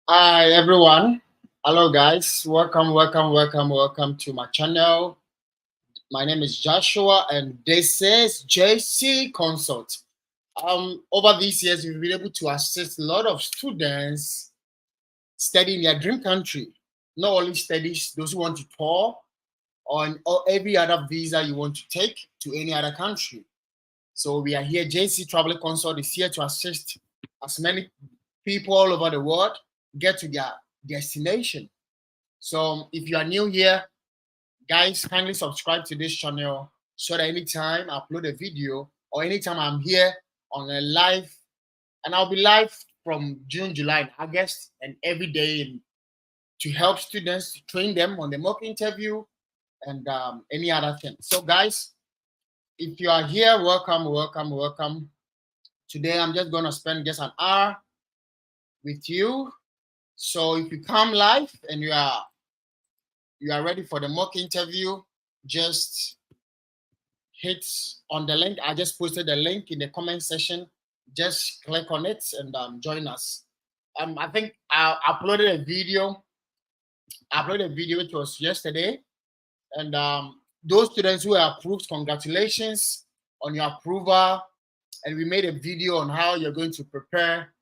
Hi everyone. Hello guys. Welcome to my channel. My name is Joshua and this is JC Consult. Over these years we've been able to assist a lot of students studying their dream country. Not only studies, those who want to tour or every other visa you want to take to any other country. So we are here. JC Travel Consult is here to assist as many people all over the world get to their destination. So if you are new here, guys, kindly subscribe to this channel so that anytime I upload a video or anytime I'm here on a live, and I'll be live from June, July, and August, and every day to help students, to train them on the mock interview and any other thing. So, guys, if you are here, welcome. Today, I'm just going to spend just an hour with you. So, if you come live and you are ready for the mock interview, just hit on the link. I just posted the link in the comment section. Just click on it and join us. I think I uploaded a video. Which was yesterday, and those students who are approved, congratulations on your approval. And we made a video on how you're going to prepare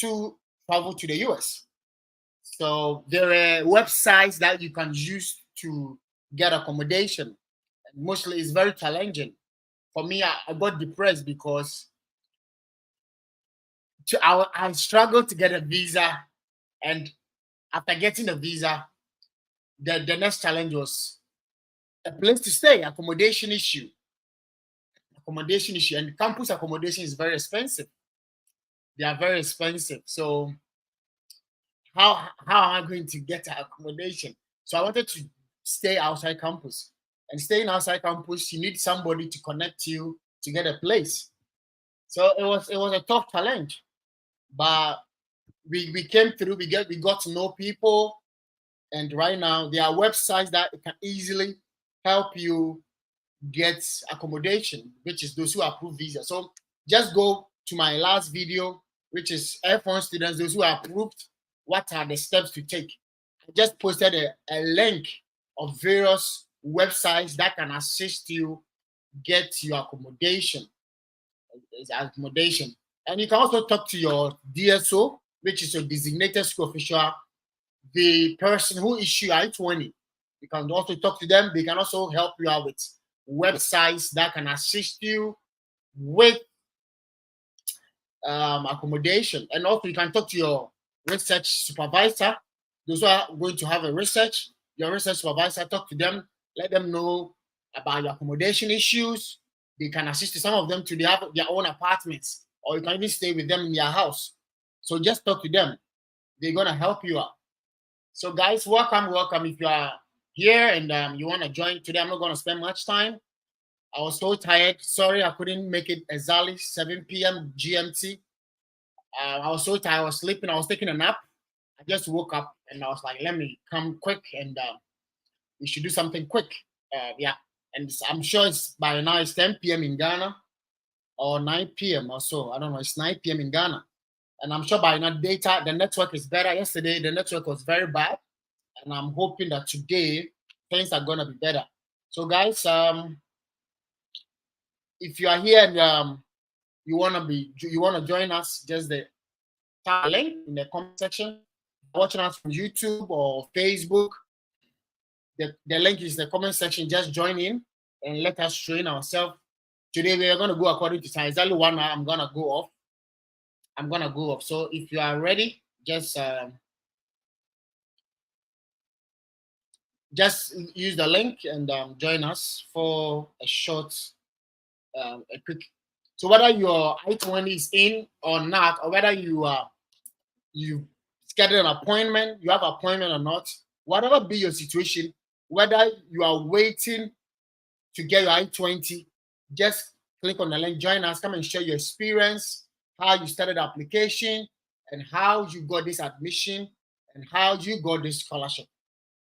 to travel to the US. So there are websites that you can use to get accommodation. Mostly it's very challenging. For me, I got depressed because I struggled to get a visa. And after getting a visa, the next challenge was a place to stay, accommodation issue. And campus accommodation is very expensive. They are very expensive. So how am I going to get accommodation? So I wanted to stay outside campus. And staying outside campus, you need somebody to connect you to get a place. So it was a tough challenge. But we came through, we got to know people, and right now there are websites that can easily help you get accommodation, which is those who approve visa. So just go to my last video, which is F1 students, those who are approved, what are the steps to take. I just posted a link of various websites that can assist you get your accommodation. And you can also talk to your DSO, which is your designated school official, the person who issue I-20. You can also talk to them. They can also help you out with websites that can assist you with accommodation. And also you can talk to your research supervisor. Those who are going to have your research supervisor, talk to them, let them know about your accommodation issues. They can assist you. Some of them they have their own apartments, or you can even stay with them in their house. So just talk to them. They're gonna help you out. So guys, welcome. If you are here and you want to join today, I'm not going to spend much time. I was so tired. Sorry, I couldn't make it exactly 7 p.m. GMT. I was so tired. I was sleeping. I was taking a nap. I just woke up and I was like, let me come quick and we should do something quick. Yeah. And I'm sure it's by now it's 10 p.m. in Ghana or 9 p.m. or so. I don't know. It's 9 p.m. in Ghana. And I'm sure by now the network is better. Yesterday, the network was very bad. And I'm hoping that today things are gonna be better. So guys, if you are here and you wanna join us, just the link in the comment section. Watching us from YouTube or Facebook, the link is in the comment section. Just join in and let us train ourselves. Today we are gonna go according to time. Exactly 1 hour. I'm gonna go off. So if you are ready, just use the link and join us for a quick. So whether your I-20 is in or not, or whether you schedule an appointment, you have an appointment or not, whatever be your situation, whether you are waiting to get your I-20, just click on the link, join us, come and share your experience, how you started the application, and how you got this admission, and how you got this scholarship.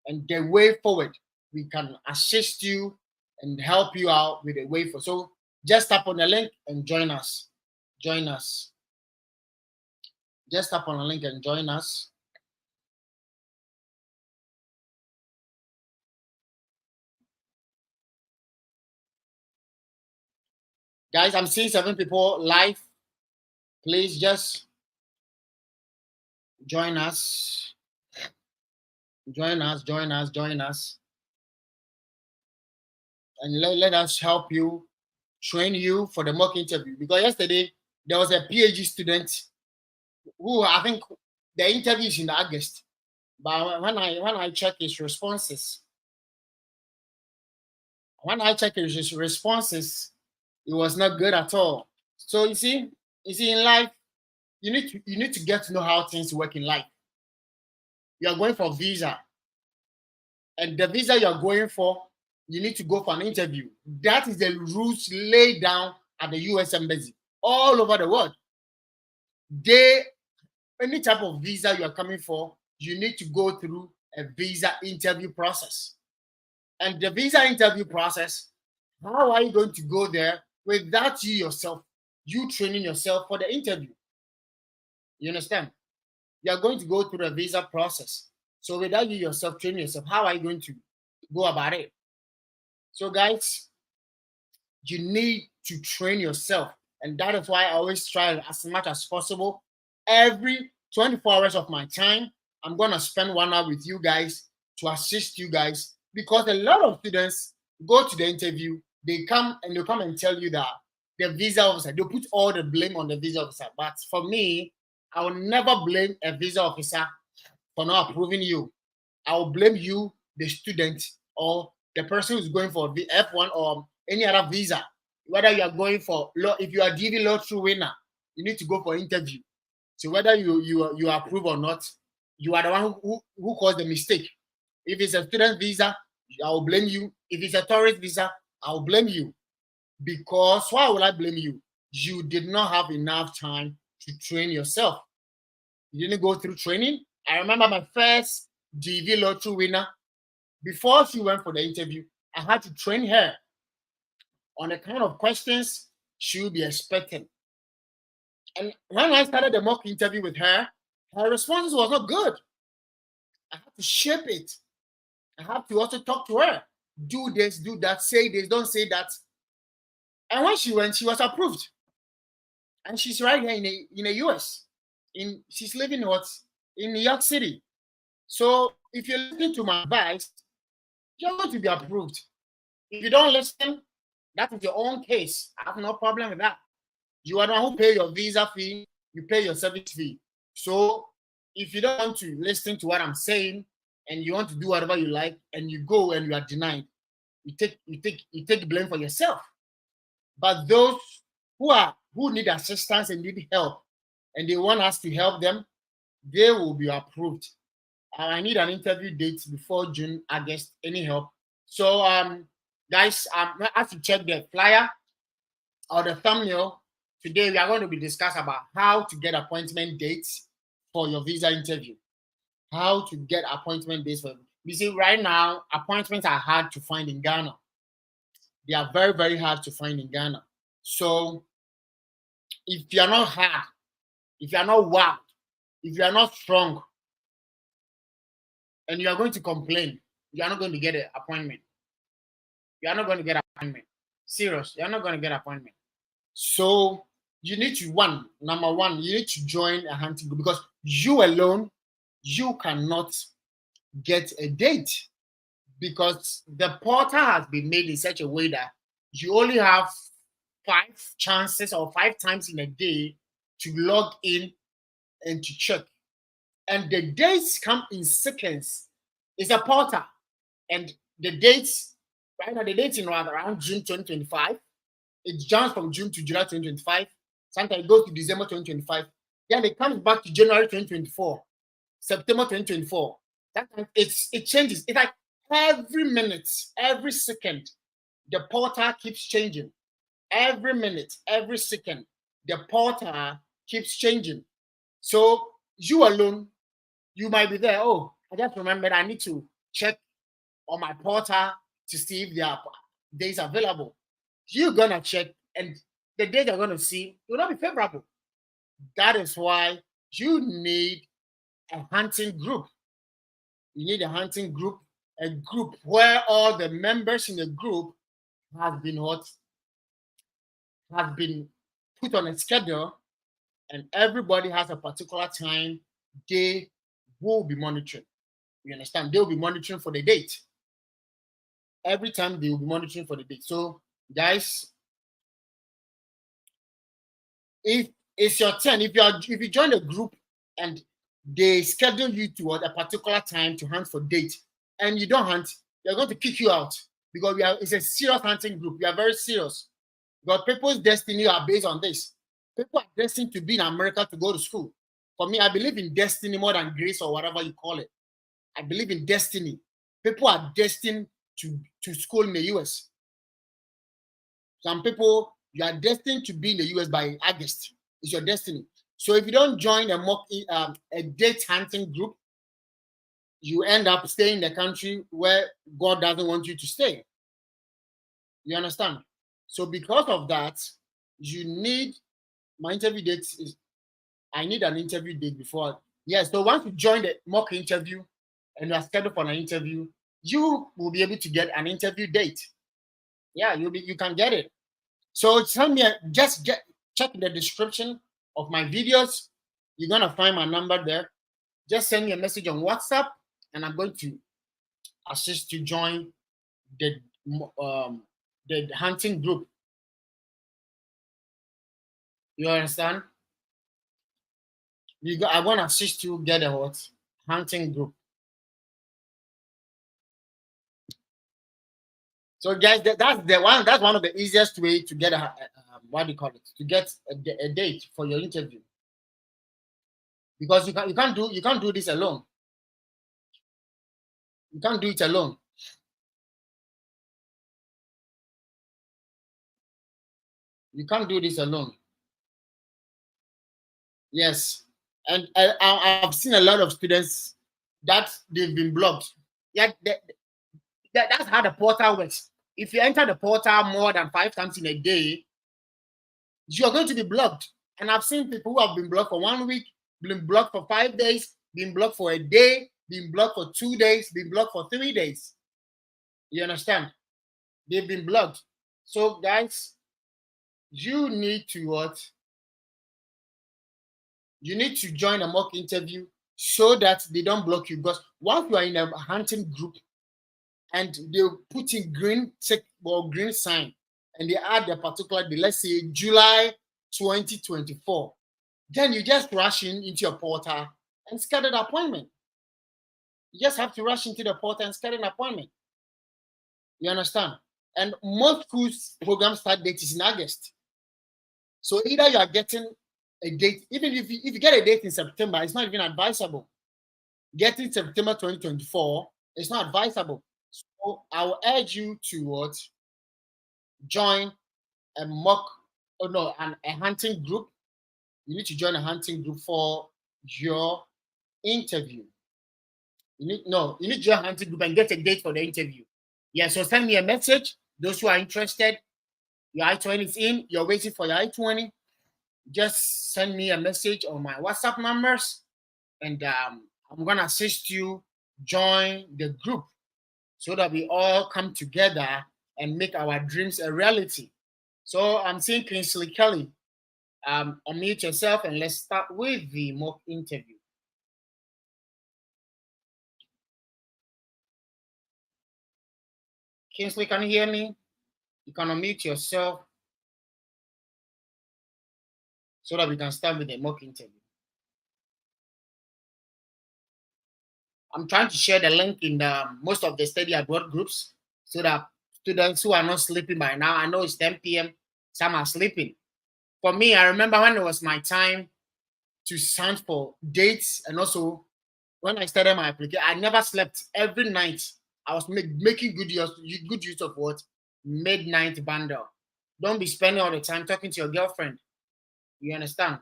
And the way forward, we can assist you and help you out with the way forward. So just tap on the link and join us. Just tap on the link and join us. Guys, I'm seeing 7 people live. Please just join us. Join us. And let us help you, train you for the mock interview. Because yesterday, there was a PhD student who I think the interview is in August. But when I check his responses, it was not good at all. So you see in life, you need to get to know how things work in life. You are going for visa, and the visa you are going for, you need to go for an interview. That is the rules laid down at the U.S. Embassy all over the world. Any type of visa you are coming for, you need to go through a visa interview process. And the visa interview process, how are you going to go there without you training yourself for the interview? You understand? You are going to go through the visa process. So without you yourself training yourself, how are you going to go about it? So guys, you need to train yourself. And that is why I always try as much as possible. Every 24 hours of my time, I'm going to spend 1 hour with you guys to assist you guys, because a lot of students go to the interview, they come and tell you that the visa officer, they put all the blame on the visa officer. But for me, I will never blame a visa officer for not approving you. I will blame you, the student, or the person who's going for the F1 or any other visa. Whether you are going for law, if you are DV lottery winner, you need to go for interview. So whether you approve or not, you are the one who caused the mistake. If it's a student visa, I will blame you. If it's a tourist visa, I will blame you. Because why will I blame you? You did not have enough time to train yourself. You didn't go through training. I remember my first DV lottery winner. Before she went for the interview, I had to train her on the kind of questions she would be expecting. And when I started the mock interview with her, her responses was not good. I had to shape it. I have to also talk to her. Do this, do that, say this, don't say that. And when she went, she was approved. And she's right here in the US. She's living in New York City. So if you listen to my advice, you're going to be approved. If you don't listen, that is your own case. I have no problem with that. You are the one who pay your visa fee, you pay your service fee. So if you don't want to listen to what I'm saying and you want to do whatever you like and you go and you are denied, you take blame for yourself. But those who need assistance and need help and they want us to help them, they will be approved. I need an interview date before June, August, any help. So guys, I have to check the flyer or the thumbnail. Today we are going to be discussing about how to get appointment dates for your visa interview. How to get appointment dates for you see, right now, appointments are hard to find in Ghana. They are very, very hard to find in Ghana. So if you are not hard, if you are not wild, if you are not strong, and you are going to complain, you are not going to get an appointment. You are not going to get an appointment. Serious, you are not going to get an appointment. So you need to number one, you need to join a hunting group, because you alone, you cannot get a date, because the portal has been made in such a way that you only have 5 chances or 5 times in a day to log in and to check. And the dates come in seconds. It's a portal. And the dates, right now, the dates in around June 2025. It jumps from June to July 2025. Sometimes it goes to December 2025. Then it comes back to January 2024, September 2024. Sometimes it changes. It's like every minute, every second, the portal keeps changing. Every minute, every second, the portal keeps changing. So you alone, you might be there. Oh, I just remembered I need to check on my portal to see if there are days available. You're gonna check, and the days you're gonna see will not be favorable. That is why you need a hunting group. You need a hunting group, a group where all the members in the group have been put on a schedule, and everybody has a particular time they will be monitoring. You understand? They will be monitoring for the date. Every time they will be monitoring for the date. So, guys, if it's your turn, if you join the group and they schedule you to a particular time to hunt for date, and you don't hunt, they're going to kick you out because it's a serious hunting group. We are very serious. But people's destiny are based on this. People are destined to be in America to go to school. For me, I believe in destiny more than grace or whatever you call it. I believe in destiny. People are destined to school in the US. Some people, you are destined to be in the US by August. It's your destiny. So if you don't join a date hunting group, you end up staying in the country where God doesn't want you to stay. You understand? So because of that, you need my interview date is I need an interview date before. Yes, so once you join the mock interview and you are scheduled for an interview, you will be able to get an interview date. Yeah, you can get it. So send me check the description of my videos. You're gonna find my number there. Just send me a message on WhatsApp, and I'm going to assist you join the hunting group. You understand? I'm gonna assist you get a hunting group. So guys, that's one of the easiest way to get what do you call it? To get a date for your interview. Because you can't do this alone. You can't do it alone. You can't do this alone. Yes, and I've seen a lot of students that they've been blocked. Yeah, that's how the portal works. If you enter the portal more than 5 times in a day, you're going to be blocked. And I've seen people who have been blocked for 1 week, been blocked for 5 days, been blocked for a day, been blocked for 2 days, been blocked for 3 days. You understand? They've been blocked. So guys, you need to what? You need to join a mock interview so that they don't block you. Because once you are in a hunting group and they put in green tick or green sign and they add a particular day, let's say July 2024, then you just rush into your portal and schedule an appointment. You just have to rush into the portal and schedule an appointment. You understand? And most schools program start date is in August. So either you are getting a date, even if you get a date in September, it's not even advisable. Getting September 2024 is not advisable. So I will urge you to join a hunting group. You need to join a hunting group for your interview. You need to join a hunting group and get a date for the interview. Yeah, so send me a message. Those who are interested, your I-20 is in, you're waiting for your I-20. Just send me a message on my WhatsApp numbers, and I'm gonna assist you join the group so that we all come together and make our dreams a reality. So I'm seeing Kingsley Kelly. Unmute yourself and let's start with the mock interview. Kingsley, can you hear me? You can unmute yourself so that we can start with the mock interview. I'm trying to share the link in most of the study abroad groups so that students who are not sleeping by now, I know it's 10 p.m., some are sleeping. For me, I remember when it was my time to hunt for dates, and also when I started my application, I never slept. Every night, I was making good use of what? Midnight bundle. Don't be spending all the time talking to your girlfriend. You understand?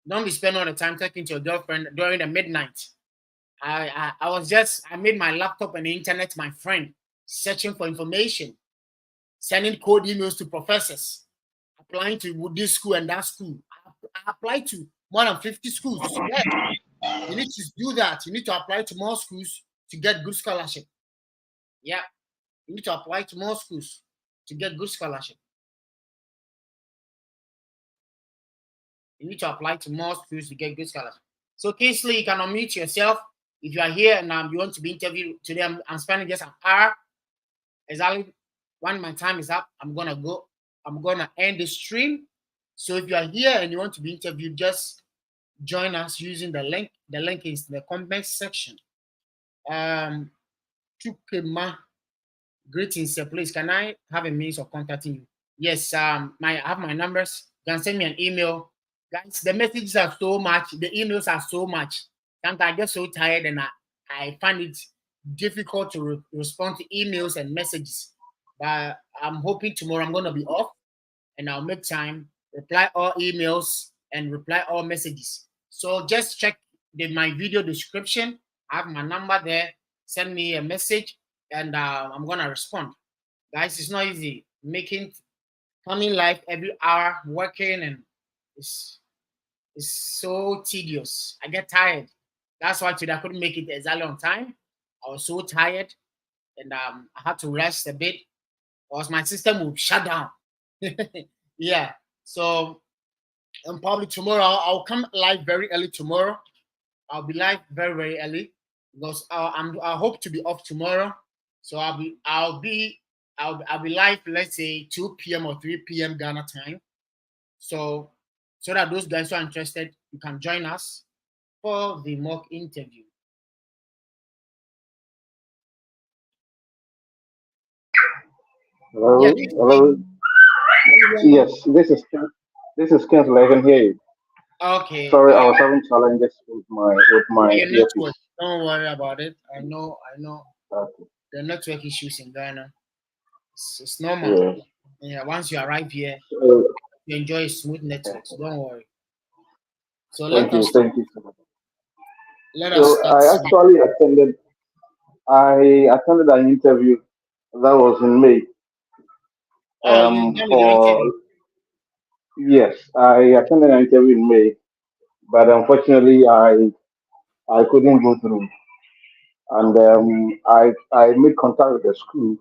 Don't be spending all the time talking to your girlfriend during the midnight. I made my laptop and the internet my friend, searching for information, sending code emails to professors, applying to this school and that school. I applied to more than 50 schools. Yeah. You need to do that. You need to apply to more schools to get good scholarship. Yeah. You need to apply to more schools to get good scholarship. You need to apply to more schools to get good scholarship. So Kingsley, you can unmute yourself. If you are here and you want to be interviewed today, I'm spending just an hour. Exactly when my time is up, I'm gonna go. I'm gonna end the stream. So if you are here and you want to be interviewed, just join us using the link. The link is in the comment section. Chukema, greetings, sir. Please, can I have a means of contacting you? Yes, I have my numbers. You can send me an email. Guys, the messages are so much, the emails are so much. Sometimes I get so tired and I find it difficult to respond to emails and messages. But I'm hoping tomorrow I'm going to be off and I'll make time, reply all emails and reply all messages. So just check my video description. I have my number there. Send me a message and I'm going to respond. Guys, it's not easy coming live every hour, working, and it's so tedious. I get tired. That's why today I couldn't make it exactly on time. I was so tired and I had to rest a bit or else my system would shut down. Yeah. So probably tomorrow I'll come live very early tomorrow. I'll be live very, very early because I hope to be off tomorrow. So I'll be live, let's say 2 p.m. or 3 p.m. Ghana time. So that those guys who are interested, you can join us for the mock interview. Hello. Yeah, Hello. Yes, this is Kingsley. I can hear you. okay. Sorry, I was having challenges with my Your earpiece. network. Don't worry about it. I know. Okay. The network issues in Ghana. It's normal. Yeah. Once you arrive here, So, you enjoy a smooth network. So don't worry. So thank you so much. let us So start. I attended an interview that was in May. Oh, you done with your For interview. Yes, I attended an interview in May, but unfortunately, I couldn't go through, and I made contact with the school.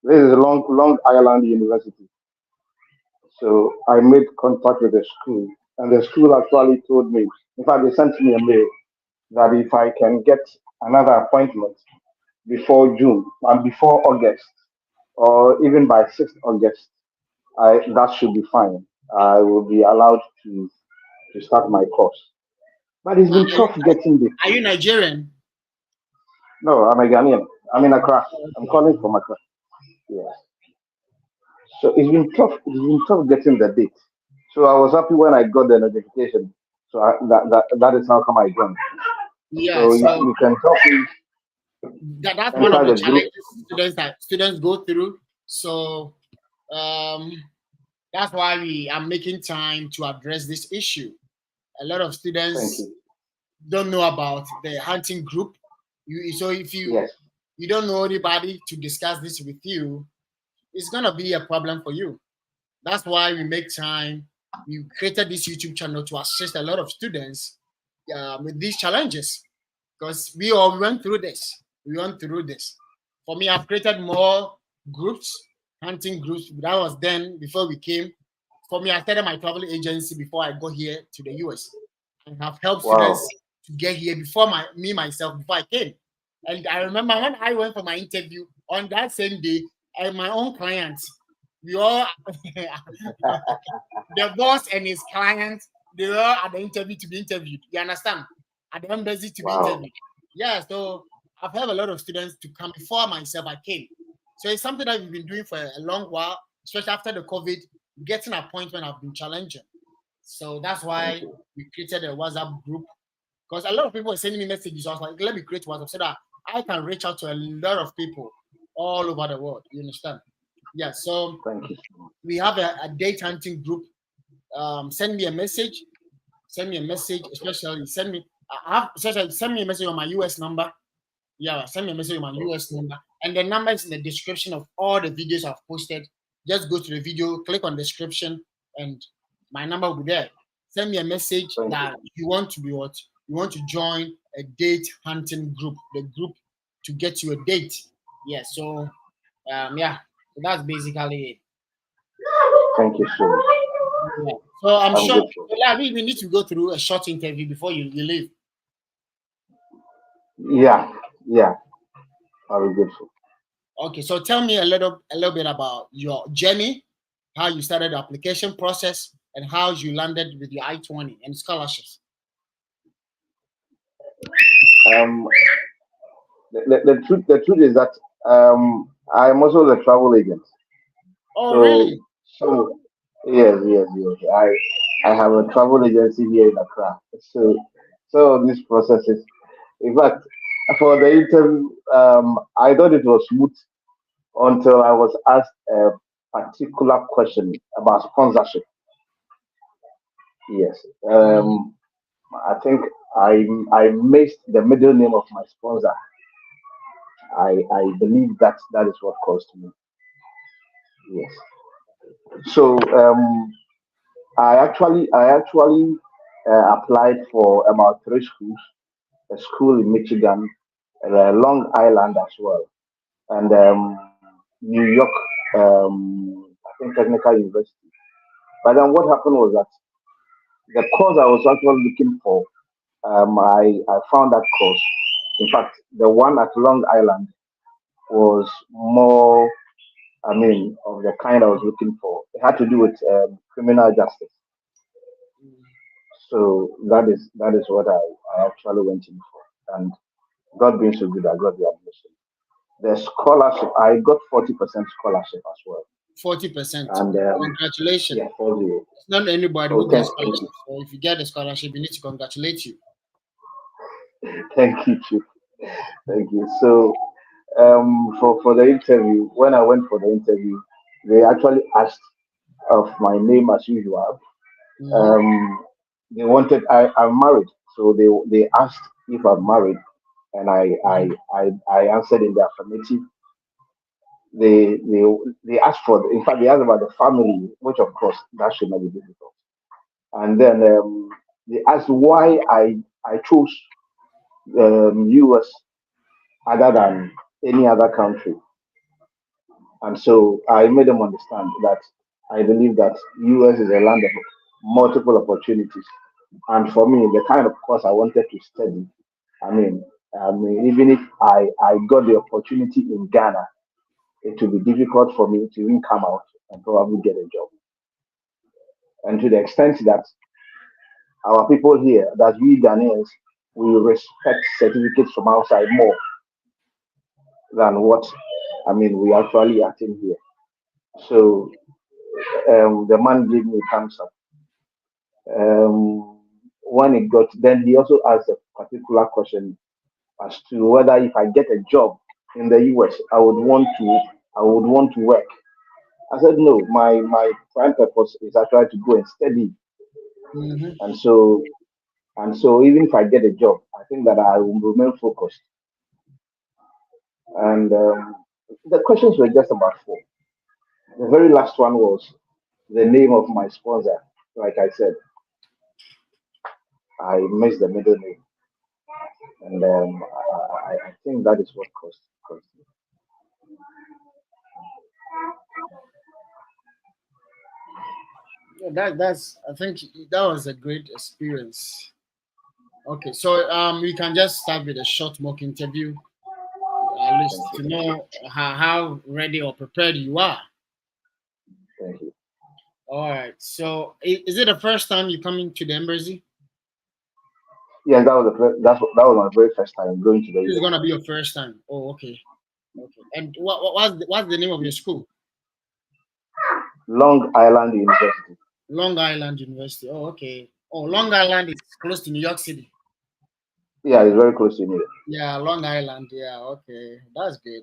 This is Long Island University. So I made contact with the school, and the school actually told me, in fact, they sent me a mail that if I can get another appointment before June and before August, or even by 6th August, that should be fine. I will be allowed to start my course. But it's Are, been tough getting the. are you Nigerian? No, I'm a Ghanaian. I'm in Accra. I'm Okay. calling from Accra. Yes. So it's been tough. It's been tough getting the date. So I was happy when I got the notification. So that is how come I joined. Yeah. So So you can talk me that's one of inside the the group. challenges students go through. So um, that's why we are making time to address this issue. A lot of Thank students you. don't know about the hunting group. So if Yes. you don't know anybody to discuss this with you, it's gonna be a problem for you. That's why we make time. We created this YouTube channel to assist a lot of students with these challenges because we all went through this. We went through this. For me, I've created more groups, hunting groups. That was then before we came. For me, I started my travel agency before I got here to the US. I have helped Wow. students to get here before myself before I came. And I remember when I went for my interview on that same day, and my own clients, we all the boss and his clients, they were at the interview to be interviewed. You understand? At the embassy to be Wow. interviewed. Yeah, so I've had a lot of students to come before myself. I came. So it's something that we've been doing for a long while, especially after the COVID. Getting an appointment have been challenging. So that's Thank why you. we created a WhatsApp group because a lot of people were sending me messages. I was like, let me create WhatsApp so that I can reach out to a lot of people all over the world. You understand? Yeah. So Thank you. we have a date hunting group. Send me a message. Send me a message, especially send me a message on my US number. Yeah, send me a message on my US number. And the number is in the description of all the videos I've posted. Just go to the video, click on description, and my number will be there. send me a message that you want to be what? You want to join a date hunting group, the group to get you a date. Yeah, so yeah, so that's basically it. Thank you so much. Yeah. So I'm sure grateful. we need to go through a short interview before you leave. Yeah, yeah, I'll be grateful. Okay, so tell me a little bit about your journey, how you started the application process, and how you landed with your I-20 and scholarships. Um, the truth is that I'm also the travel agent. Oh, So really? so yes. I have a travel agency here in Accra. So this process is, in fact, for the interview, I thought it was smooth until I was asked a particular question about sponsorship. Yes. Mhm. I think I missed the middle name of my sponsor. I believe that is what caused me. Yes. So I actually applied for about three schools, a school in Michigan, Long Island as well, and New York, I think Technical University. But then what happened was that the course I was actually looking for, I found that course. In fact, the one at Long Island was more, I mean, of the kind I was looking for. It had to do with criminal justice. So that is what I actually went in for. And God being so good, I got the admission. The scholarship, I got 40% scholarship as well. 40%. And Congratulations. yeah, 40. It's not anybody Oh, who gets thank scholarship. So if you get a scholarship, we need to congratulate you. thank you, Chief. Thank you. So for the interview, when I went for the interview, they actually asked of my name as usual. Hmm. Um, they wanted I'm married, so they asked if I'm married, and I answered in the affirmative. They asked for, in fact, they asked about the family, which of course that should not be difficult. And then they asked why I chose US other than any other country. And so I made them understand that I believe that US is a land of multiple opportunities. And for me, the kind of course I wanted to study, I mean, even if I got the opportunity in Ghana, it will be difficult for me to even come out and probably get a job. And to the extent that our people here, that we Ghanaians, we respect certificates from outside more than what we actually attain here. So the man gave me thumbs up. When it got, then he also asked a particular question as to whether if I get a job in the US, I would want to work. I said no. My prime purpose is actually to go and study, Hmm. and so even if I get a job, I think that I will remain focused. And the questions were just about four. The very last one was the name of my sponsor. Like I said, I missed the middle name, and I think that is what caused me. Yeah, that's. I think that was a great experience. Okay, so we can just start with a short mock interview, at Thank least you, to thank you, know how ready or prepared you are. thank you. All right. So, is it the first time you coming to the embassy? Yes, that was my very first time going to the This is US. gonna be your first time. Oh, okay. Okay. And what's the name of your school? Long Island University. Long Island University. Oh, okay. Oh, Long Island is close to New York City. Yeah, it's very close to me. Yeah, Long Island. Yeah. Okay, that's good.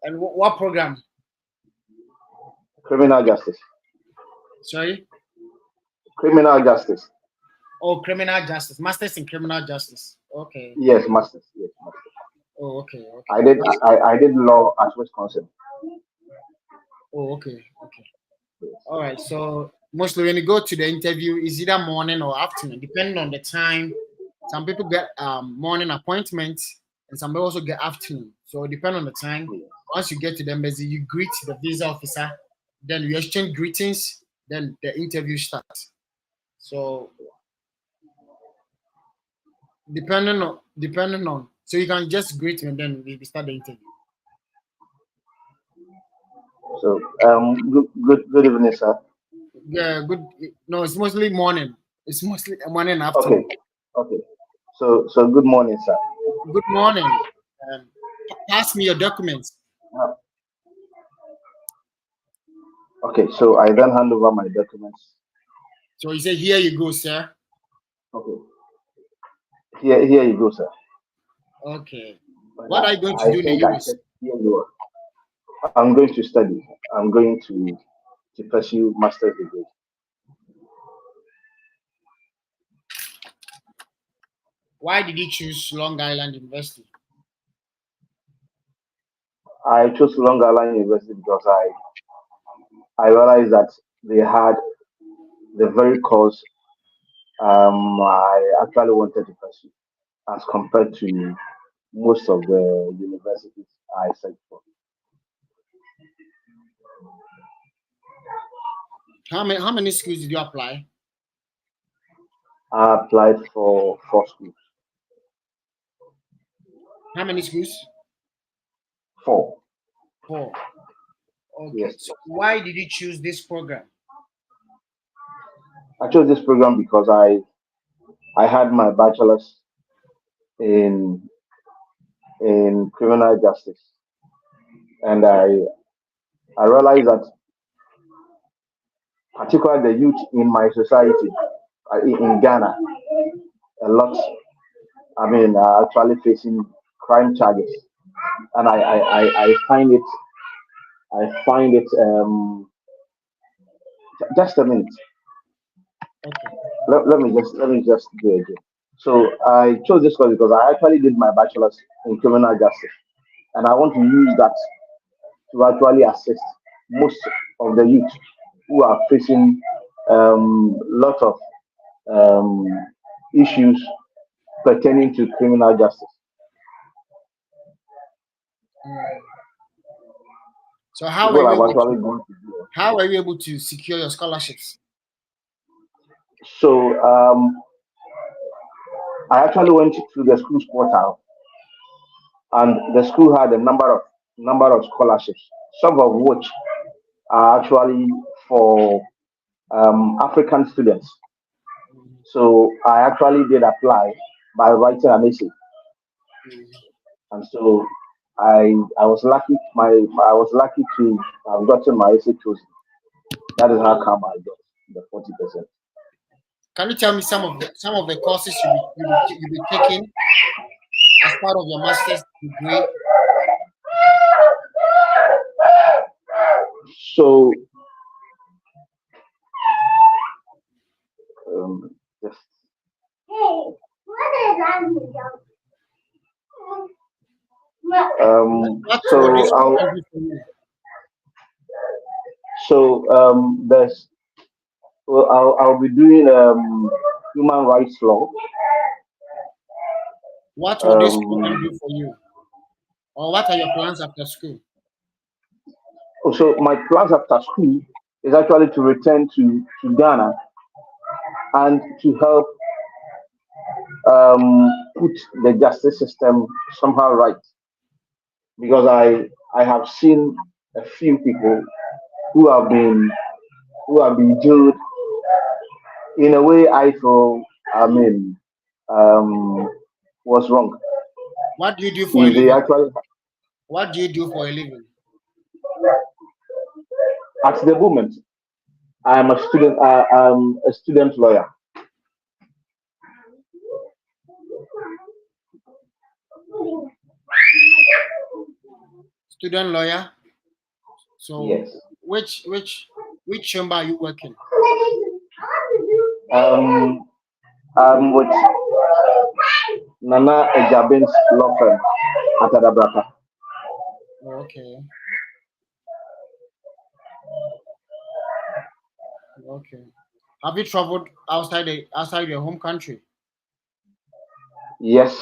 And what program? Criminal justice. Sorry. Criminal justice. Oh, criminal justice. Masters in criminal justice. Okay. Yes, masters. Yes, masters. Oh, okay. Okay. I did. That's, I did law at Wisconsin. oh, okay. Okay. Yes. All right. So mostly when you go to the interview, it's either morning or afternoon, depending on the time. Some people get morning appointments, and some people also get afternoon. So depending on the time. Once you get to the embassy, you greet the visa officer, then you exchange greetings, then the interview starts. So depending on, so you can just greet me and then we start the interview. So good evening, sir. Yeah, good. No, it's mostly morning. It's mostly morning and afternoon. Okay. So good morning, sir. Good morning. Um, Pass me your documents. Okay, so I then hand over my documents. So you say, here you go, sir. Okay. Here you go, sir. Okay. But What are you going to I do in the think I US? said here you are. I'm going to study. I'm going to pursue master's degree. Why did you choose Long Island University? I chose Long Island University because I realized that they had the very course I actually wanted to pursue as compared to most of the universities I searched for. How many schools did you apply? I applied for 4 schools. How many schools? 4. 4. Okay. Yes, So please. why did you choose this program? I chose this program because I had my bachelor's in criminal justice, and I realized that particularly the youth in my society in Ghana, a lot. I mean, actually facing crime charges, and I find it just a minute. Okay. Let me just do it again. So I chose this course because I actually did my bachelor's in criminal justice, and I want to use that to actually assist most of the youth who are facing lot of um, issues pertaining to criminal justice. Mm. So It's what I'm actually going to do. how were you able to secure your scholarships? So I actually went to the school's portal, and the school had a number of scholarships, some of which are actually for African students. So I actually did apply by writing an essay, and so I was lucky. I was lucky to have gotten my essay chosen. That is how come I got the 40%. Can you tell me some of the courses you'll be taking as part of your master's degree? So just What so will this I'll program do for you? there's well, I'll be doing human rights law. What will this program do Um, for you? Or what are your plans after school? so my plans after school is actually to return to Ghana and to help put the justice system somehow right, because I have seen a few people who have been jailed in a way I feel, I mean, um, was wrong. What do you do for a If they living? actually, What do you do for a living? at the moment, I'm a student. I'm a student lawyer. Student lawyer. So Yes. which chamber are you working? Um, I'm with Nana Ejabin's law firm at Adabraka. Oh, okay. Okay. Have you traveled outside your home country? Yes,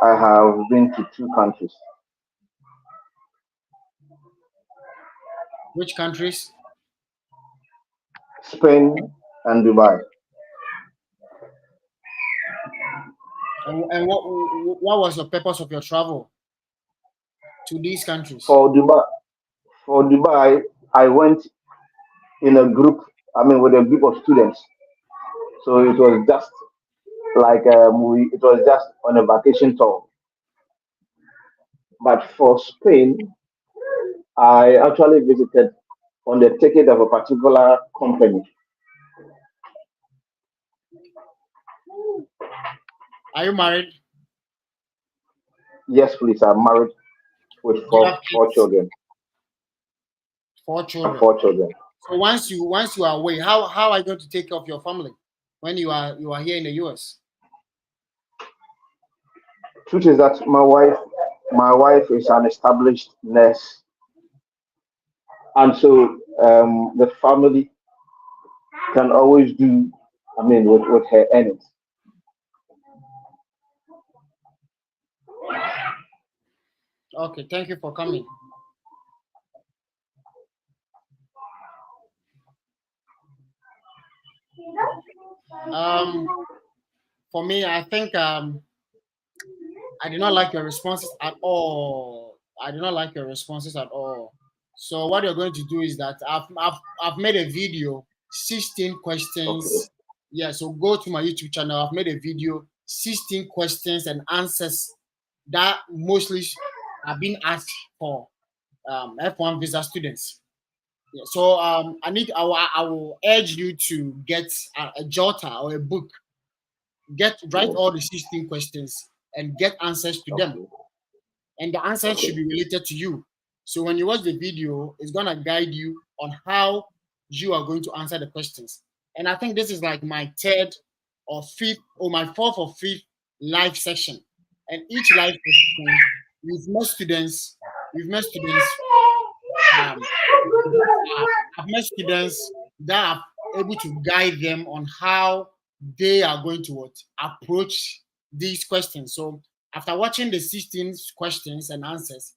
I have been to two countries, Which countries? Spain and Dubai. And what was the purpose of your travel to these countries? For Dubai, for Dubai, I went in a group. I mean, with a group of students. So it was just like it was just on a vacation tour. But for Spain, I actually visited on the ticket of a particular company. Are you married? Yes, please. I'm married with Do you have four kids? children. 4 children. Four children. So once you are away, how are you going to take care of your family when you are here in the US? Truth is that my wife is an established nurse, and so the family can always do. I mean, with her earnings. Okay, thank you for coming. Um, for me, I think I did not like your responses at all. I did not like your responses at all. So what you're going to do is that I've made a video, 16 Okay. questions. Yeah, so go to my YouTube channel. I've made a video, 16 questions and answers that mostly are being asked for F1 visa students. Yeah, so I will urge you to get a jotter or a book. Write Yes. all the 16 questions and get answers to them, Okay. and the answers should Okay. be related to you. So when you watch the video, it's gonna guide you on how you are going to answer the questions. And I think this is like my third or fifth or my fourth or fifth live session. And each live session, we've met students, we've met students, um, I've met students that are able to guide them on how they are going to approach these questions. So after watching the 16 questions and answers,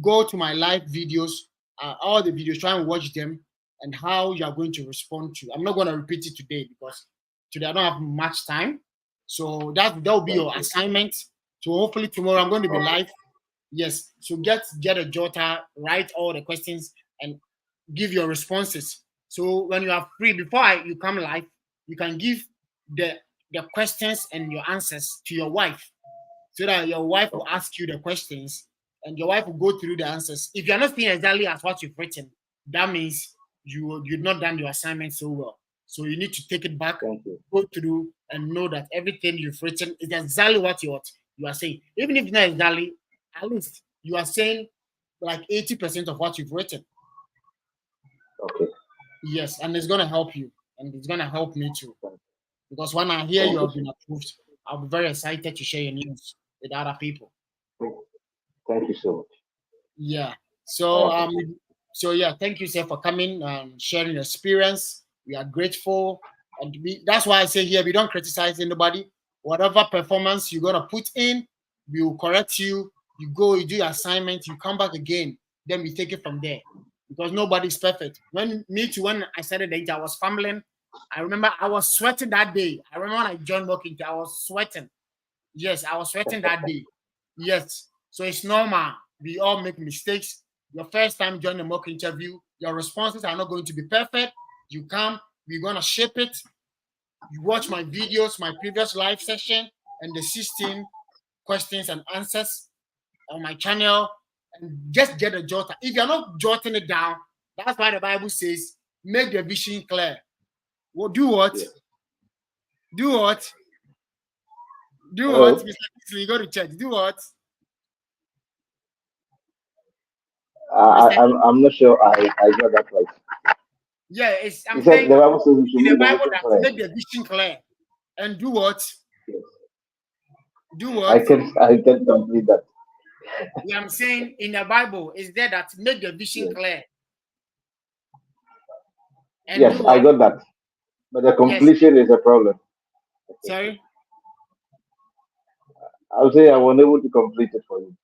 go to my live videos, all the videos, try and watch them and how you are going to respond to. I'm not going to repeat it today because today I don't have much time. So that will be Thank your you. assignment. So hopefully tomorrow I'm going to be Okay. live. Yes. So get a jotter, write all the questions and give your responses. So when you are free, you come live, you can give the the questions and your answers to your wife so that your wife will Okay. ask you the questions and your wife will go through the answers. If you're not seeing exactly as what you've written, that means you've not done your assignment so well. So you need to take it back, Thank you. go through, and know that everything you've written is exactly what you are saying. Even if it's not exactly, at least you are saying like 80% of what you've written. Okay. Yes, and it's gonna help you, and it's gonna help me too. Thank Because when I hear you thank you have so been approved, I'll be very excited to share your news with other people. much. Thank you so much. Yeah. I So appreciate yeah, thank you, sir, for coming and sharing your experience. We are grateful, and that's why I say here we don't criticize anybody. Whatever performance you're gonna put in, we will correct you. You go, you do your assignment, you come back again, then we take it from there. Because nobody's perfect. When I started the interview, I was fumbling. I remember I was sweating that day. I remember when I joined working, I was sweating. Yes, I was sweating that day. Yes. So it's normal. We all make mistakes. Your first time joining a mock interview, your responses are not going to be perfect. You come, we're gonna shape it. You watch my videos, my previous live session, and the 16 questions and answers on my channel, and just get a jotter. If you're not jotting it down, that's why the Bible says, make the vision clear. Well, do what? you. Yes. Do what? Do what? Hello. Mr. Kingsley, go to church. Do what? Mr. I'm not sure I got that right. Yeah, You I'm said saying the Bible says we should in the make the Bible vision that clear. make the vision clear and do what? Yes. Do I what? can I can complete that. Yeah, I'm saying in the Bible is there that make the vision Yes. clear and Yes, do I what? got that. but the Yes. completion is a problem. Sorry. I'll say I was unable to complete it for you.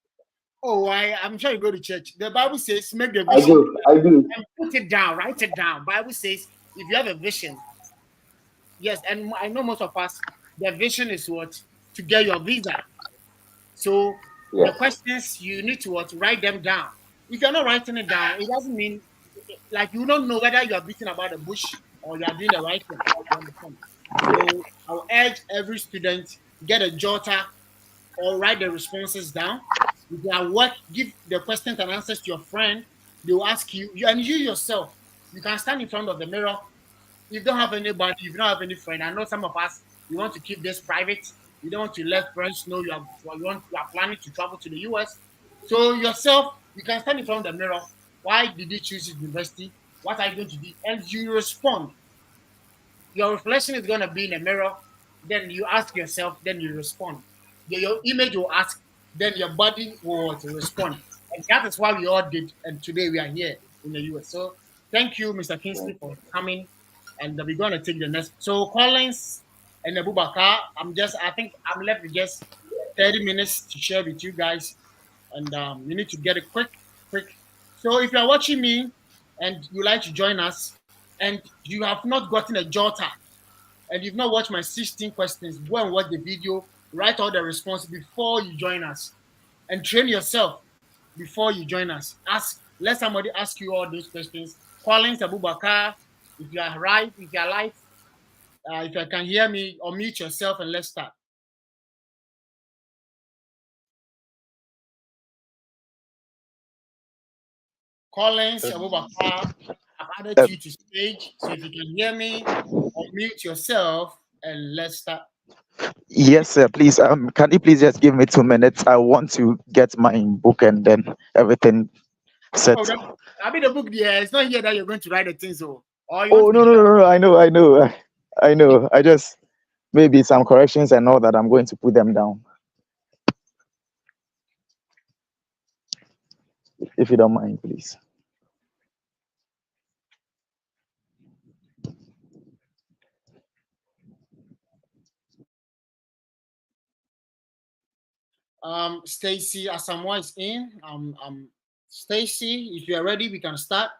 Oh, I'm sure you go to church. The Bible says, make the I vision do, I do. and put it down, write it down. Bible says, if you have a vision, yes, and I know most of us, the vision is what? To get your visa. So the Yes. questions you need to what? Write them down. If you're not writing it down, it doesn't mean like you don't know whether you are beating about the bush or you are doing the right thing. You understand? So I'll urge every student get a jotter or write the responses down. If you are work, give the questions and answers to your friend. They will ask you, and you yourself, you can stand in front of the mirror. If you don't have anybody, if you don't have any friend, I know some of us, you want to keep this private. You don't want to let friends know you are planning to travel to the US. So yourself, you can stand in front of the mirror. Why did you choose this university? What are you going to do? And you respond. Your reflection is going to be in a mirror. Then you ask yourself, then you respond. Your image will ask, then your body will respond. And that is why we all did. And today we are here in the US. So thank you, Mr. Kingsley, for coming. And we're going to take the next. So Collins and Abubakar, I think I'm left with just 30 minutes to share with you guys. And you need to get it quick. So if you're watching me and you like to join us, and you have not gotten a jotter and you've not watched my 16 questions, go and watch the video, write all the responses before you join us, and train yourself before you join us. Let somebody ask you all those questions. Collins Abubakar, if you are right, if you are live, if you can hear me, unmute yourself and let's start. Collins Abubakar, I've added you to stage, so if you can hear me, unmute yourself and let's start. Yes, sir. Please, can you please just give me 2 minutes? I want to get my book and then everything set. I mean, the book, yeah, it's not here that you're going to write the things, or you Oh, no. I know. I just maybe some corrections and all that. I'm going to put them down. If you don't mind, please. Stacy Asamoah is in. Stacy, if you're ready, we can start.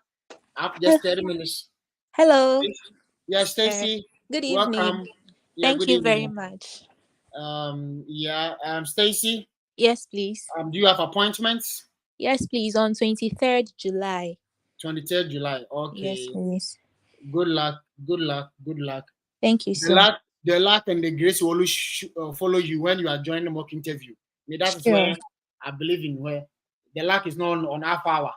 After just 30 minutes. Hello. Yeah, Stacy. Good evening. Welcome. Yeah, Thank good you evening. very much. Stacy. Yes, please. Do you have appointments? Yes, please. On 23rd July. 23rd July. Okay. Yes, please. Good luck. Thank you, sir. The luck and the grace will always follow you when you are joining the mock interview. That is where I believe in, where the luck is not on half hour.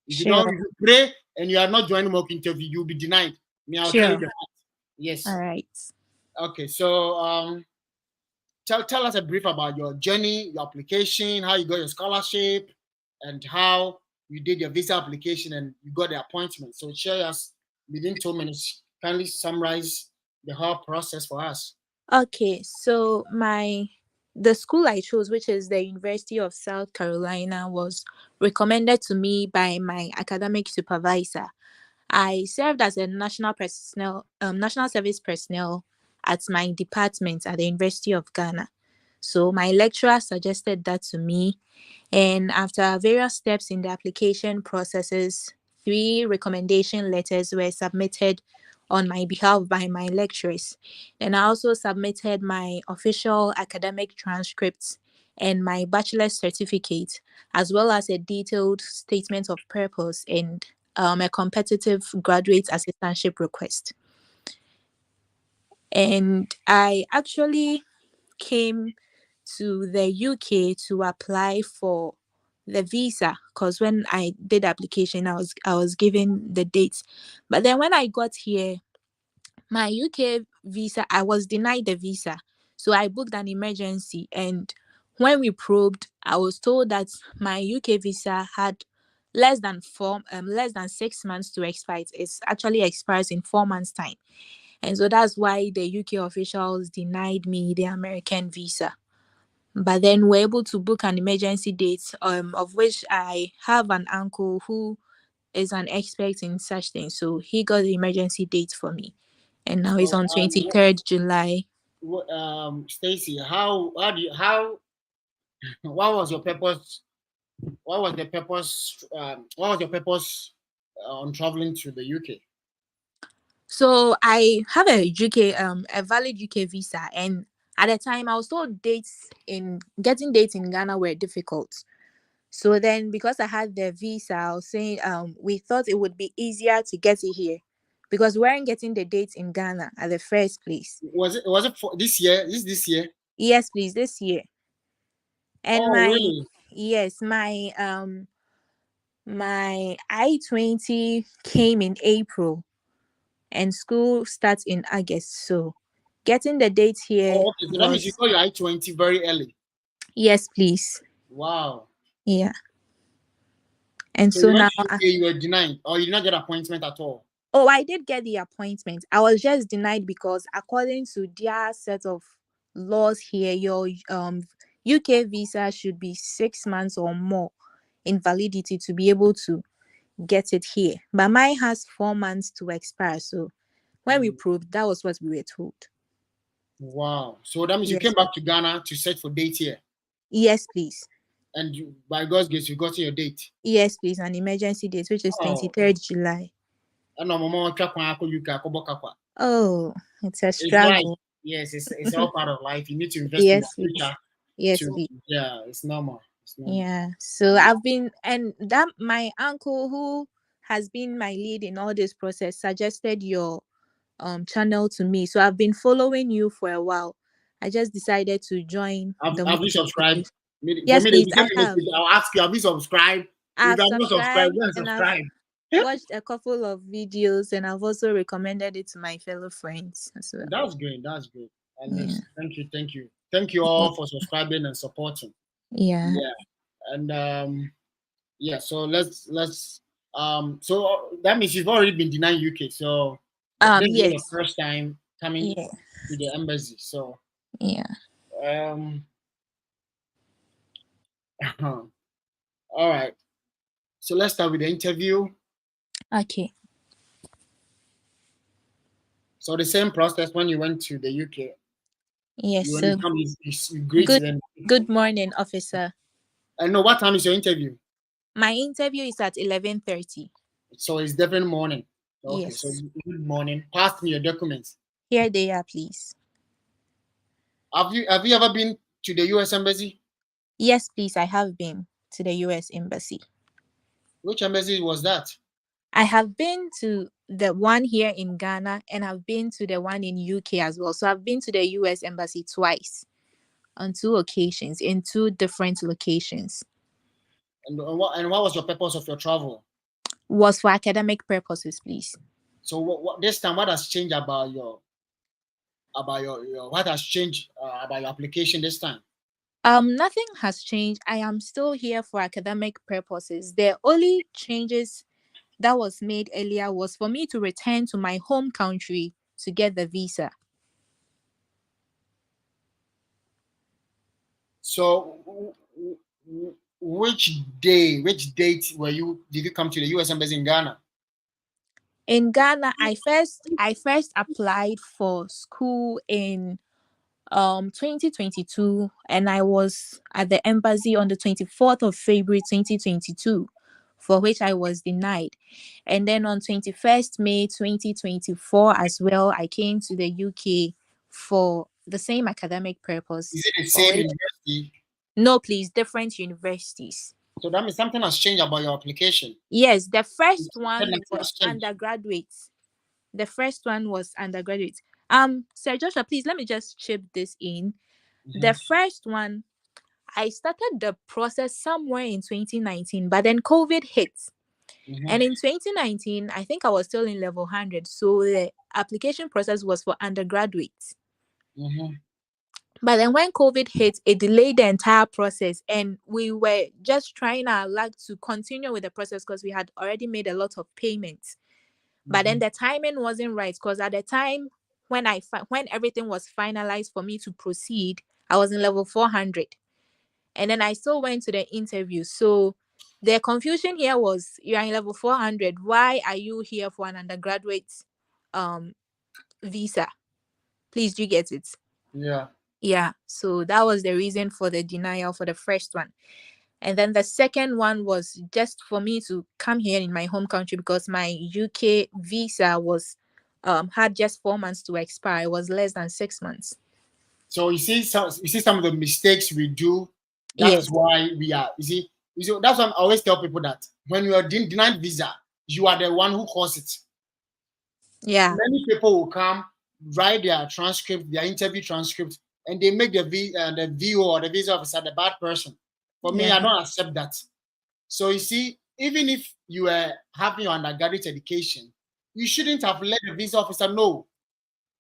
If you don't pray and you are not joining mock interview, you'll be denied. I'll tell you the fact. Yes. All right. Okay, so tell us a brief about your journey, your application, how you got your scholarship, and how you did your visa application and you got the appointment. So share us within 2 minutes. Kindly summarize the whole process for us. Okay, so the school I chose, which is the University of South Carolina, was recommended to me by my academic supervisor. I served as a national service personnel at my department at the University of Ghana. So my lecturer suggested that to me, and after various steps in the application processes, 3 recommendation letters were submitted on my behalf by my lecturers. And I also submitted my official academic transcripts and my bachelor's certificate, as well as a detailed statement of purpose and a competitive graduate assistantship request. And I actually came to the UK to apply for the visa, because when I did the application, I was given the dates. But then when I got here, my UK visa, I was denied the visa. So I booked an emergency, and when we probed, I was told that my UK visa had less than 6 months to expire. It actually expires in 4 months' time. And so that's why the UK officials denied me the American visa. But then we're able to book an emergency date, of which I have an uncle who is an expert in such things. So he got the emergency date for me. and now it's So, on 23rd July. Stacy, how do you how what was your purpose? What was the purpose? What was your purpose on traveling to the UK? So I have a valid UK visa, and at the time I was told getting dates in Ghana were difficult. So then, because I had the visa, I was saying we thought it would be easier to get it here, because we weren't getting the dates in Ghana at the first place. Was it for this year? This year? Yes, please, this year. And Oh, really? my I-20 came in April, and school starts in August. So getting the dates here Oh, okay. So that means you was, got your I-20 very early. yes, please. Wow. Yeah. And So so you went now, to UK, you were denied, or you did not get appointment at all. oh, I did get the appointment. I was just denied because according to their set of laws here, your UK visa should be 6 months or more in validity to be able to get it here. But mine has 4 months to expire. So when we proved, that was what we were told. Wow. So that means you Yes. came back to Ghana to search for date here. Yes, please. And by God's grace, you got your date. Yes, please. An emergency date, which is 23rd July. And no mama UK. Oh, it's a It's struggle. life. Yes, it's all part of life. You need to invest in Yes, your please. future. Yes, please. Yeah, it's normal. Yeah. So I've been, and that my uncle, who has been my lead in all this process, suggested your channel to me. So I've been following you for a while. I just decided to join the Have you subscribed? For Yes, me, please. I have. I'll ask you, have you subscribed? If I've you have not subscribed, subscribed, then and I've subscribe. watched a couple of videos, and I've also recommended it to my fellow friends as well. That's great. That's great. And Yeah. Thank you all for subscribing and supporting. Yeah. And yeah. So so that means you've already been denied UK. So this is your Yes. first time coming Yeah. to the embassy. So Yeah. all right. So let's start with the interview. Okay. So the same process when you went to the UK. Yes. When So you come, you greet them. good morning, officer. I know what time is your interview. My interview is at 11:30. So it's definitely morning. Okay. Yes. So good morning. Pass me your documents. Here they are, please. Have you ever been to the US embassy? Yes, please. I have been to the US embassy. Which embassy was that? I have been to the one here in Ghana, and I've been to the one in UK as well. So I've been to the US embassy twice, on 2 occasions, in 2 different locations. And what was your purpose of your travel? Was for academic purposes, please. So what this time? What has changed about your what has changed about your application this time? Nothing has changed. I am still here for academic purposes. The only changes that was made earlier was for me to return to my home country to get the visa. So which date did you come to the US embassy in Ghana? In Ghana, I first applied for school in 2022, and I was at the embassy on the 24th of February 2022, for which I was denied. And then on 21st May 2024 as well, I came to the UK for the same academic purpose. Is it the same university? No, please, different universities. So that means something has changed about your application. Yes, the first one was undergraduate. The first one was undergraduate. Sir Joshua, please let me just chip this in. The first one, I started the process somewhere in 2019, but then COVID hit. And in 2019, I think I was still in level 100. So the application process was for undergraduates. But then when COVID hit, it delayed the entire process. And we were just trying our luck to continue with the process because we had already made a lot of payments. But then the timing wasn't right, because at the time when everything was finalized for me to proceed, I was in level 400. And then I still went to the interview. So the confusion here was, you're in level 400. Why are you here for an undergraduate visa. Please, do you get it? Yeah. Yeah. So that was the reason for the denial for the first one. And then the second one was just for me to come here in my home country because my UK visa was had just 4 months to expire. It was less than 6 months. So you see some of the mistakes we do. That Yes. is why we are. You see, that's why I always tell people that when you are denied visa, you are the one who caused it. Yeah. Many people will come, write their transcript, their interview transcript, and they make the VO or the visa officer the bad person. For me, Yeah. I don't accept that. So you see, even if you are having your undergraduate education, you shouldn't have let the visa officer know.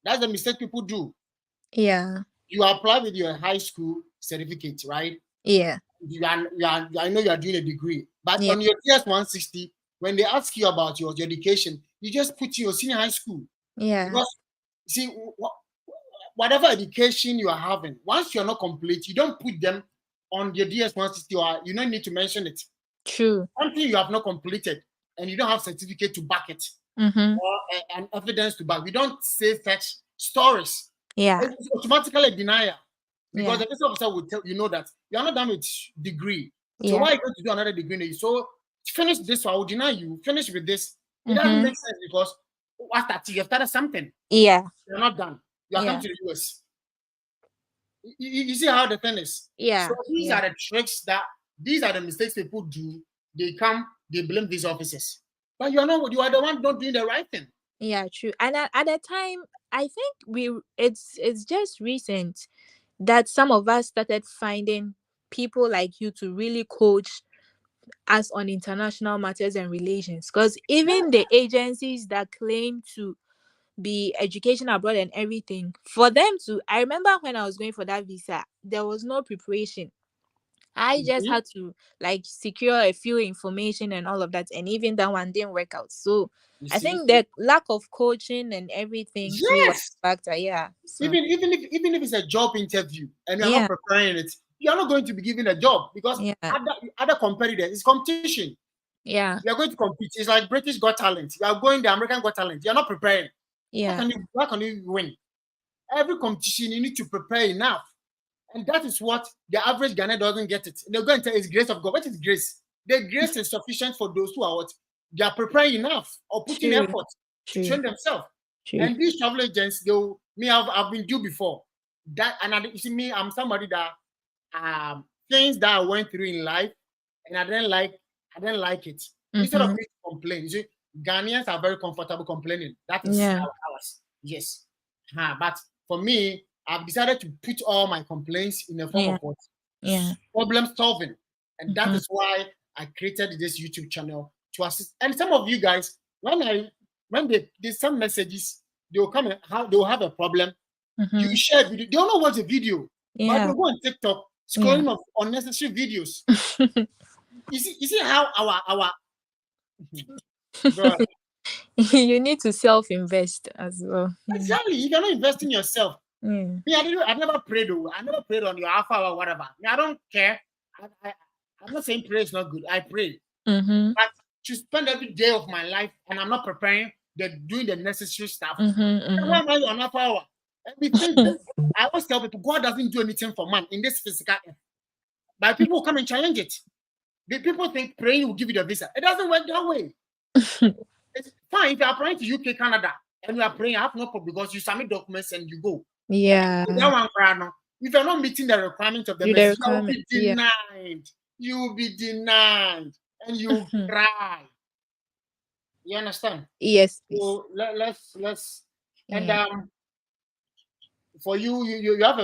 That's the mistake people do. Yeah. You apply with your high school certificate, right? Yeah. I know you are doing a degree, but Yeah. on your TS 160, when they ask you about your education, you just put your senior high school. Yeah. Because see, whatever education you are having, once you're not complete, you don't put them on your DS 160 or you don't need to mention it. True. Something you have not completed and you don't have certificate to back it Mm-hmm. or an evidence to back. We don't say such stories. Yeah. It's automatically a denial because Yeah. the visa officer will tell you know that you are not done with degree. So Yeah. why are you going to do another degree? So finish this, so I will deny you. Finish with this. It doesn't Mm-hmm. make sense because after you have started something, Yeah. you're not done. You are Yeah. coming to the US. You see how the thing is. Yeah. So these Yeah. are the tricks these are the mistakes people do. They blame these officers. But you are the one not doing the right thing. Yeah, true. And at the time, I think it's just recent that some of us started finding people like you to really coach us on international matters and relations. Because even the agencies that claim to be education abroad and everything, for them to, I remember when I was going for that visa, there was no preparation. I just had to like secure a few information and all of that, and even that one didn't work out. So You I see? think the lack of coaching and everything too was Yes. a factor. Yeah. So Even if it's a job interview and you're yeah, not preparing it, you're not going to be given a job because yeah, other competitors, it's competition. yeah, You're going to compete. It's like British Got Talent. You are going the American Got Talent. You're not preparing. yeah, How can you win? Every competition you need to prepare enough. And that is what the average Ghanaian doesn't get it. They're going to tell it's grace of God. What is grace? The grace is sufficient for those who are what? They are preparing enough or putting true, effort to true, train themselves. true. And these travel agents, I've been due before. You see me, I'm somebody that things that I went through in life and I didn't like it. Instead of Mm-hmm. me to complain, you see, Ghanaians are very comfortable complaining. That is Yeah, ours. Yes. But for me, I've decided to put all my complaints in a form yeah, of what? yeah, Problem solving. And that Mhm. is why I created this YouTube channel to assist. And some of you guys, when they send messages, they'll come and they'll have a problem. You Mhm. share video. They don't know what's a video, but Yeah, they'll go on TikTok scrolling of unnecessary videos. You see how our bro, you need to self-invest as well. exactly, you cannot invest in yourself. Yeah, Me, I've never prayed though. I never prayed on your alpha or whatever. Me, I don't care. I'm not saying prayer is not good. I pray. mm-hmm. But to spend every day of my life and I'm not preparing, doing the necessary stuff. Mm-hmm. Then why am I on alpha hour? And we think that I always tell people God doesn't do anything for man in this physical earth. But people come and challenge it. The people think praying will give you the visa. It doesn't work that way. It's fine if you are applying to UK, Canada, and you are praying, I have no problem because you submit documents and you go. Yeah, That one, if you're not meeting the requirements of the do the message, you will requirement. be Yeah. denied. You will be denied, and you cry. You understand? Yes, please. So let's and Yeah. for you have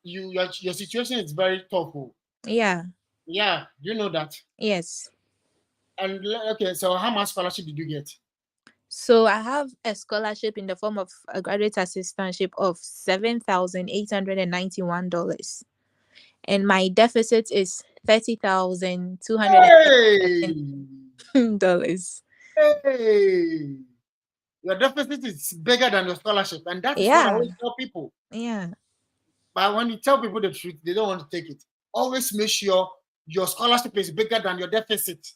your situation is very tough. Yeah. Yeah, you know that. Yes. And okay, so how much scholarship did you get? So I have a scholarship in the form of a graduate assistantship of $7,891, and my deficit is $30,200. Hey, your deficit is bigger than your scholarship, and that is what I Yeah. always tell people. Yeah. But when you tell people the truth, they don't want to take it. Always make sure your scholarship is bigger than your deficit.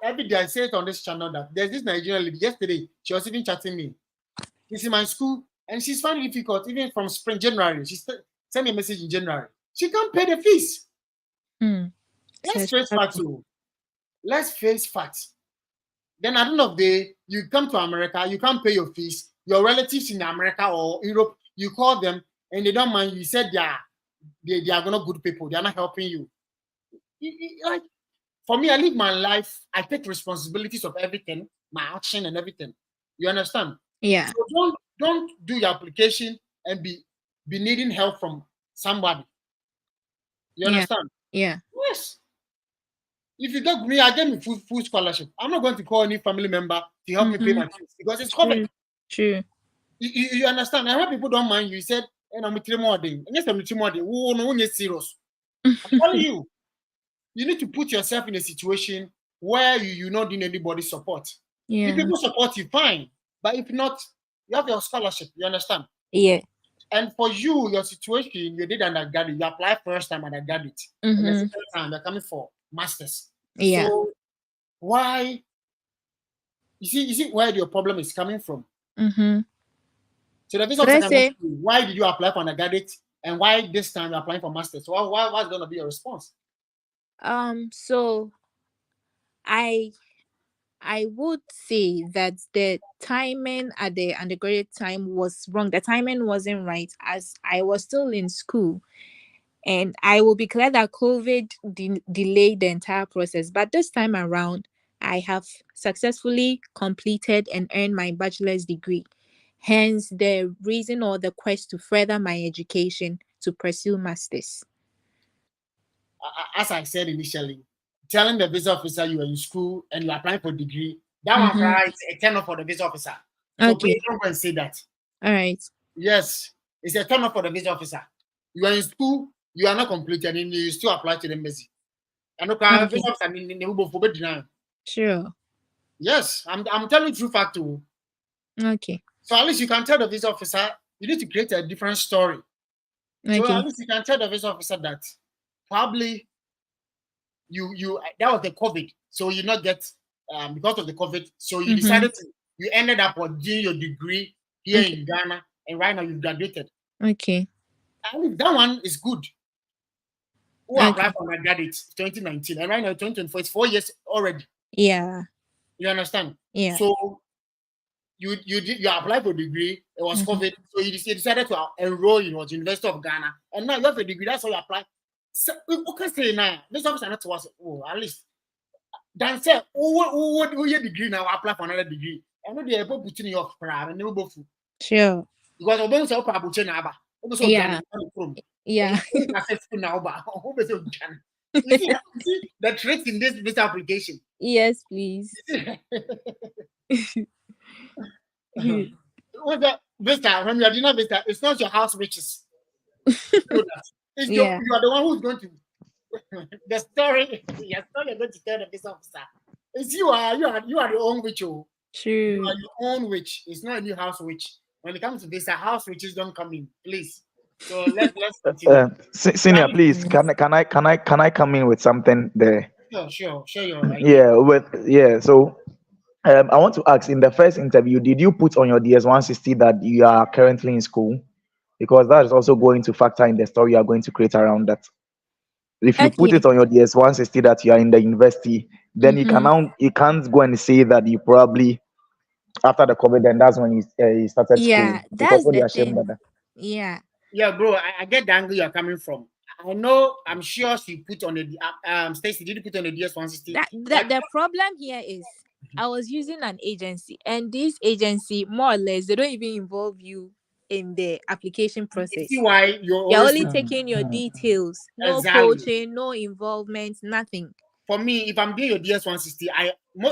Every day I say it on this channel that there's this Nigerian lady yesterday. She was even chatting me. This is my school, and she's finding it difficult even from spring January. She sent me a message in January. She can't pay the fees. Let's face facts. Let's face facts. Then at the end of the day, you come to America, you can't pay your fees. Your relatives in America or Europe, you call them and they don't mind. You said they are not good people. They are not helping you. Like for me, I live my life. I take responsibilities of everything, my action and everything. You understand? Yeah. So don't do your application and be needing help from somebody. You understand? Yeah. Yes. If you get me, I get me full scholarship. I'm not going to call any family member to help me pay my fees because it's covered. True. You understand? I hope people don't mind you. You said, and I'm 3 more days. And yes, I'm 3 more days. Who is serious? I'm telling you, you need to put yourself in a situation where you're not doing anybody's support. Yeah. If people support you, fine. But if not, you have your scholarship. You understand? Yeah. And for you, your situation, you did undergraduate. You applied first time undergraduate. And the second time, you're coming for masters. Yeah. So why? You see where your problem is coming from. So the visa officer, why did you apply for undergraduate, and why this time you're applying for masters? So what's going to be your response? So I would say that the timing at the undergraduate time was wrong. The timing wasn't right as I was still in school. And I will be clear that COVID delayed the entire process. But this time around, I have successfully completed and earned my bachelor's degree. Hence, the reason or the quest to further my education to pursue masters. As I said initially, telling the visa officer you are in school and you're applying for a degree, that one is a turn off for the visa officer. So please don't go and say that. All right. Yes, it's a turn off for the visa officer. You are in school, you are not completed, and you still apply to the embassy. And visa officer, sure. Yes, I'm telling you true fact too. Okay. So at least you can tell the visa officer you need to create a different story. Okay. So at least you can tell the visa officer that probably you that was the COVID, so you not get because of the COVID, so you decided you ended up doing your degree here in Ghana, and right now you've graduated. Okay. And that one is good. Who applied for my graduate 2019, and right now 2024, it's 4 years already. Yeah. You understand? Yeah. So you applied for a degree, it was COVID, so you decided to enroll in the University of Ghana, and now you have a degree, that's why you apply. So, okay, say now, this officer not was at least. Then say, who your degree now? Apply for another degree. I know they are both putting you off, and never both. Sure. Because I'm so proud to now. Yeah. Yeah. You see the trick in this application. Yes, please. Vista, when you are doing Vista, it's not your house riches. It's you are the one who's going to the story. Your story you're going to tell the Vista officer. It's you are the own witch. True. You are your own witch. It's not a new house witch. When it comes to Vista, house witches don't come in, please. So let's continue. Senior, please, can I come in with something there? Sure. You're right. So I want to ask, in the first interview, did you put on your DS-160 that you are currently in school? Because that is also going to factor in the story you are going to create around that. If you put it on your DS-160 that you are in the university, then you can't go and say that you probably after the COVID, then that's when you started school. Yeah, that's the thing. Yeah, bro, I get the angle you're coming from. I'm sure she put on the Stacey, did you put on the DS-160? The problem here is I was using an agency, and this agency, more or less, they don't even involve you in the application process. You see why you're only taking your details, no coaching, no involvement, nothing. For me, if I'm doing your DS-160,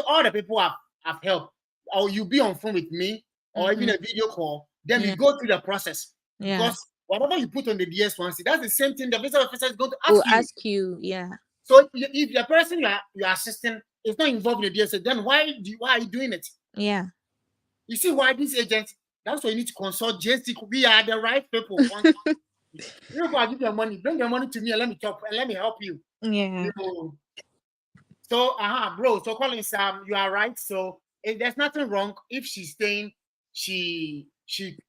all the people have helped. Or you be on phone with me, or even a video call, then we go through the process. Because whatever you put on the DS-160, that's the same thing the visa officer is going to ask you. Yeah. So if the person you're assisting is not involved in the DS, then why are you doing it? Yeah. You see why these agents, that's why you need to consult JC. We are the right people. You go give your money, bring your money to me and let me talk and let me help you. Yeah. So, bro. So, Collins, you are right. So, if there's nothing wrong if she's staying,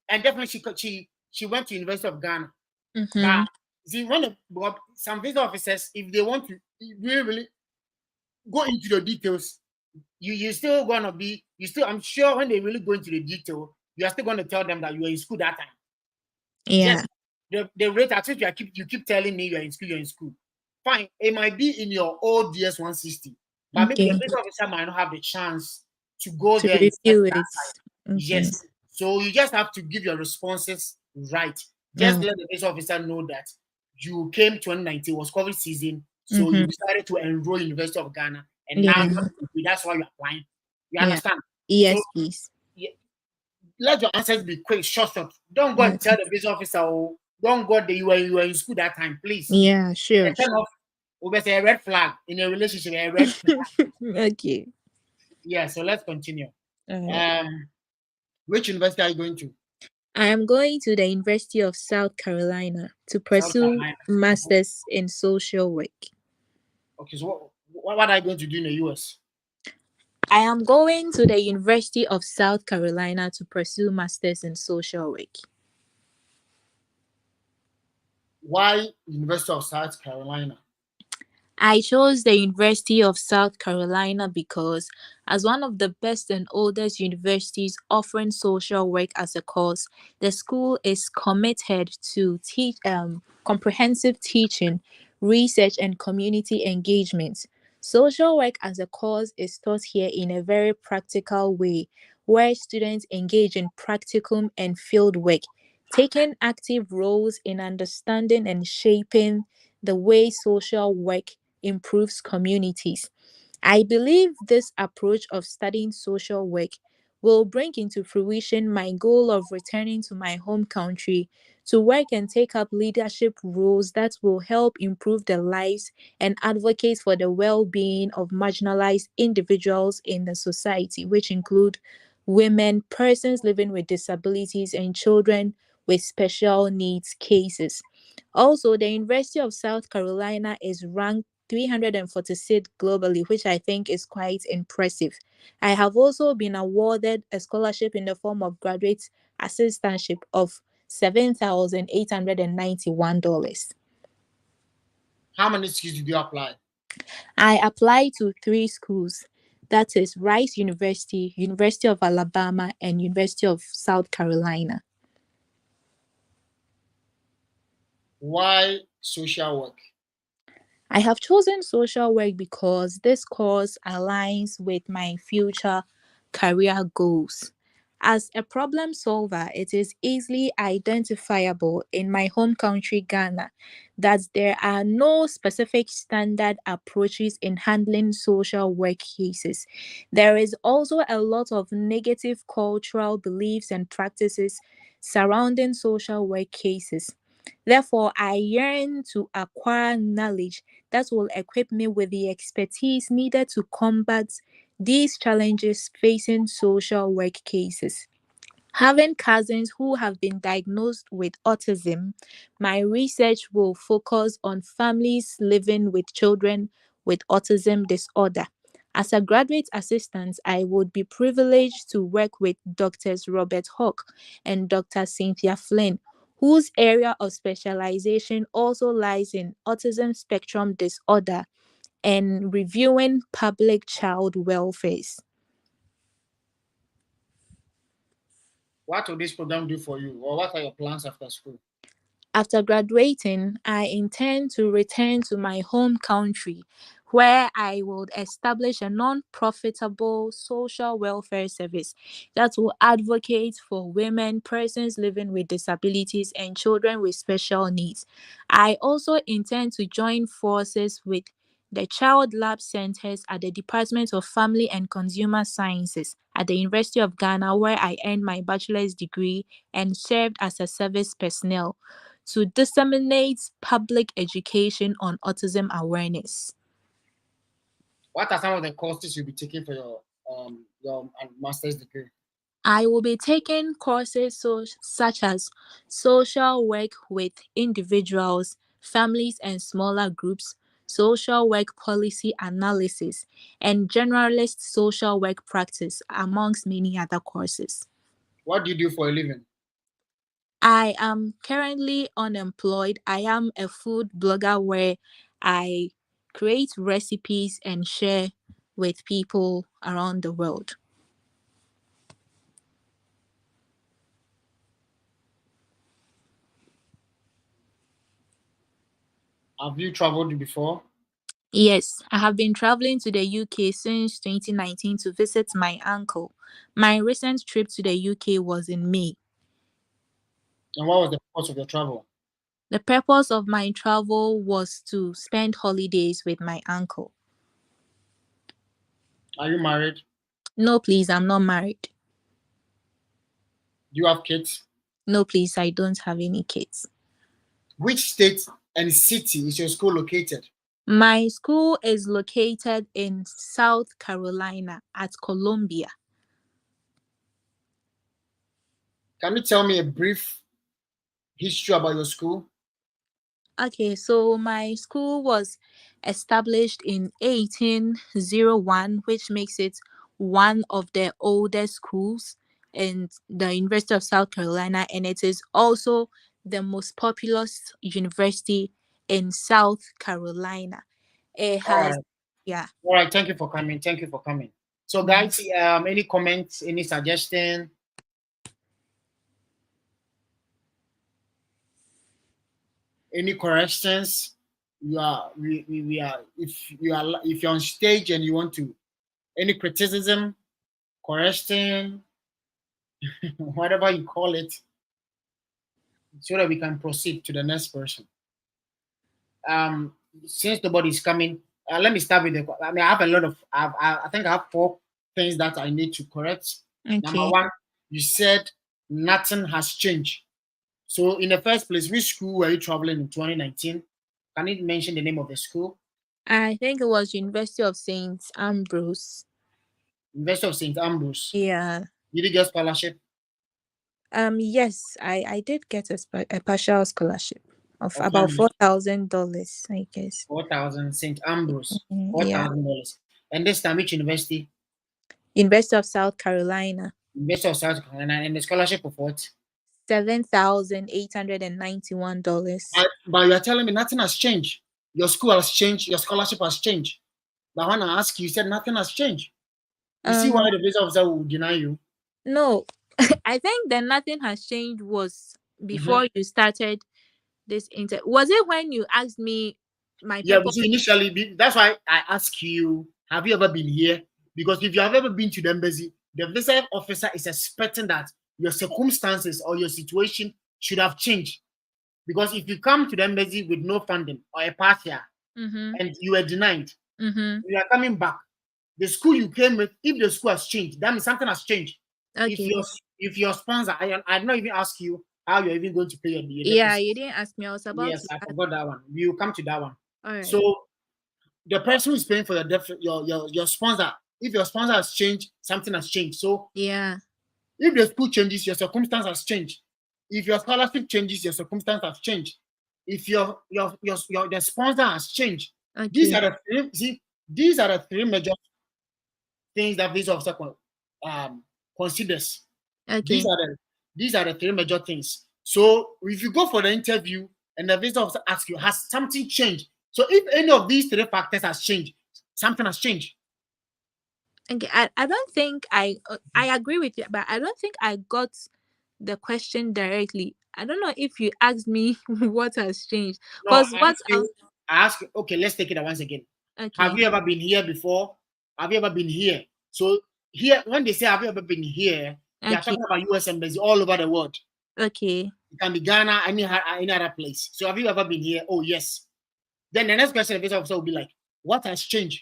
and definitely she went to University of Ghana. Mm-hmm. But see, some visa officers, if they want to really go into the details, you still gonna be I'm sure when they really go into the detail, you are still gonna tell them that you were in school that time. Yeah. Yes, the rate at which you keep telling me you're in school. Fine, it might be in your old DS 160, but maybe the Okay. visa officer might not have the chance to go To there and set review that it. side. Okay. Yes. So you just have to give your responses right. Just let the visa officer know that you came 2019, was COVID season, so you Mm-hmm. decided to enroll University of Ghana, and now Yeah. that's why you're applying. You Yeah. understand? Yes, So please. let your answers be quick, short. Don't go and tell the visa officer, oh, don't go there. You were in school that time, please. Yeah, sure. Turn off. We say a red flag in a relationship. A red flag. Okay. Yeah. So let's continue. All right. Which university are you going to? I am going to the University of South Carolina to South pursue Carolina. masters in social work. Okay. So what are you going to do in the US? I am going to the University of South Carolina to pursue masters in social work. Why University of South Carolina? I chose the University of South Carolina because, as one of the best and oldest universities offering social work as a course, the school is committed to comprehensive teaching, research, and community engagement. Social work as a course is taught here in a very practical way, where students engage in practicum and field work, taking active roles in understanding and shaping the way social work improves communities. I believe this approach of studying social work will bring into fruition my goal of returning to my home country to work and take up leadership roles that will help improve the lives and advocate for the well being of marginalized individuals in the society, which include women, persons living with disabilities, and children with special needs cases. Also, the University of South Carolina is ranked 346 globally, which I think is quite impressive. I have also been awarded a scholarship in the form of graduate assistantship of $7,891. How many schools did you apply? I applied to 3 schools. That is Rice University, University of Alabama, and University of South Carolina. Why social work? I have chosen social work because this course aligns with my future career goals. As a problem solver, it is easily identifiable in my home country, Ghana, that there are no specific standard approaches in handling social work cases. There is also a lot of negative cultural beliefs and practices surrounding social work cases. Therefore, I yearn to acquire knowledge that will equip me with the expertise needed to combat these challenges facing social work cases. Having cousins who have been diagnosed with autism, my research will focus on families living with children with autism disorder. As a graduate assistant, I would be privileged to work with Doctors Robert Hawk and Dr. Cynthia Flynn, whose area of specialization also lies in autism spectrum disorder and reviewing public child welfare. What will this program do for you, or what are your plans after school? After graduating, I intend to return to my home country where I would establish a non profitable social welfare service that will advocate for women, persons living with disabilities, and children with special needs. I also intend to join forces with the Child Lab Centers at the Department of Family and Consumer Sciences at the University of Ghana, where I earned my bachelor's degree and served as a service personnel to disseminate public education on autism awareness. What are some of the courses you'll be taking for your master's degree? I will be taking courses such as social work with individuals, families, and smaller groups, social work policy analysis, and generalist social work practice, amongst many other courses. What do you do for a living? I am currently unemployed. I am a food blogger where I create recipes and share with people around the world. Have you traveled before? Yes, I have been traveling to the UK since 2019 to visit my uncle. My recent trip to the UK was in May. And what was the purpose of your travel? The purpose of my travel was to spend holidays with my uncle. Are you married? No, please, I'm not married. Do you have kids? No, please, I don't have any kids. Which state and city is your school located? My school is located in South Carolina at Columbia. Can you tell me a brief history about your school? Okay, so my school was established in 1801, which makes it one of the oldest schools in the University of South Carolina, and it is also the most populous university in South Carolina. It All has, right. yeah. All right. Thank you for coming. Thank you for coming. So, guys, any comments, any suggestion? Any corrections? We are if you're on stage and you want to any criticism, correction, whatever you call it, so that we can proceed to the next person. Since nobody's coming, let me start with the. I mean, I have a lot of. I think I have 4 things that I need to correct. Okay. Number 1, you said nothing has changed. So, in the first place, which school were you traveling in 2019? Can you mention the name of the school? I think it was University of St. Ambrose. University of St. Ambrose. Yeah. Did you get scholarship? Yes, I did get a partial scholarship of Okay. about $4,000, I guess. 4,000 St. Ambrose. Yeah. $4,000. And this time, which university? University of South Carolina. University of South Carolina. And the scholarship of what? $7,891. But you are telling me nothing has changed. Your school has changed. Your scholarship has changed. But when I ask you, you said nothing has changed. You see why the visa officer will deny you? No, I think that nothing has changed was before you started this was it when you asked me my Yeah, purpose? but initially, that's why I ask you, have you ever been here? Because if you have ever been to the embassy, the visa officer is expecting that your circumstances or your situation should have changed. Because if you come to the embassy with no funding or a pass here and you were denied, you are coming back. The school you came with, if the school has changed, that means something has changed. Okay. If your sponsor, I did not even ask you how you're even going to pay your Yeah, you didn't ask me. I was about Yes, to I forgot that one. We will come to that one. All right. So the person who is paying for your sponsor, if your sponsor has changed, something has changed. So yeah, if the school changes, your circumstance has changed. If your scholarship changes, your circumstance has changed. If your the sponsor has changed, okay. these are the 3 major things that visa officer considers. Okay. These are the 3 major things. So if you go for the interview and the visa officer asks you, has something changed? So if any of these 3 factors has changed, something has changed. Okay, I don't think I agree with you, but I don't think I got the question directly. I don't know if you asked me what has changed. No, I ask you, okay, let's take it once again. Okay. Have you ever been here before? Have you ever been here? So here, when they say have you ever been here, they are talking about US embassy all over the world. Okay. It can be Ghana, any other place. So have you ever been here? Oh, yes. Then the next question the visa officer will be like, what has changed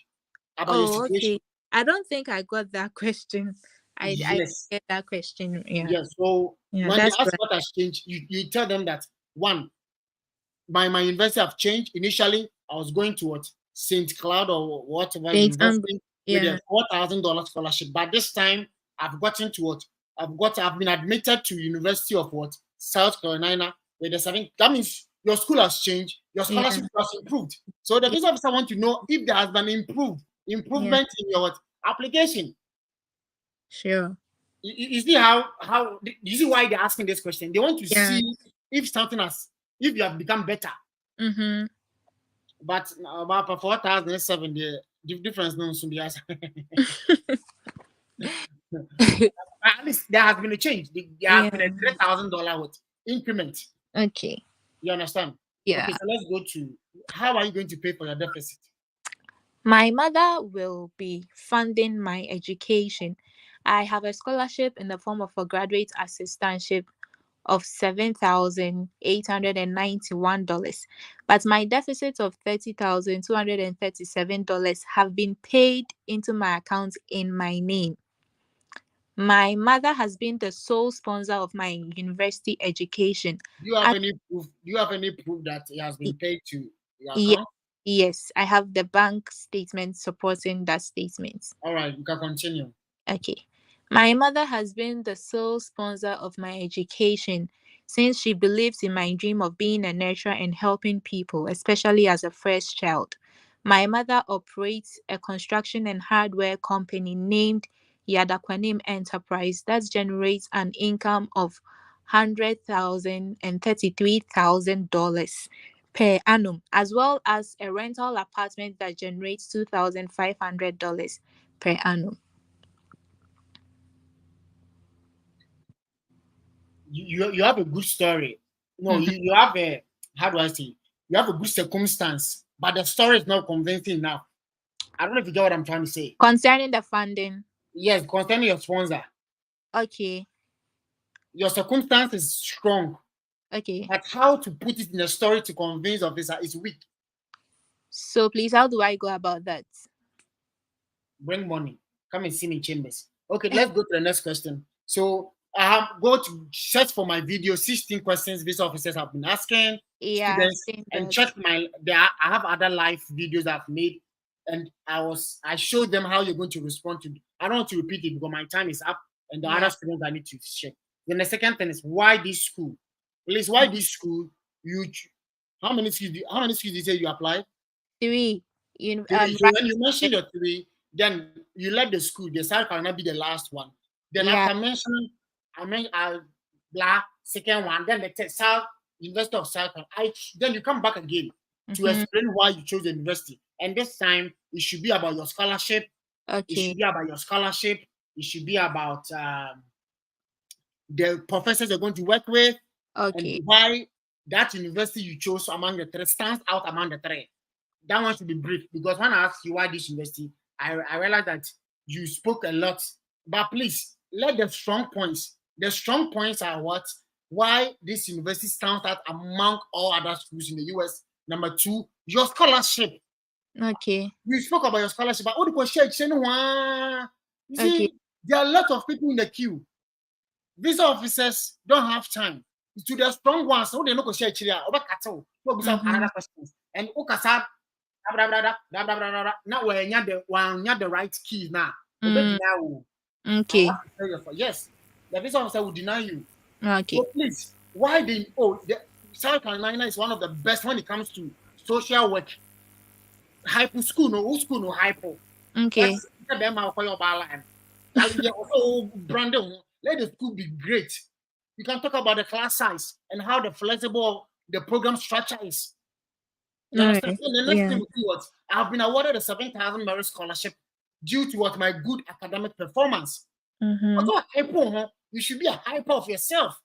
about your situation? Okay. I don't think I got that question. I didn't get that question. Yeah. Yes. So yeah, when they ask what has changed, you tell them that, 1, my university have changed. Initially, I was going to what? St. Cloud or whatever university with a $4,000 scholarship. But this time, I've gotten to what? I've been admitted to University of what? South Carolina with a 7. That means your school has changed, your Yeah. scholarship has improved. So the visa officer want to know if there has been improvement in your application. Sure. You see how you see why they're asking this question? They want to see if something has, if you have become better. Mm-hmm. But about 4,007, the difference no soon be as at least there has been a change. There has been a $3,000 increment. Okay. You understand? Yeah. Okay, so let's go to how are you going to pay for your deficit? My mother will be funding my education. I have a scholarship in the form of a graduate assistantship of $7,891, but my deficit of $30,237 have been paid into my account in my name. My mother has been the sole sponsor of my university education. Do you have any proof? Do you have any proof that it has been paid to your account? Yes, I have the bank statement supporting that statement. All right, you can continue. Okay. My mother has been the sole sponsor of my education since she believes in my dream of being a nurturer and helping people, especially as a first child. My mother operates a construction and hardware company named Yadakwanim Enterprise that generates an income of $100,000 and $33,000 per annum, as well as a rental apartment that generates $2,500 per annum. You have a good story. No, you have a, how do I say? You have a good circumstance, but the story is not convincing enough. I don't know if you get what I'm trying to say. Concerning the funding. Yes, concerning your sponsor. Okay. Your circumstance is strong. Okay. But how to put it in a story to convince officer is weak. So please, how do I go about that? Bring money. Come and see me in chambers. Okay, let's go to the next question. So I have go to search for my video. 16 questions these officers have been asking students, and check my. I have other live videos I've made, and I showed them how you're going to respond to. I don't want to repeat it because my time is up, and the other students I need to check. Then the second thing is why this school. Please, why this school? How many schools do you say you applied? 3. So when you mentioned your 3, then you let the school, the South Carolina be the last one. Then after mentioning, second one, then the South University of South Carolina. Then you come back again to explain why you chose the university. And this time it should be about your scholarship. Okay. It should be about your scholarship. It should be about the professors you're going to work with. Okay. And why that university you chose among the 3 stands out among the 3. That one should be brief, because when I asked you why this university, I realized that you spoke a lot. But please, let the strong points. The strong points are what? Why this university stands out among all other schools in the US. Number 2, your scholarship. Okay. We spoke about your scholarship, but you see, there are a lot of people in the queue. Visa officers don't have time. To the strong ones, so they know share another questions. And now we have the right keys now. Okay. Yes, the visa officer will deny you. Okay. So please, why the South Carolina is one of the best when it comes to social work. Hypo school, no school, no hypo. Okay. Let the school be great. You can talk about the class size and how the flexible the program structure is. You understand? So the next thing we do what I've been awarded a 7,000 merit scholarship due to what my good academic performance. You should be a hyper of yourself.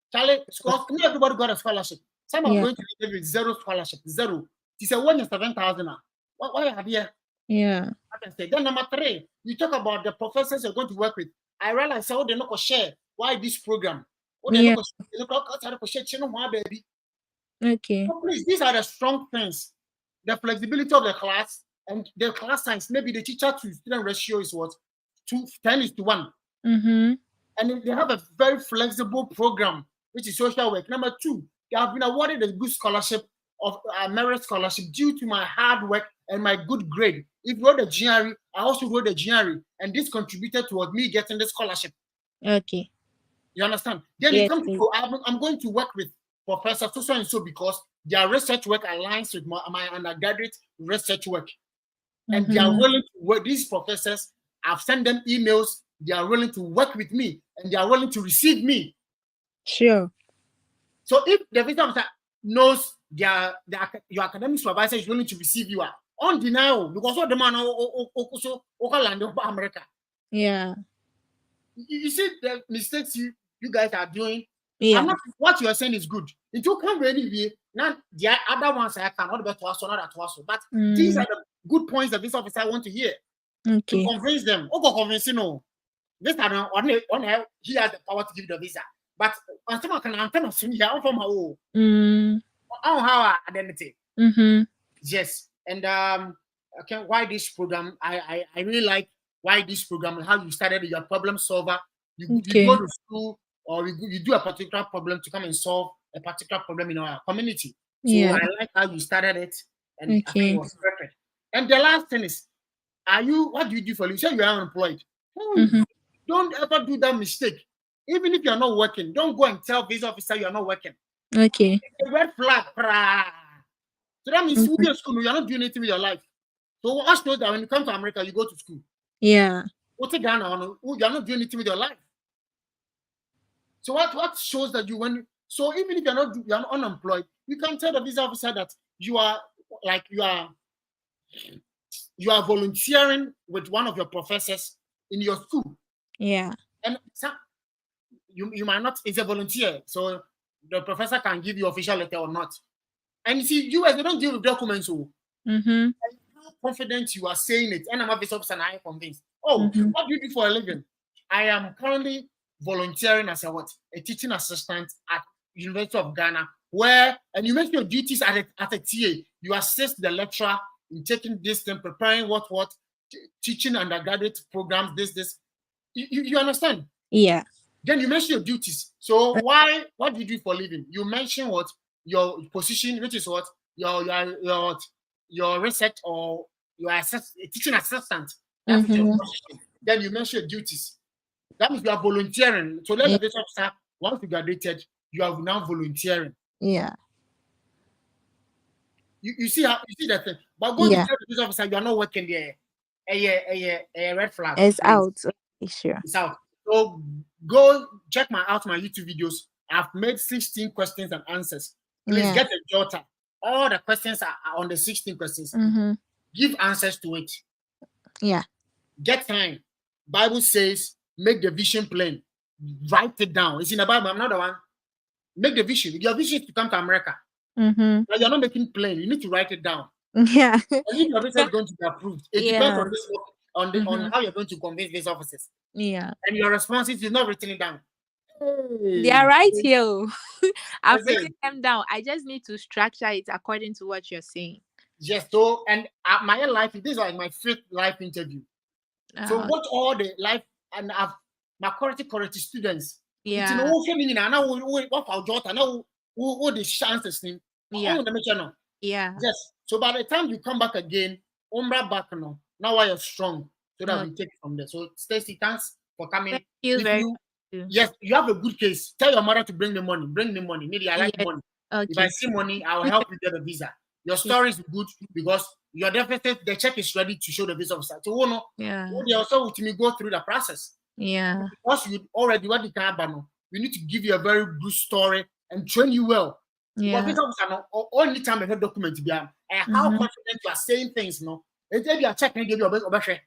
Charlie, not everybody got a scholarship. Some are going to give you 0 scholarship, 0. He said, when you're 7,000, why are you here? Yeah. Then number 3, you talk about the professors you're going to work with. I realize how they're not going to share. Why this program? Yeah. Okay. So please, these are the strong things. The flexibility of the class and the class size. Maybe the teacher to student ratio is what? 10:1. And they have a very flexible program, which is social work. Number 2, they have been awarded a good scholarship of merit scholarship due to my hard work and my good grade. If you wrote the GRE, I also wrote the GRE, and this contributed toward me getting the scholarship. Okay. You understand? Then it comes to I'm going to work with Professor so and so because their research work aligns with my undergraduate research work. And they are willing to work. These professors, I've sent them emails. They are willing to work with me, and they are willing to receive me. Sure. So if the visa officer knows your academic supervisor is willing to receive you, undeniable, because what the man also land in America. Yeah. You see the mistakes you guys are doing. Yeah. What you are saying is good. It will come anyway. Now the other ones I cannot be to us or not to us. But these are the good points that this officer want to hear. Okay. To convince them. Convince this time on he has the power to give the visa. But I'm here from my own. I don't have identity. Yes. And okay, why this program? I really like why this program, how you started your problem solver. You go to school or you do a particular problem to come and solve a particular problem in our community. So I like how you started it, and I think it was perfect. And the last thing is, what do you do for you? You say you are unemployed. Don't ever do that mistake. Even if you're not working, don't go and tell visa officer you're not working. Okay. It's a red flag. So that means you're in school, you're not doing anything with your life. So us know that when you come to America, you go to school. Yeah. You're not doing anything with your life. So what shows that so even if you're unemployed, you can tell the visa officer that you are volunteering with one of your professors in your school. Yeah. And you might not, it's a volunteer, so the professor can give you official letter or not. And you see, US, they don't deal with documents. And how confident you are saying it. And I'm a visa officer and I am convinced. What do you do for a living? I am currently volunteering as a teaching assistant at University of Ghana, and you make your duties at a TA. You assist the lecturer in taking this thing, preparing teaching undergraduate programs, this. You understand? Yeah. Then you mention your duties. So what do you do for a living? You mention what your position, which is what your research or your teaching assistant. That's your position. Then you mention your duties. That means you are volunteering. So let the officer, once you graduated, you are now volunteering. Yeah. You see that thing. But go to tell the officer you are not working there. A red flag. It's out. Okay, sure. It's out. So go check out my YouTube videos. I've made 16 questions and answers. Please get a jotter. All the questions are on the 16 questions. Give answers to it. Yeah. Get time. Bible says, make the vision plain. Write it down. It's in the Bible. I'm not the one. Make the vision. Your vision is to come to America. But you're not making plain. You need to write it down. Yeah. And if your visa is going to be approved, it depends on this on how you're going to convince these officers. Yeah. And your responses, you're not written it down. They are right here. I've written them down. I just need to structure it according to what you're saying. Yes. So, and my life, this is like my fifth live interview. So what all the life, and I've my quality students. Yeah. It's what our daughter now who the chances in. Yeah. Yeah. Yes. So by the time you come back again, Umbra back now while you're strong, so that we take it from there. So Stacey, thanks for coming. Thank you very much. Yes, you have a good case. Tell your mother to bring me money. Bring me money. Maybe I like money. Okay. If I see money, I will help you get a visa. Your story is good because your deficit, the check is ready to show the visa officer. So they also with me go through the process. Yeah. Because you already what the can we need to give you a very good story and train you well. Yeah. Because visa officer only time I have document how confident you are saying things, It's maybe a check and give you a better.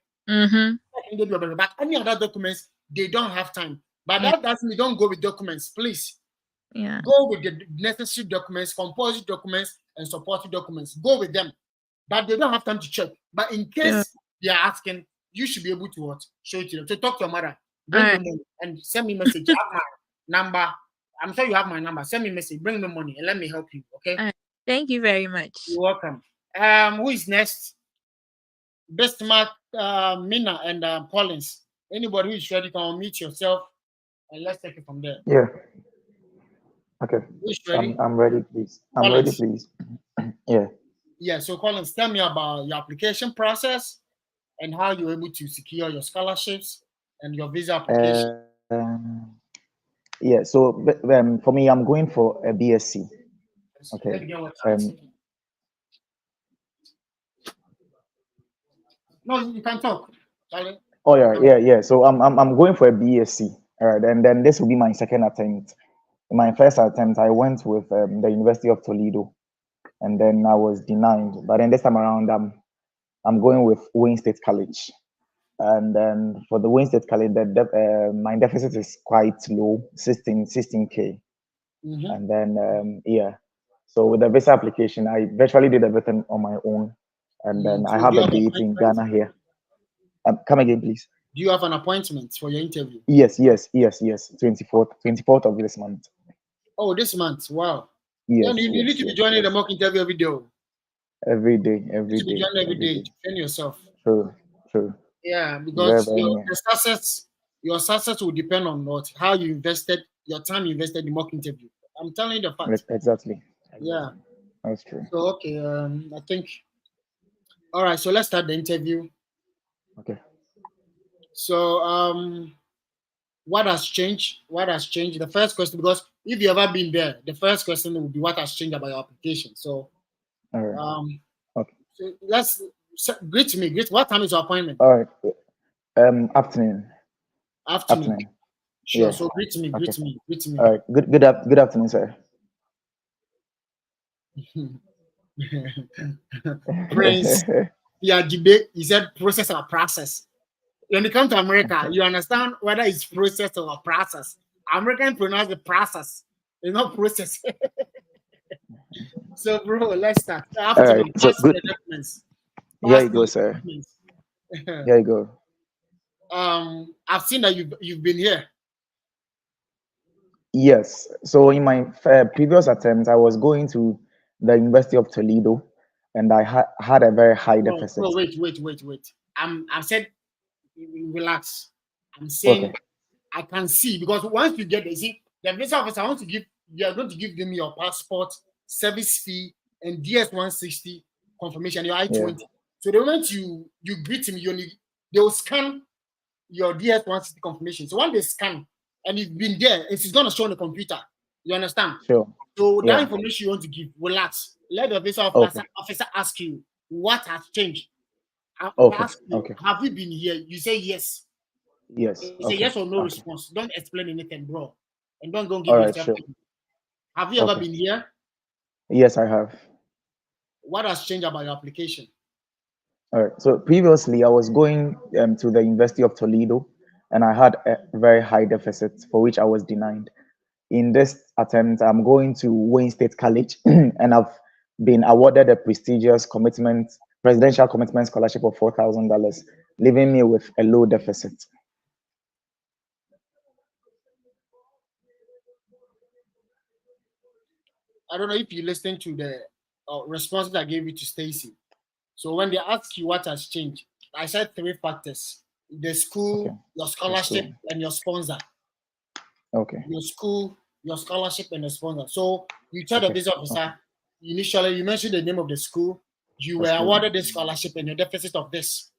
But any other documents, they don't have time. But that doesn't mean don't go with documents, please. Yeah. Go with the necessary documents, composite documents, and supporting documents. Go with them. But they don't have time to check. But in case they are asking, you should be able to show it to them. So talk to your mother, bring me money, and send me a message. You have my number. I'm sure you have my number. Send me a message, bring me money, and let me help you. Okay? Thank you very much. You're welcome. Who is next? Bestmark, Mina, and Collins. Anybody who is ready can unmute yourself, and let's take it from there. Yeah. Okay. Who's ready? I'm ready, please. I'm ready, please. Yeah. Yeah. So, Collins, tell me about your application process and how you're able to secure your scholarships and your visa application. Yeah. So, for me, I'm going for a BSc. Okay. No, you can talk, Charlie. Oh yeah. So I'm going for a BSc. All right, and then this will be my second attempt. In my first attempt, I went with the University of Toledo, and then I was denied. But then this time around, I'm going with Wayne State College. And then for the Wayne State College, my deficit is quite low, 16K. Mm-hmm. And then yeah, so with the visa application, I virtually did everything on my own, and then So I do have you a have an date in appointment? Ghana here. Come again, please. Do you have an appointment for your interview? Yes. 24th of this month. Oh, this month. Wow. Then you need to be joining the mock interview every day. Every day, You need to be joining every day to train yourself. True. Yeah, Very, because very your near. success will depend on how you invested your time you invested in mock interview. I'm telling you the fact. Exactly. Yeah. That's true. So okay, I think. All right, so let's start the interview. Okay. So what has changed? What has changed? The first question, because if you ever been there, the first question will be what has changed about your application. So All right. Okay. So let's greet me. What time is your appointment? All right. Afternoon. Afternoon. Sure. Yeah. So greet me. All right. Good afternoon, sir. Prince, he said process or process. When you come to America, you understand whether it's process or process. American pronounce the process. It's not process. So, bro, let's start. Afternoon. All right. So good. Here you go, sir. Here you go. I've seen that you've been here. Yes. So in my previous attempt, I was going to the University of Toledo, and I had a very high deficit. No, wait. I'm said relax. I'm saying okay. I can see, because once you get there, see, the visa officer you are going to give them your passport, service fee, and DS-160 confirmation, your I-20. Yeah. So the moment you greet him, they will scan your DS-160 confirmation. So when they scan and you've been there, it's going to show on the computer. You understand? Sure. So that information you want to give, relax. Let the visa officer ask you what has changed. Okay. Have you been here? You say yes. Yes. You say yes or no response. Don't explain anything, bro. And don't go give yourself. Sure. Have you ever been here? Yes, I have. What has changed about your application? All right. So previously, I was going to the University of Toledo, and I had a very high deficit for which I was denied. In this attempt, I'm going to Wayne State College, and I've been awarded a prestigious presidential commitment scholarship of $4,000, leaving me with a low deficit. I don't know if you listened to the response that I gave you to Stacy. So when they ask you what has changed, I said 3 factors: the school, your scholarship, and your sponsor. Okay. Your school, your scholarship, and the sponsor. So you tell the visa officer, initially you mentioned the name of the school, you were awarded the scholarship and your deficit of this.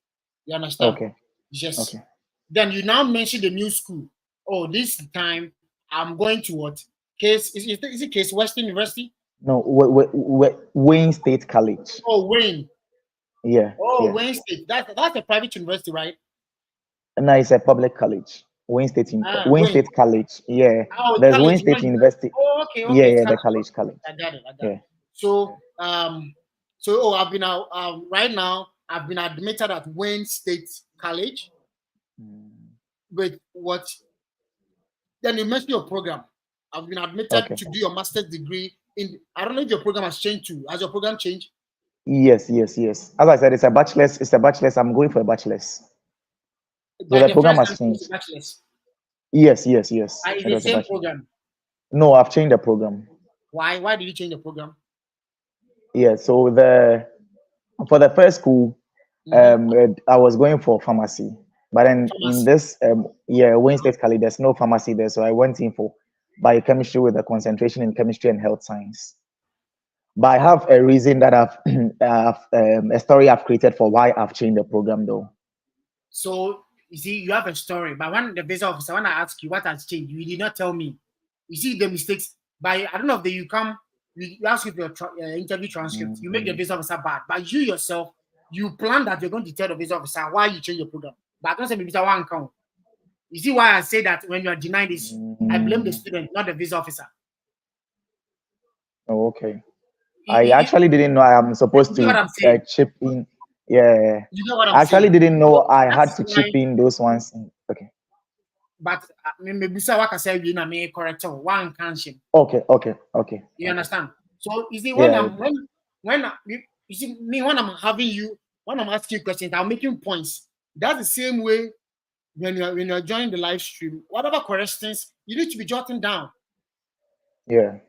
You understand? Okay. Yes. Okay. Then you now mention the new school. Oh, this time I'm going to what? Is it Case Western University? No, Wayne State College. Oh, Wayne. Yeah. Oh, yeah. Wayne State. That's a private university, right? No, it's a public college. Wayne State State College. Yeah. There's Wayne State University. Oh, okay. Yeah, the college. I got it. So I've been out right now. I've been admitted at Wayne State College. With what? Then you mentioned your program. I've been admitted to do your master's degree in. I don't know if your program has changed too. Has your program changed? Yes. As I said, it's a bachelor's. I'm going for a bachelor's. So the program has changed. Yes. It's the same program. No, I've changed the program. Why? Why did you change the program? Yeah. So for the first school, I was going for pharmacy, but then in this Wayne State College, there's no pharmacy there, so I went in for biochemistry with a concentration in chemistry and health science. But I have a reason that a story I've created for why I've changed the program, though. So you see, you have a story, but when the visa officer, when I ask you what has changed, you did not tell me. You see the mistakes. By I don't know if you you ask you for your interview transcript, you make the visa officer bad, but you yourself, you plan that you're going to tell the visa officer why you change your program. But I don't say visa one count. You see why I say that when you are denied this, I blame the student, not the visa officer. Oh, okay. I actually didn't know I am supposed to chip in. Yeah. You know what I'm I actually saying? didn't know I had That's to why- chip in those ones. Okay. But maybe say what I say, you know, me correct one can't. Okay. You understand? So you see, when you see me when I'm asking you questions, I'm making points. That's the same way when you're joining the live stream. Whatever questions you need to be jotting down. Yeah.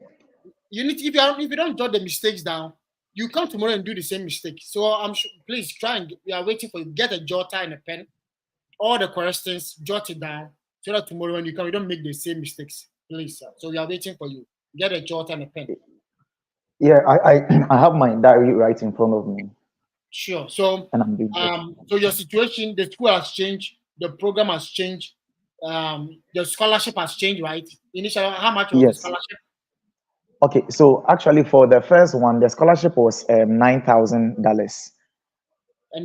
You need to, if you don't jot the mistakes down, you come tomorrow and do the same mistake. So I'm sure, please try and we are waiting for you. Get a jotter and a pen. All the questions, jot it down so that tomorrow when you come, you don't make the same mistakes. Please, sir. So we are waiting for you. Get a jotter and a pen. Yeah, I have my diary right in front of me. Sure. So and I'm doing it. so your situation, the school has changed, the program has changed, the scholarship has changed, right? Initially, how much was the scholarship? Okay, so actually for the first one, the scholarship was $9,000,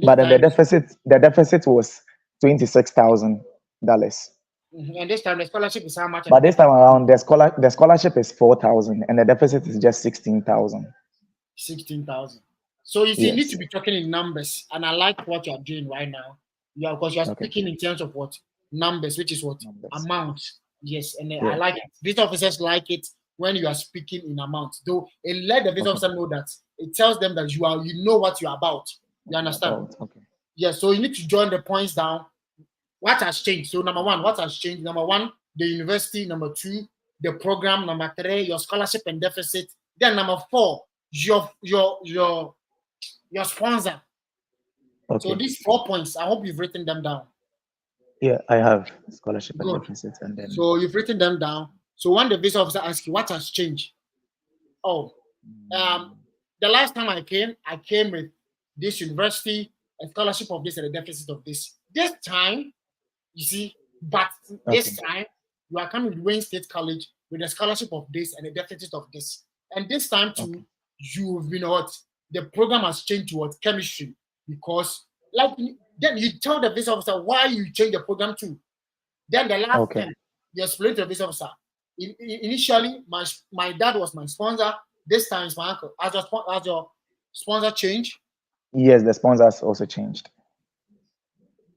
but then the deficit was $26,000. And this time the scholarship is how much? But this time around, the scholarship is $4,000, and the deficit is just $16,000. 16,000. So you see, you need to be talking in numbers, and I like what you are doing right now. Yeah, because you are speaking in terms of what numbers, which is what amount. Yes, and I like it. Visa officers like it when you are speaking in amount. Though it let the visa officer know that it tells them that you know what you're about. You understand? Okay. Yeah. So you need to join the points down. What has changed? So number one, what has changed? Number one, the university. Number two, the program. Number three, your scholarship and deficit. Then number four, your sponsor. Okay. So these 4 points, I hope you've written them down. Yeah, I have scholarship and deficit, and then. So you've written them down. So when the visa officer asks you what has changed, the last time I came with this university, a scholarship of this and a deficit of this. This time, you see, but this time you are coming with Wayne State College with a scholarship of this and a deficit of this. And this time too, you've been what the program has changed towards chemistry because then you tell the visa officer why you change the program to. Then the last time you explain to the visa officer. Initially, my dad was my sponsor. This time it's my uncle. Has your sponsor changed? Yes, the sponsors also changed.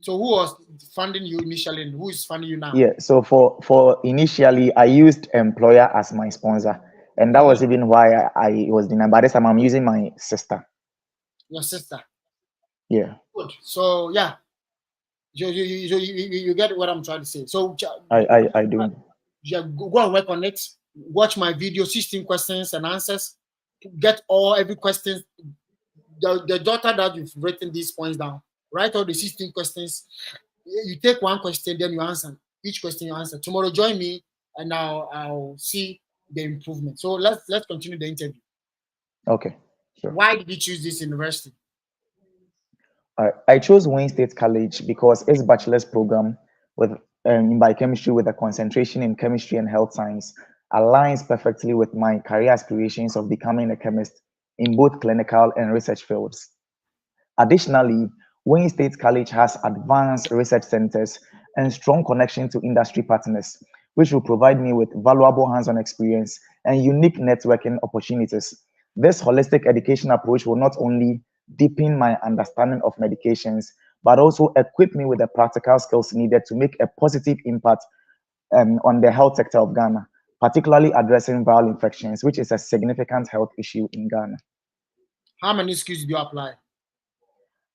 So who was funding you initially and who is funding you now? Yeah, so for initially I used employer as my sponsor, and that was even why I was denied. By this time I'm using my sister. Your sister? Yeah. Good. So yeah, you get what I'm trying to say. So I do. Yeah, go and work on it. Watch my video, 16 questions and answers. Get every question. The daughter that you've written these points down. Write all the 16 questions. You take one question, then you answer. Each question you answer. Tomorrow, join me, and I'll see the improvement. So let's continue the interview. Okay. Sure. Why did you choose this university? I chose Wayne State College because its bachelor's program with in biochemistry with a concentration in chemistry and health science aligns perfectly with my career aspirations of becoming a chemist in both clinical and research fields. Additionally, Wayne State College has advanced research centers and strong connection to industry partners, which will provide me with valuable hands-on experience and unique networking opportunities. This holistic education approach will not only deepen my understanding of medications, but also equip me with the practical skills needed to make a positive impact on the health sector of Ghana, particularly addressing viral infections, which is a significant health issue in Ghana. How many schools did you apply?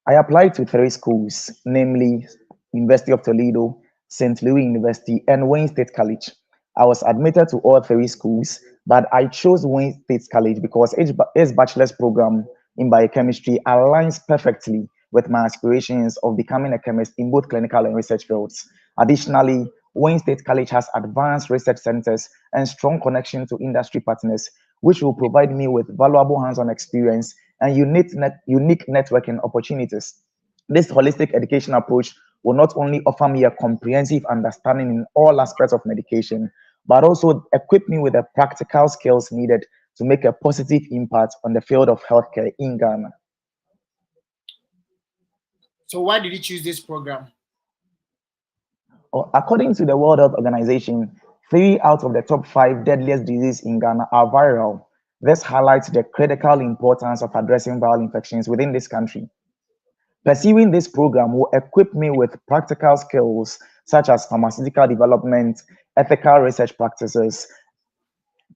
I applied to 3 schools, namely University of Toledo, St. Louis University, and Wayne State College. I was admitted to all 3 schools, but I chose Wayne State College because its bachelor's program in biochemistry aligns perfectly with my aspirations of becoming a chemist in both clinical and research fields. Additionally, Wayne State College has advanced research centers and strong connection to industry partners, which will provide me with valuable hands-on experience and unique networking opportunities. This holistic education approach will not only offer me a comprehensive understanding in all aspects of medication, but also equip me with the practical skills needed to make a positive impact on the field of healthcare in Ghana. So why did you choose this program? According to the World Health Organization, 3 out of the top 5 deadliest diseases in Ghana are viral. This highlights the critical importance of addressing viral infections within this country. Pursuing this program will equip me with practical skills such as pharmaceutical development, ethical research practices,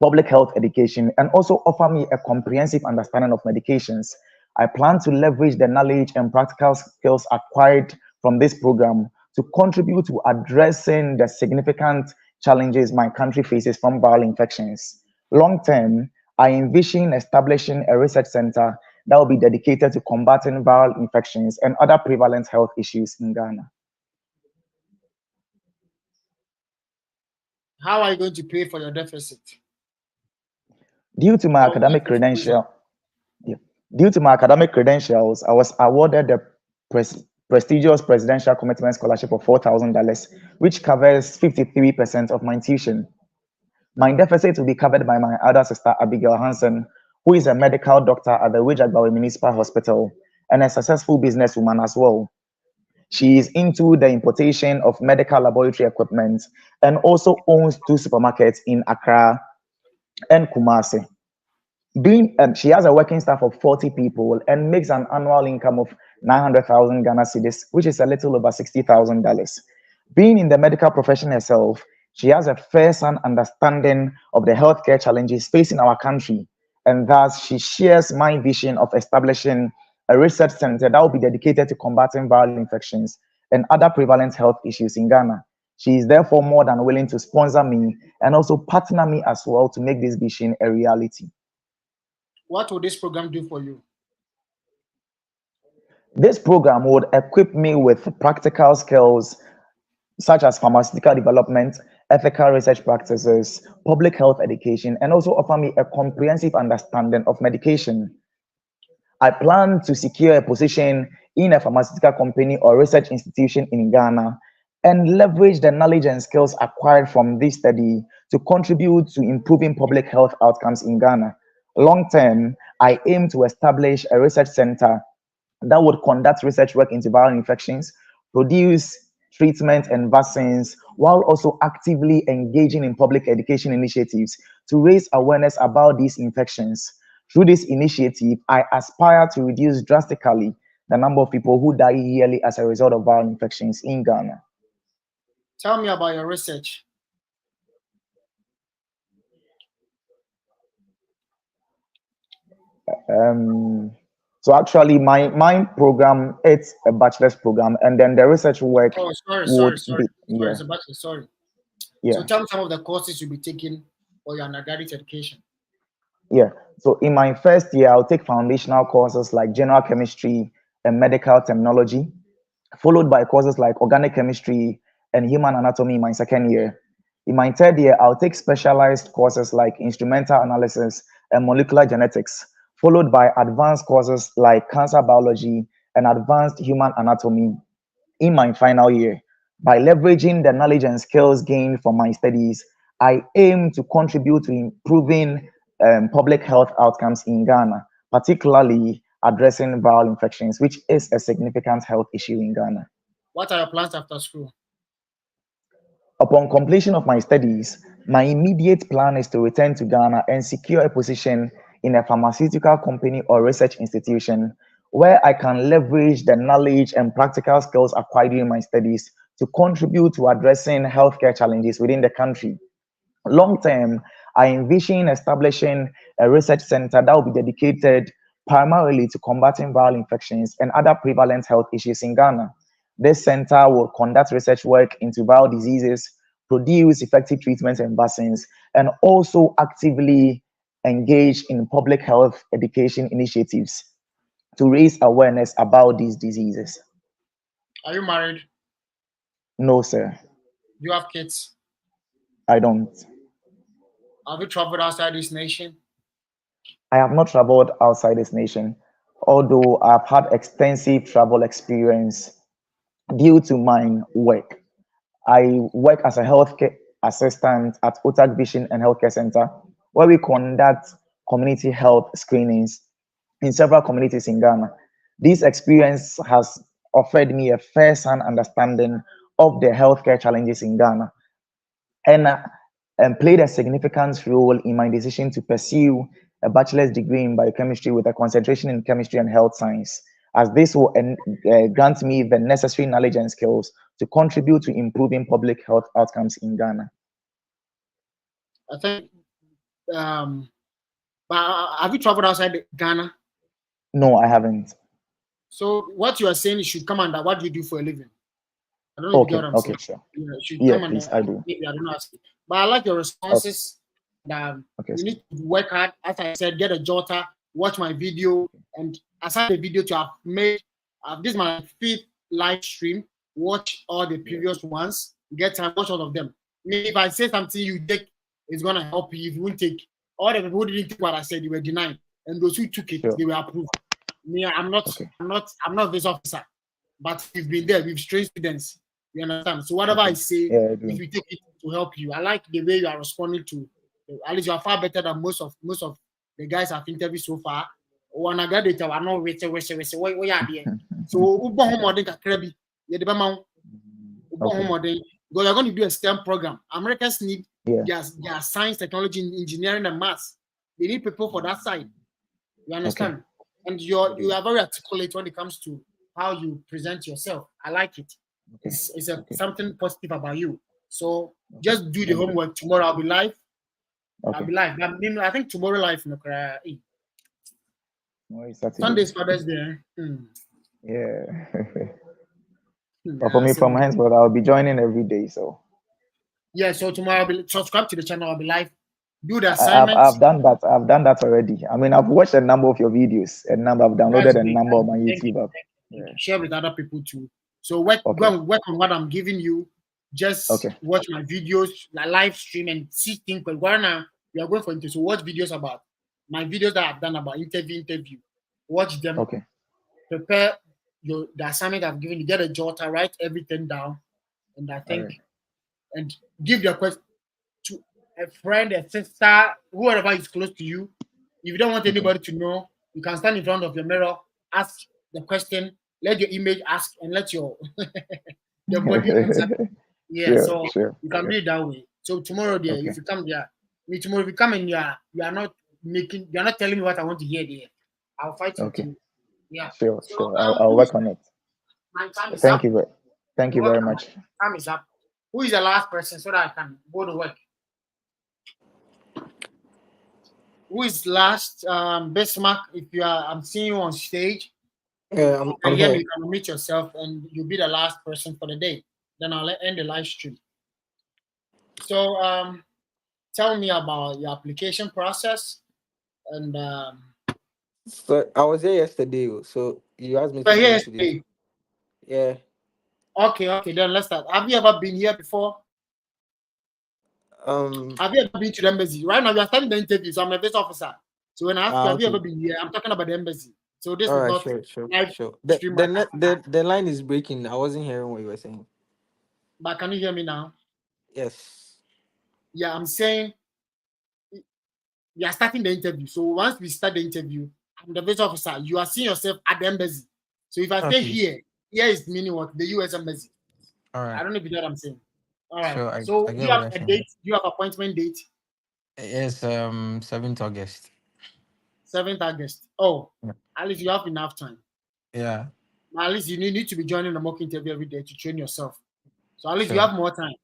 public health education, and also offer me a comprehensive understanding of medications. I plan to leverage the knowledge and practical skills acquired from this program to contribute to addressing the significant challenges my country faces from viral infections. Long term, I envision establishing a research center that will be dedicated to combating viral infections and other prevalent health issues in Ghana. How are you going to pay for your deficit? Due to my academic credential, Due to my academic credentials, I was awarded the prestigious Presidential Commitment Scholarship of $4,000, which covers 53% of my tuition. My deficit will be covered by my elder sister, Abigail Hansen, who is a medical doctor at the Wijagbawe Municipal Hospital and a successful businesswoman as well. She is into the importation of medical laboratory equipment and also owns 2 supermarkets in Accra and Kumasi. She has a working staff of 40 people and makes an annual income of 900,000 Ghana cedis, which is a little over $60,000. Being in the medical profession herself, she has a first-hand understanding of the healthcare challenges facing our country, and thus she shares my vision of establishing a research center that will be dedicated to combating viral infections and other prevalent health issues in Ghana. She is therefore more than willing to sponsor me and also partner me as well to make this vision a reality. What will this program do for you? This program would equip me with practical skills such as pharmaceutical development, ethical research practices, public health education, and also offer me a comprehensive understanding of medication. I plan to secure a position in a pharmaceutical company or research institution in Ghana and leverage the knowledge and skills acquired from this study to contribute to improving public health outcomes in Ghana. Long term, I aim to establish a research center that would conduct research work into viral infections, produce treatment and vaccines, while also actively engaging in public education initiatives to raise awareness about these infections. Through this initiative, I aspire to reduce drastically the number of people who die yearly as a result of viral infections in Ghana. Tell me about your research. So actually, my program, it's a bachelor's program, and then the research work Sorry. Yeah. It's a bachelor, sorry. Yeah. So tell me some of the courses you'll be taking for your undergraduate education. Yeah. So in my first year, I'll take foundational courses like general chemistry and medical terminology, followed by courses like organic chemistry and human anatomy in my second year. In my third year, I'll take specialized courses like instrumental analysis and molecular genetics, followed by advanced courses like cancer biology and advanced human anatomy in my final year. By leveraging the knowledge and skills gained from my studies, I aim to contribute to improving public health outcomes in Ghana, particularly addressing viral infections, which is a significant health issue in Ghana. What are your plans after school? Upon completion of my studies, my immediate plan is to return to Ghana and secure a position in a pharmaceutical company or research institution where I can leverage the knowledge and practical skills acquired during my studies to contribute to addressing healthcare challenges within the country. Long term, I envision establishing a research center that will be dedicated primarily to combating viral infections and other prevalent health issues in Ghana. This center will conduct research work into viral diseases, produce effective treatments and vaccines, and also actively engage in public health education initiatives to raise awareness about these diseases. Are you married? No, sir. You have kids? I don't. Have you traveled outside this nation? I have not traveled outside this nation, although I've had extensive travel experience due to my work. I work as a healthcare assistant at Otak Vision and Healthcare Center, where we conduct community health screenings in several communities in Ghana. This experience has offered me a first-hand understanding of the healthcare challenges in Ghana, and played a significant role in my decision to pursue a bachelor's degree in biochemistry with a concentration in chemistry and health science, as this will grant me the necessary knowledge and skills to contribute to improving public health outcomes in Ghana. I think, but have you traveled outside Ghana? No, I haven't. So what you are saying should come under what do you do for a living? I don't know if you get what I'm saying. Sure. It should Yeah, come under, please, I do. maybe I don't know. But I like your responses. You need to work hard. As I said, get a jotter, watch my video, and aside the video to have made, this is my 5th live stream. Watch all the previous ones. Get time, watch all of them. Maybe if I say something you take, it's gonna help you. If you won't take, all the people who didn't take what I said, they were denied, and those who took it, they were approved. Me, I'm not this officer, but we've been there. We've trained students. You understand? So whatever I say, if you take it to help you, I like the way you are responding to. At least you are far better than most of the guys I've interviewed so far. When I got it, I know where you are there. So because you're going to do a STEM program. Americans need their science, technology, engineering, and maths. They need people for that side. You understand? And you are very articulate when it comes to how you present yourself. I like it. It's something positive about you. So just do the homework. Tomorrow I'll be live. I'll be live. I think tomorrow live. Sunday's Father's Day. Yeah. But for me, from henceforth, I'll be joining every day. So yeah. So tomorrow I'll be subscribe to the channel. I'll be live. Do the assignments. I've done that. I've done that already. I mean, I've watched a number of your videos, I've downloaded a number of my YouTube app. Share with other people too. So go and work on what I'm giving you. Just watch my videos, live stream, and see things. But right now we are going for interview. So watch videos about my videos that I've done about interview. Watch them. Prepare the assignment I've given you. Get a jotter, write everything down, and I think and give your question to a friend, a sister, whoever is close to you. If you don't want anybody to know, you can stand in front of your mirror, ask the question, let your image ask, and let your body answer. You can do it that way. So tomorrow there, if you come there, tomorrow if you come and you are not telling me what I want to hear there, I'll fight with you. Yeah. Sure. I'll work on it. My time is Thank up. you. Thank you very much. Time is up. Who is the last person so that I can go to work? Who is last? Bismarck, if I'm seeing you on stage. I'm here. You can meet yourself and you'll be the last person for the day. Then I'll end the live stream. So tell me about your application process. And so I was here yesterday. So you asked me to here yesterday. Yeah. Okay, then let's start. Have you ever been here before? Have you ever been to the embassy? Right now we are starting the interview, so I'm a visa officer. So when I ask you, have you ever been here? I'm talking about the embassy. So this is not sure. stream. The line is breaking. I wasn't hearing what you were saying. But can you hear me now? Yes. Yeah, I'm saying we are starting the interview. So once we start the interview, I'm the visa officer. You are seeing yourself at the embassy. So if I say here is meaning what? The US embassy. All right. I don't know if you know what I'm saying. All right. Sure, so do you have a date? Do you have appointment date? Yes, 7th August. 7th August. Oh, at least you have enough time. Yeah. At least you need to be joining the mock interview every day to train yourself. So at least you have more time.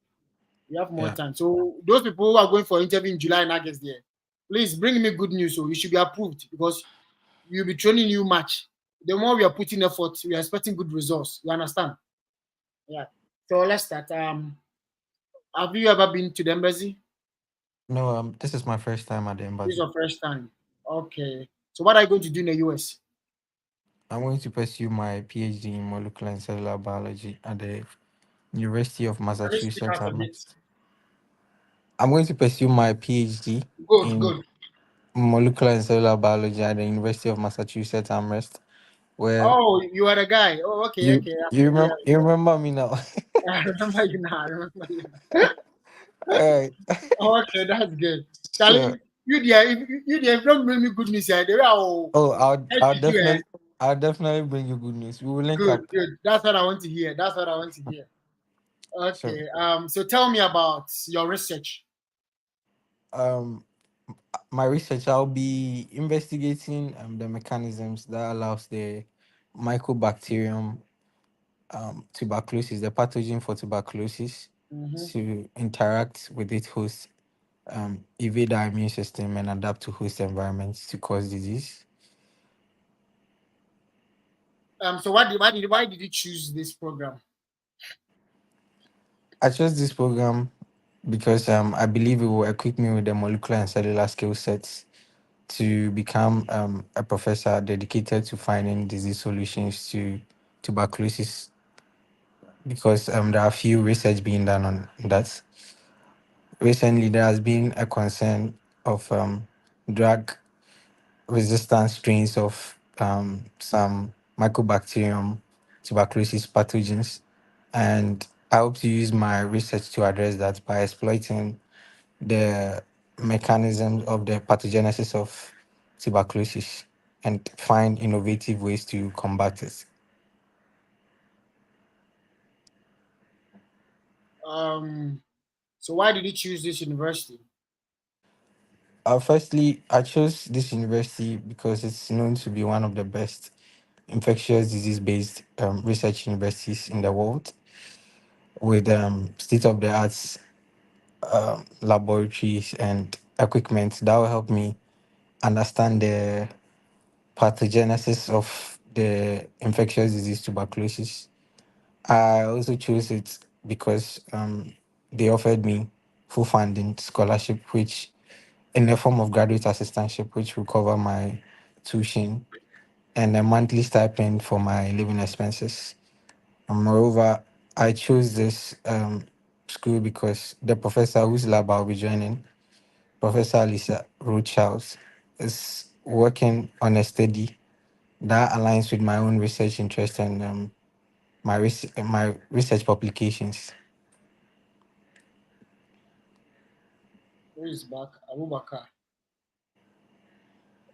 You have more time. So those people who are going for interview in July and August there, please bring me good news. So you should be approved because you'll be training you much. The more we are putting effort, we are expecting good results. You understand? Yeah. So let's start. Have you ever been to the embassy? No, this is my first time at the embassy. This is your first time. Okay. So what are you going to do in the US? I'm going to pursue my PhD in molecular and cellular biology at the University of Massachusetts Amherst. I'm going to pursue my PhD in molecular and cellular biology at the University of Massachusetts Amherst. Where you are the guy. Oh, okay. You remember me now. I remember you now. All right. Okay, that's good. Charlie, if don't bring me good news, yeah, they will. Oh, Help I'll definitely bring you good news. We will link Good, up. good. That's what I want to hear. That's what I want to hear. So, Okay. So tell me about your research. um, my research, I'll be investigating the mechanisms that allows the mycobacterium tuberculosis, the pathogen for tuberculosis, Mm-hmm. to interact with its host, evade our immune system, and adapt to host environments to cause disease. So why did you choose this program? I chose this program because I believe it will equip me with the molecular and cellular skill sets to become a professor dedicated to finding disease solutions to tuberculosis, because there are few research being done on that. Recently, there has been a concern of drug resistant strains of some mycobacterium tuberculosis pathogens, and I hope to use my research to address that by exploiting the mechanism of the pathogenesis of tuberculosis and find innovative ways to combat it. So why did you choose this university? Firstly, I chose this university because it's known to be one of the best infectious disease based research universities in the world, with state of the art laboratories and equipment that will help me understand the pathogenesis of the infectious disease tuberculosis. I also chose it because they offered me full funding scholarship, which in the form of graduate assistantship, which will cover my tuition and a monthly stipend for my living expenses. And moreover, I chose this school because the professor whose lab I'll be joining, Professor Lisa Rothschild, is working on a study that aligns with my own research interest and my research publications. Who is back? Abubakar.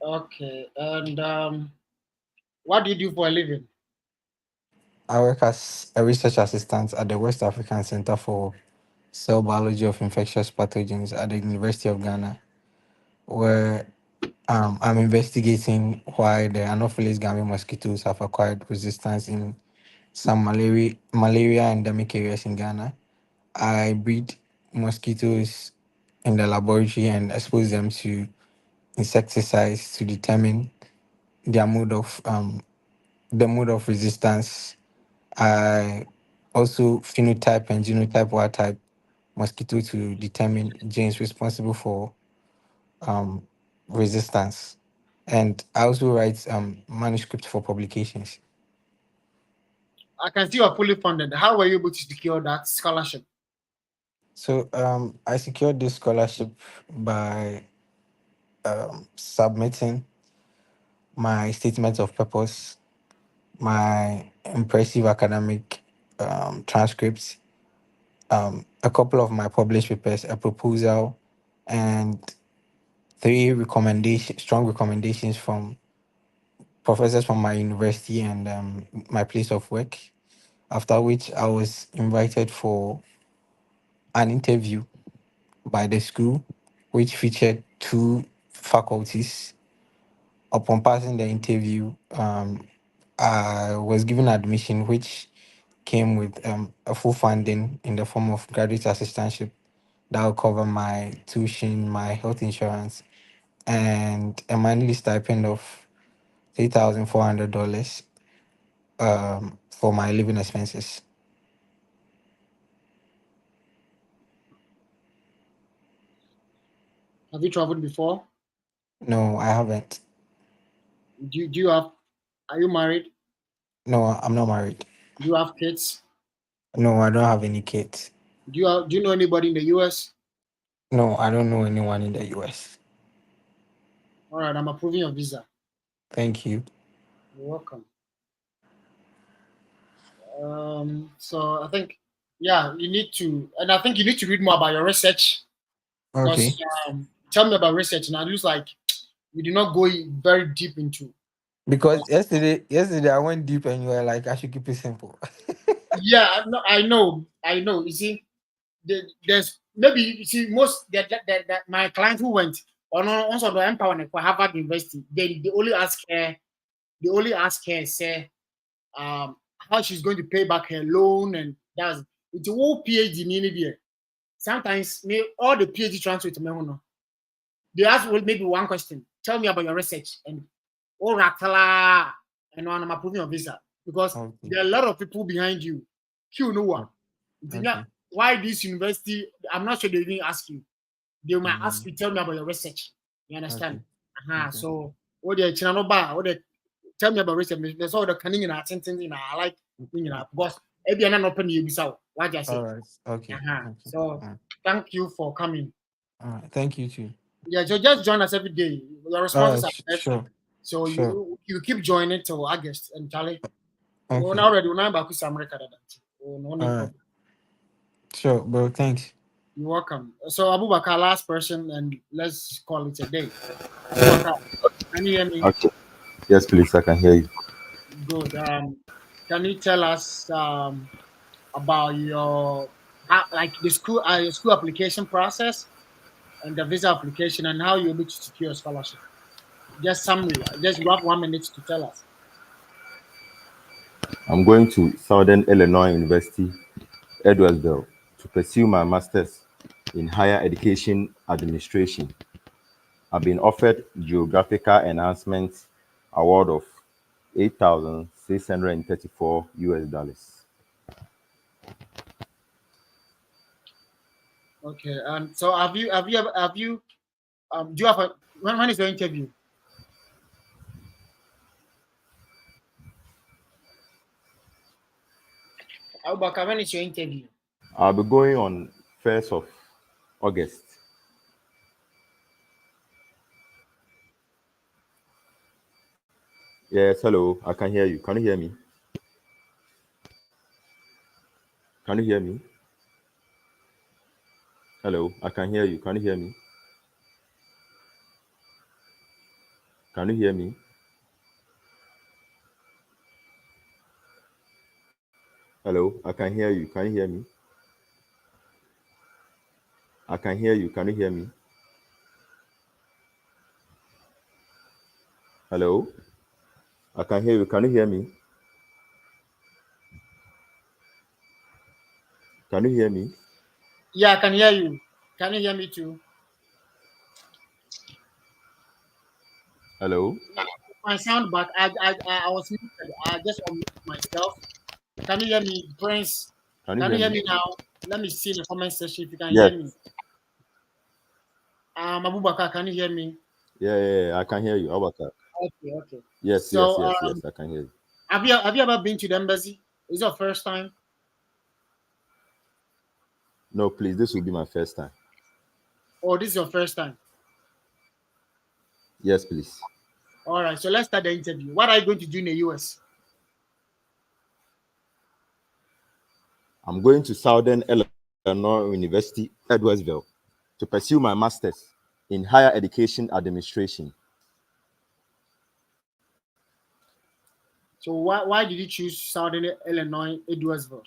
Okay. And what do you do for a living? I work as a research assistant at the West African Center for Cell Biology of Infectious Pathogens at the University of Ghana, where I'm investigating why the Anopheles gamma mosquitoes have acquired resistance in some malaria endemic areas in Ghana. I breed mosquitoes in the laboratory and expose them to insecticides to determine their mode of the mode of resistance. I also phenotype and genotype wild type mosquito to determine genes responsible for um, resistance. And I also write manuscript for publications. I can see you're fully funded. How were you able to secure that scholarship? So I secured this scholarship by submitting my statement of purpose, my impressive academic transcripts, a couple of my published papers, a proposal, and strong recommendations from professors from my university and my place of work. After which, I was invited for an interview by the school, which featured two faculties. Upon passing the interview, I was given admission, which came with a full funding in the form of graduate assistantship that will cover my tuition, my health insurance, and a monthly stipend of $3,400 for my living expenses. Have you traveled before? No, I haven't. Do you have? Are you married? No, I'm not married. Do you have kids? No, I don't have any kids. Do you know anybody in the US? No, I don't know anyone in the US. All right, I'm approving your visa. Thank you. You're welcome. So I think, yeah, you need to, and I think you need to read more about your research because Okay. Tell me about research. Now it looks like you did not go very deep into. Because yesterday I went deep and you were like, I should keep it simple. Yeah, I know. You see, there's maybe you see most that my client who went on also the Empower for Harvard University. They only ask her. They only ask her say how she's going to pay back her loan, and that's it's a whole PhD in there. Sometimes all the PhD transfer to me. They ask maybe one question. Tell me about your research and all Rakala and I'm approving your visa because Okay. there are a lot of people behind you. You know what? Okay. Why this university? I'm not sure they didn't ask you. They might ask you, tell me about your research. You understand? Okay. Okay. So what they tell me about research. There's all the cunning in our sentence. I like because maybe I'm not open you so what I say. All right. Okay. Okay. So thank you for coming. All right. Thank you too. Yeah, so just join us every day. Your responses are best. Sure. So Sure. you keep joining till August and Charlie. Okay. We're not ready. We're not back to America. No All problem. right. Sure, bro. Thanks. You're welcome. So Abubakar, last person, and let's call it a day. Abubakar, can you hear me? Okay. Yes, please. I can hear you. Good. Can you tell us about your like the school application process and the visa application and how you're able to secure a scholarship? Just summary. Just you have 1 minute to tell us. I'm going to Southern Illinois University, Edwardsville, to pursue my master's in higher education administration. I've been offered geographical enhancement award of $8,634 US. Okay. So do you have a when is your interview? Abubakar, when is your interview? I'll be going on 1st of August. Yes, hello. I can hear you. Can you hear me? Can you hear me? Hello, I can hear you. Can you hear me? Can you hear me? Hello, I can hear you. Can you hear me? I can hear you. Can you hear me? Hello, I can hear you. Can you hear me? Can you hear me? Yeah, I can hear you. Can you hear me too? Hello. My sound, but I was muted. I just unmuted myself. Can you hear me, Prince? Can you hear me now? Let me see in the comment section if you can hear me. Abubakar, can you hear me? Yeah, I can hear you. How about that? Okay. Yes, so, yes, I can hear you. Have you ever been to the embassy? Is it your first time? No, please, this will be my first time. Oh, this is your first time? Yes, please. All right, so let's start the interview. What are you going to do in the US? I'm going to Southern Illinois University, Edwardsville, to pursue my master's in higher education administration. So why did you choose Southern Illinois, Edwardsville?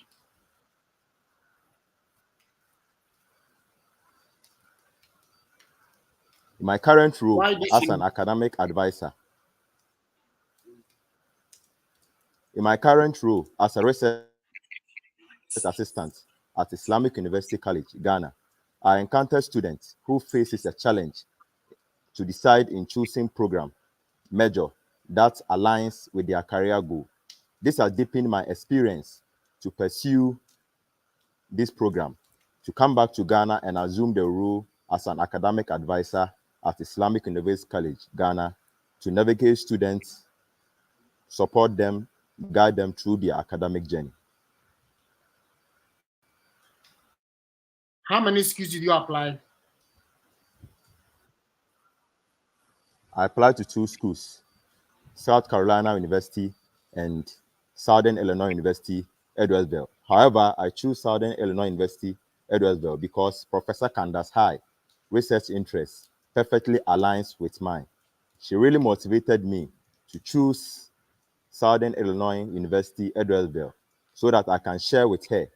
In my current role as an academic advisor. In my current role as a research assistant at Islamic University College, Ghana, I encounter students who faces a challenge to decide in choosing program, major that aligns with their career goal. This has deepened my experience to pursue this program, to come back to Ghana and assume the role as an academic advisor at Islamic University College, Ghana, to navigate students, support them, guide them through their academic journey. How many schools did you apply? I applied to 2 schools, South Carolina University and Southern Illinois University, Edwardsville. However, I chose Southern Illinois University, Edwardsville because Professor Candace High research interests perfectly aligns with mine. She really motivated me to choose Southern Illinois University, Edwardsville, so that I can share with her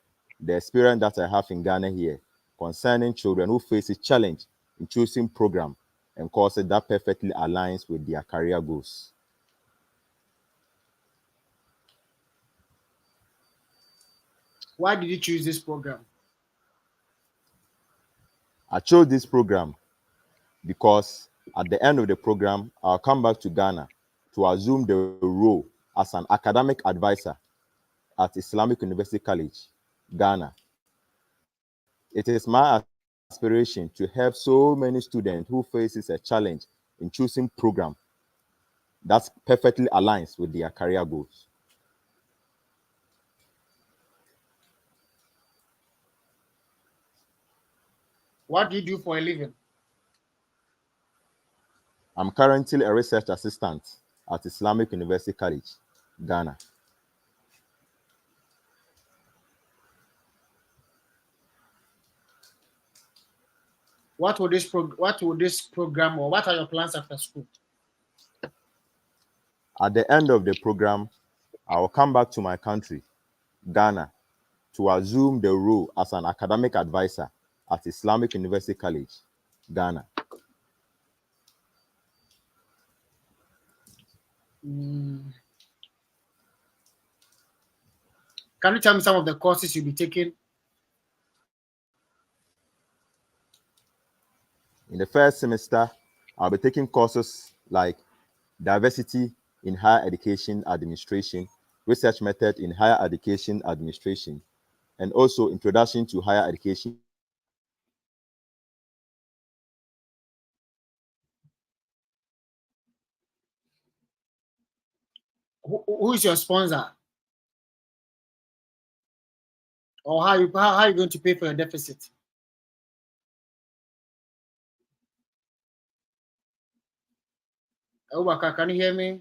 the experience that I have in Ghana here concerning children who face a challenge in choosing program and courses that perfectly aligns with their career goals. Why did you choose this program? I chose this program because at the end of the program, I'll come back to Ghana to assume the role as an academic advisor at Islamic University College, Ghana. It is my aspiration to help so many students who faces a challenge in choosing program that perfectly aligns with their career goals. What do you do for a living? I'm currently a research assistant at Islamic University College, Ghana. What will this program, or what are your plans after school? At the end of the program, I will come back to my country, Ghana, to assume the role as an academic advisor at Islamic University College, Ghana. Can you tell me some of the courses you'll be taking? In the first semester, I'll be taking courses like diversity in higher education administration, research method in higher education administration, and also introduction to higher education. Who is your sponsor? Or how are you going to pay for your deficit? Obaka, can you hear me?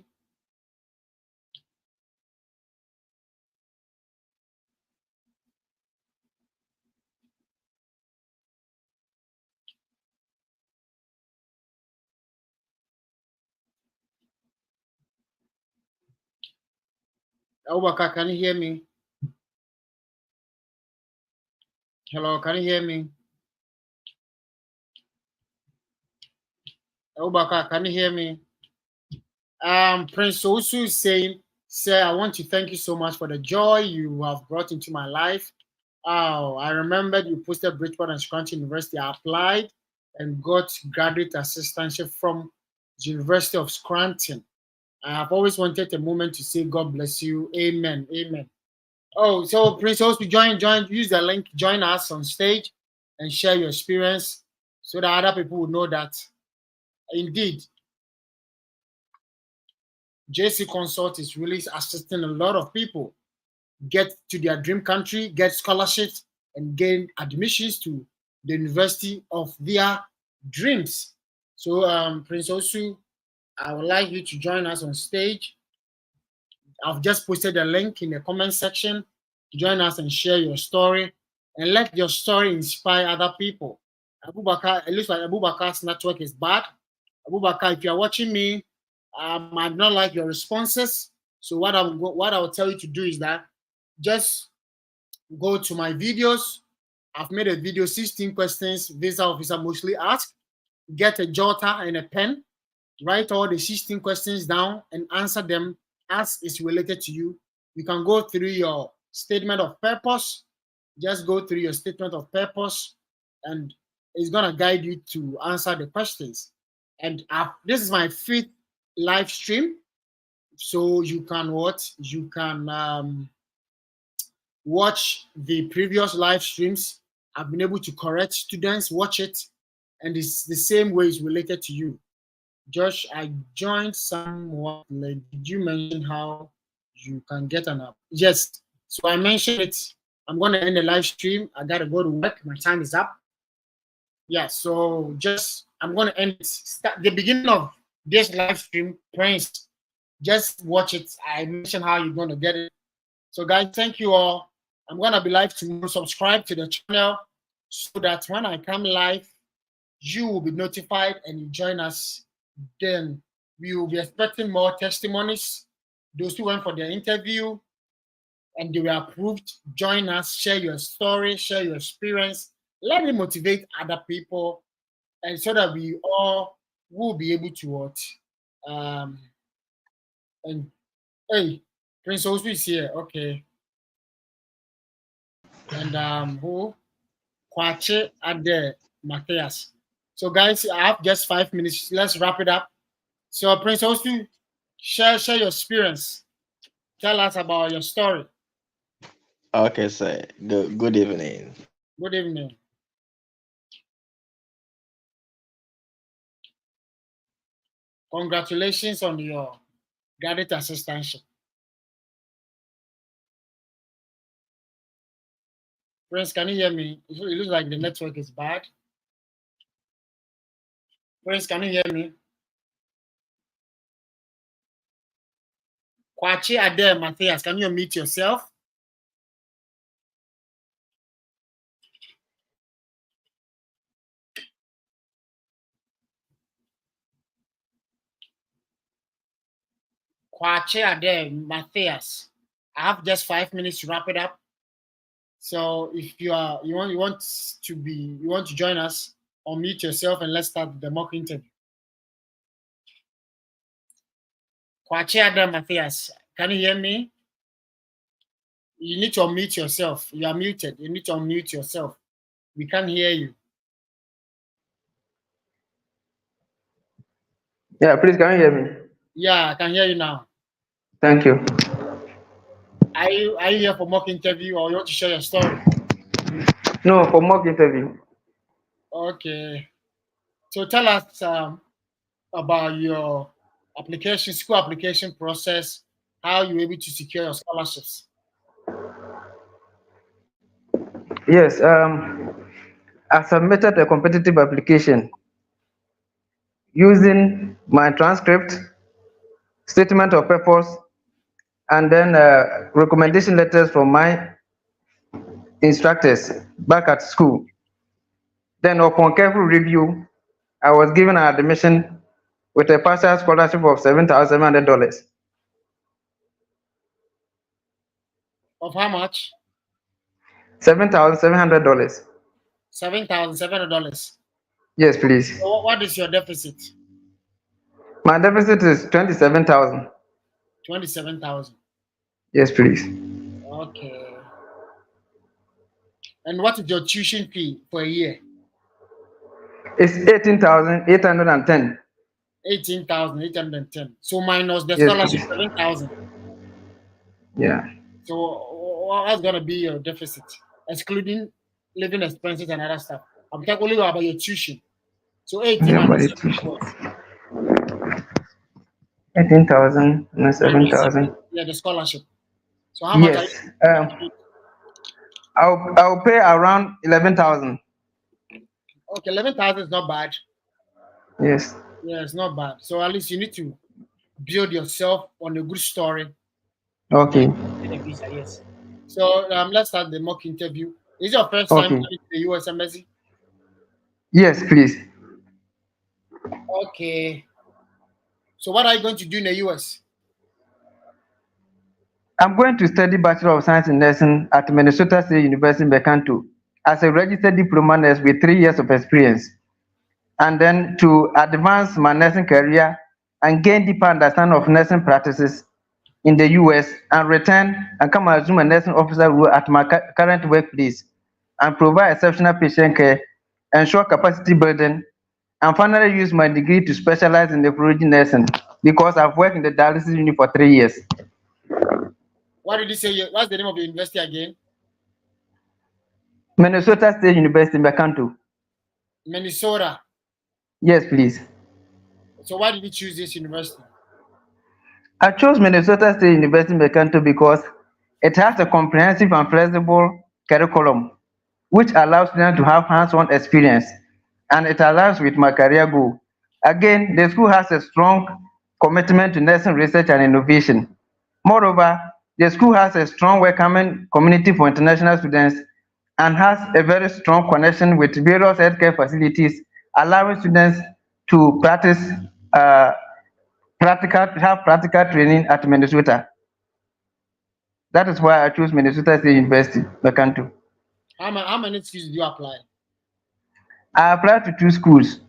Obaka, can you hear me? Hello, can you hear me? Obaka, can you hear me? Prince Osu is saying, "Sir, I want to thank you so much for the joy you have brought into my life. Oh, I remembered you posted Bridgeport and Scranton University. I applied and got graduate assistantship from the University of Scranton. I have always wanted a moment to say God bless you. Amen. Amen." Oh, so Prince Osu, use the link, join us on stage and share your experience so that other people will know that indeed JC Consult is really assisting a lot of people get to their dream country, get scholarships, and gain admissions to the university of their dreams. So, Prince Osu, I would like you to join us on stage. I've just posted a link in the comment section. Join us and share your story, and let your story inspire other people. Abubakar, it looks like Abubakar's network is bad. Abubakar, if you're watching me, I do not like your responses. So what I will tell you to do is that just go to my videos. I've made a video, 16 questions visa officer mostly asked. Get a jotter and a pen. Write all the 16 questions down and answer them as is related to you. You can go through your statement of purpose. Just go through your statement of purpose, and it's going to guide you to answer the questions. And this is my 5th live stream. So you can watch the previous live streams. I've been able to correct students, watch it, and it's the same way it's related to you. Josh, I joined somewhat late. Did you mention how you can get an app? Yes. So I mentioned it. I'm going to end the live stream. I got to go to work. My time is up. Yeah. So I'm going to end the beginning of this live stream. Prince, just watch it. I mentioned how you're going to get it. So guys, thank you all. I'm going to be live tomorrow. Subscribe to the channel so that when I come live, you will be notified and you join us. Then we will be expecting more testimonies. Those who went for their interview and they were approved, join us, share your story, share your experience. Let me motivate other people, and so that we all will be able to watch. And hey, Prince Osby is here, okay. And who? Kwache Ade Matthias. So guys, I have just 5 minutes. Let's wrap it up. So Prince Osby, share your experience. Tell us about your story. Okay, sir. Good evening. Good evening. Congratulations on your graduate assistantship. Prince, can you hear me? It looks like the network is bad. Prince, can you hear me? Kwachi Ade Matthias, can you unmute yourself? Kwache Ade Matthias. I have just 5 minutes to wrap it up. So if you want to join us, unmute yourself and let's start the mock interview. Kwache Ade Matthias, can you hear me? You need to unmute yourself. You are muted. You need to unmute yourself. We can't hear you. Yeah, please, can you hear me? Yeah, I can hear you now. Thank you. Are you here for mock interview or you want to share your story? No, for mock interview. Okay. So tell us about your school application process, how you were able to secure your scholarships. Yes, I submitted a competitive application using my transcript, statement of purpose, and then recommendation letters from my instructors back at school. Then upon careful review, I was given an admission with a partial scholarship of $7,700. Of how much? $7,700. $7,700. Yes, please. So what is your deficit? My deficit is 27,000. 27,000. Yes, please. Okay. And what is your tuition fee for a year? It's 18,810. 18,810. So minus the Yes, scholarship, please. 7,000. Yeah. So what's gonna be your deficit, excluding living expenses and other stuff? I'm talking only about your tuition. So 18 Yeah, minus but 18,000 and 7,000. Yeah, the scholarship. So how much? Yes. I'll pay around 11,000. Okay, 11,000 is not bad. Yes. Yeah, it's not bad. So at least you need to build yourself on a good story. Okay. Yes. So let's start the mock interview. Is it your first time coming to the US Embassy? Yes, please. Okay. So what are you going to do in the US? I'm going to study Bachelor of Science in Nursing at Minnesota State University in Mercanto as a registered diploma nurse with 3 years of experience. And then to advance my nursing career and gain deeper understanding of nursing practices in the US and return and come and assume a nursing officer role at my current workplace and provide exceptional patient care, ensure capacity building, and finally use my degree to specialize in nephrology nursing because I've worked in the dialysis unit for 3 years. What did you say? What's the name of your university again? Minnesota State University, Mercanto. Minnesota. Yes, please. So why did you choose this university? I chose Minnesota State University, Mercanto because it has a comprehensive and flexible curriculum, which allows students to have hands-on experience, and it aligns with my career goal. Again, the school has a strong commitment to nursing research and innovation. Moreover, the school has a strong welcoming community for international students and has a very strong connection with various healthcare facilities allowing students to practice have practical training at Minnesota. That is why I chose Minnesota State University, Mercanto. How many schools do you apply? I applied to 2 schools,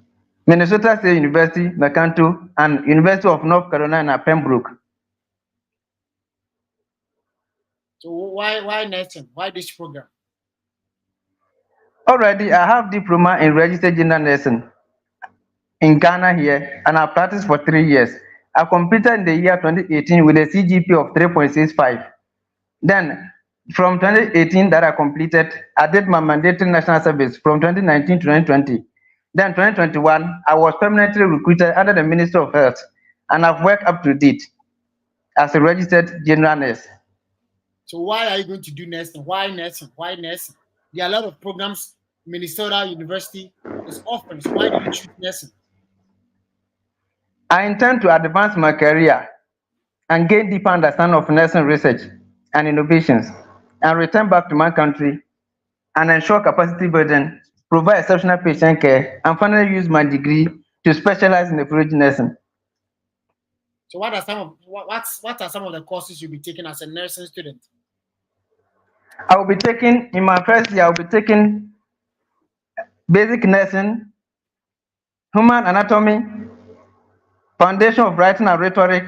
Minnesota State University, Mercanto, and University of North Carolina, Pembroke. So why nursing? Why this program? Already, I have diploma in registered general nursing in Ghana here, and I practiced for 3 years. I completed in the year 2018 with a CGP of 3.65. Then, from 2018 that I completed, I did my mandatory national service from 2019 to 2020. Then 2021, I was permanently recruited under the Ministry of Health, and I've worked up to date as a registered general nurse. So why are you going to do nursing? Why nursing? Why nursing? There are a lot of programs Minnesota University is offering. So why did you choose nursing? I intend to advance my career and gain deeper understanding of nursing research and innovations, and return back to my country and ensure capacity building, provide exceptional patient care, and finally use my degree to specialize in nephrology nursing. So what are some of the courses you'll be taking as a nursing student? I will be taking, in my first year, I will be taking basic nursing, human anatomy, foundation of writing and rhetoric,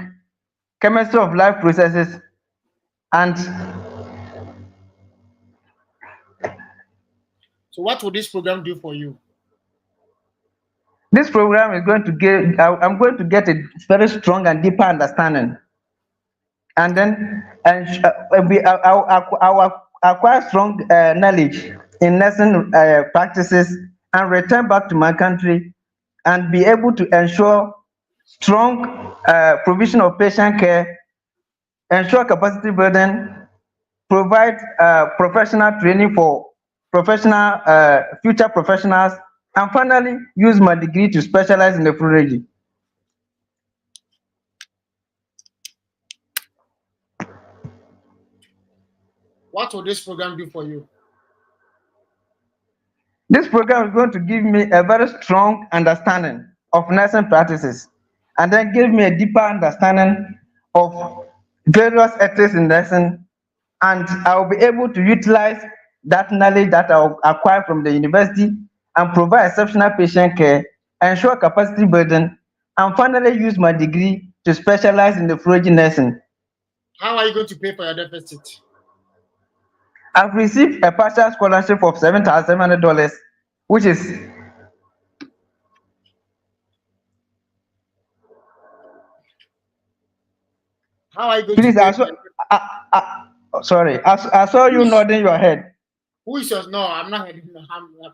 chemistry of life processes, and so what will this program do for you? this program is going to get, I'm going to get a very strong and deeper understanding. And then I will acquire strong knowledge in nursing practices and return back to my country and be able to ensure strong provision of patient care, ensure capacity building, provide professional training for professional future professionals, and finally use my degree to specialize in nephrology. What will this program do for you? This program is going to give me a very strong understanding of nursing practices, and then give me a deeper understanding of various ethics in nursing, and I will be able to utilize that knowledge that I will acquire from the university and provide exceptional patient care, ensure capacity building, and finally use my degree to specialize in nephrology nursing. How are you going to pay for your deficit? I've received a partial scholarship of $7,700, which is How are you going please. to pay Sorry, I saw you nodding your head. Who is your no? I'm not heading.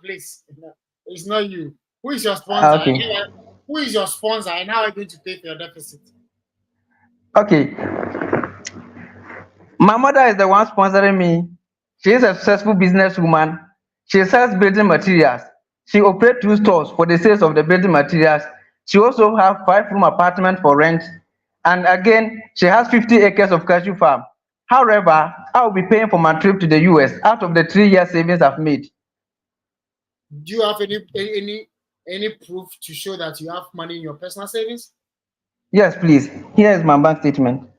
Please, it's not you. Who is your sponsor? Okay. Who is your sponsor, and how are you going to pay for your deficit? Okay. My mother is the one sponsoring me. She is a successful businesswoman. She sells building materials. She operates 2 stores for the sales of the building materials. She also has 5-room apartment for rent. And again, she has 50 acres of cashew farm. However, I will be paying for my trip to the US out of the 3-year savings I've made. Do you have any proof to show that you have money in your personal savings? Yes, please. Here is my bank statement.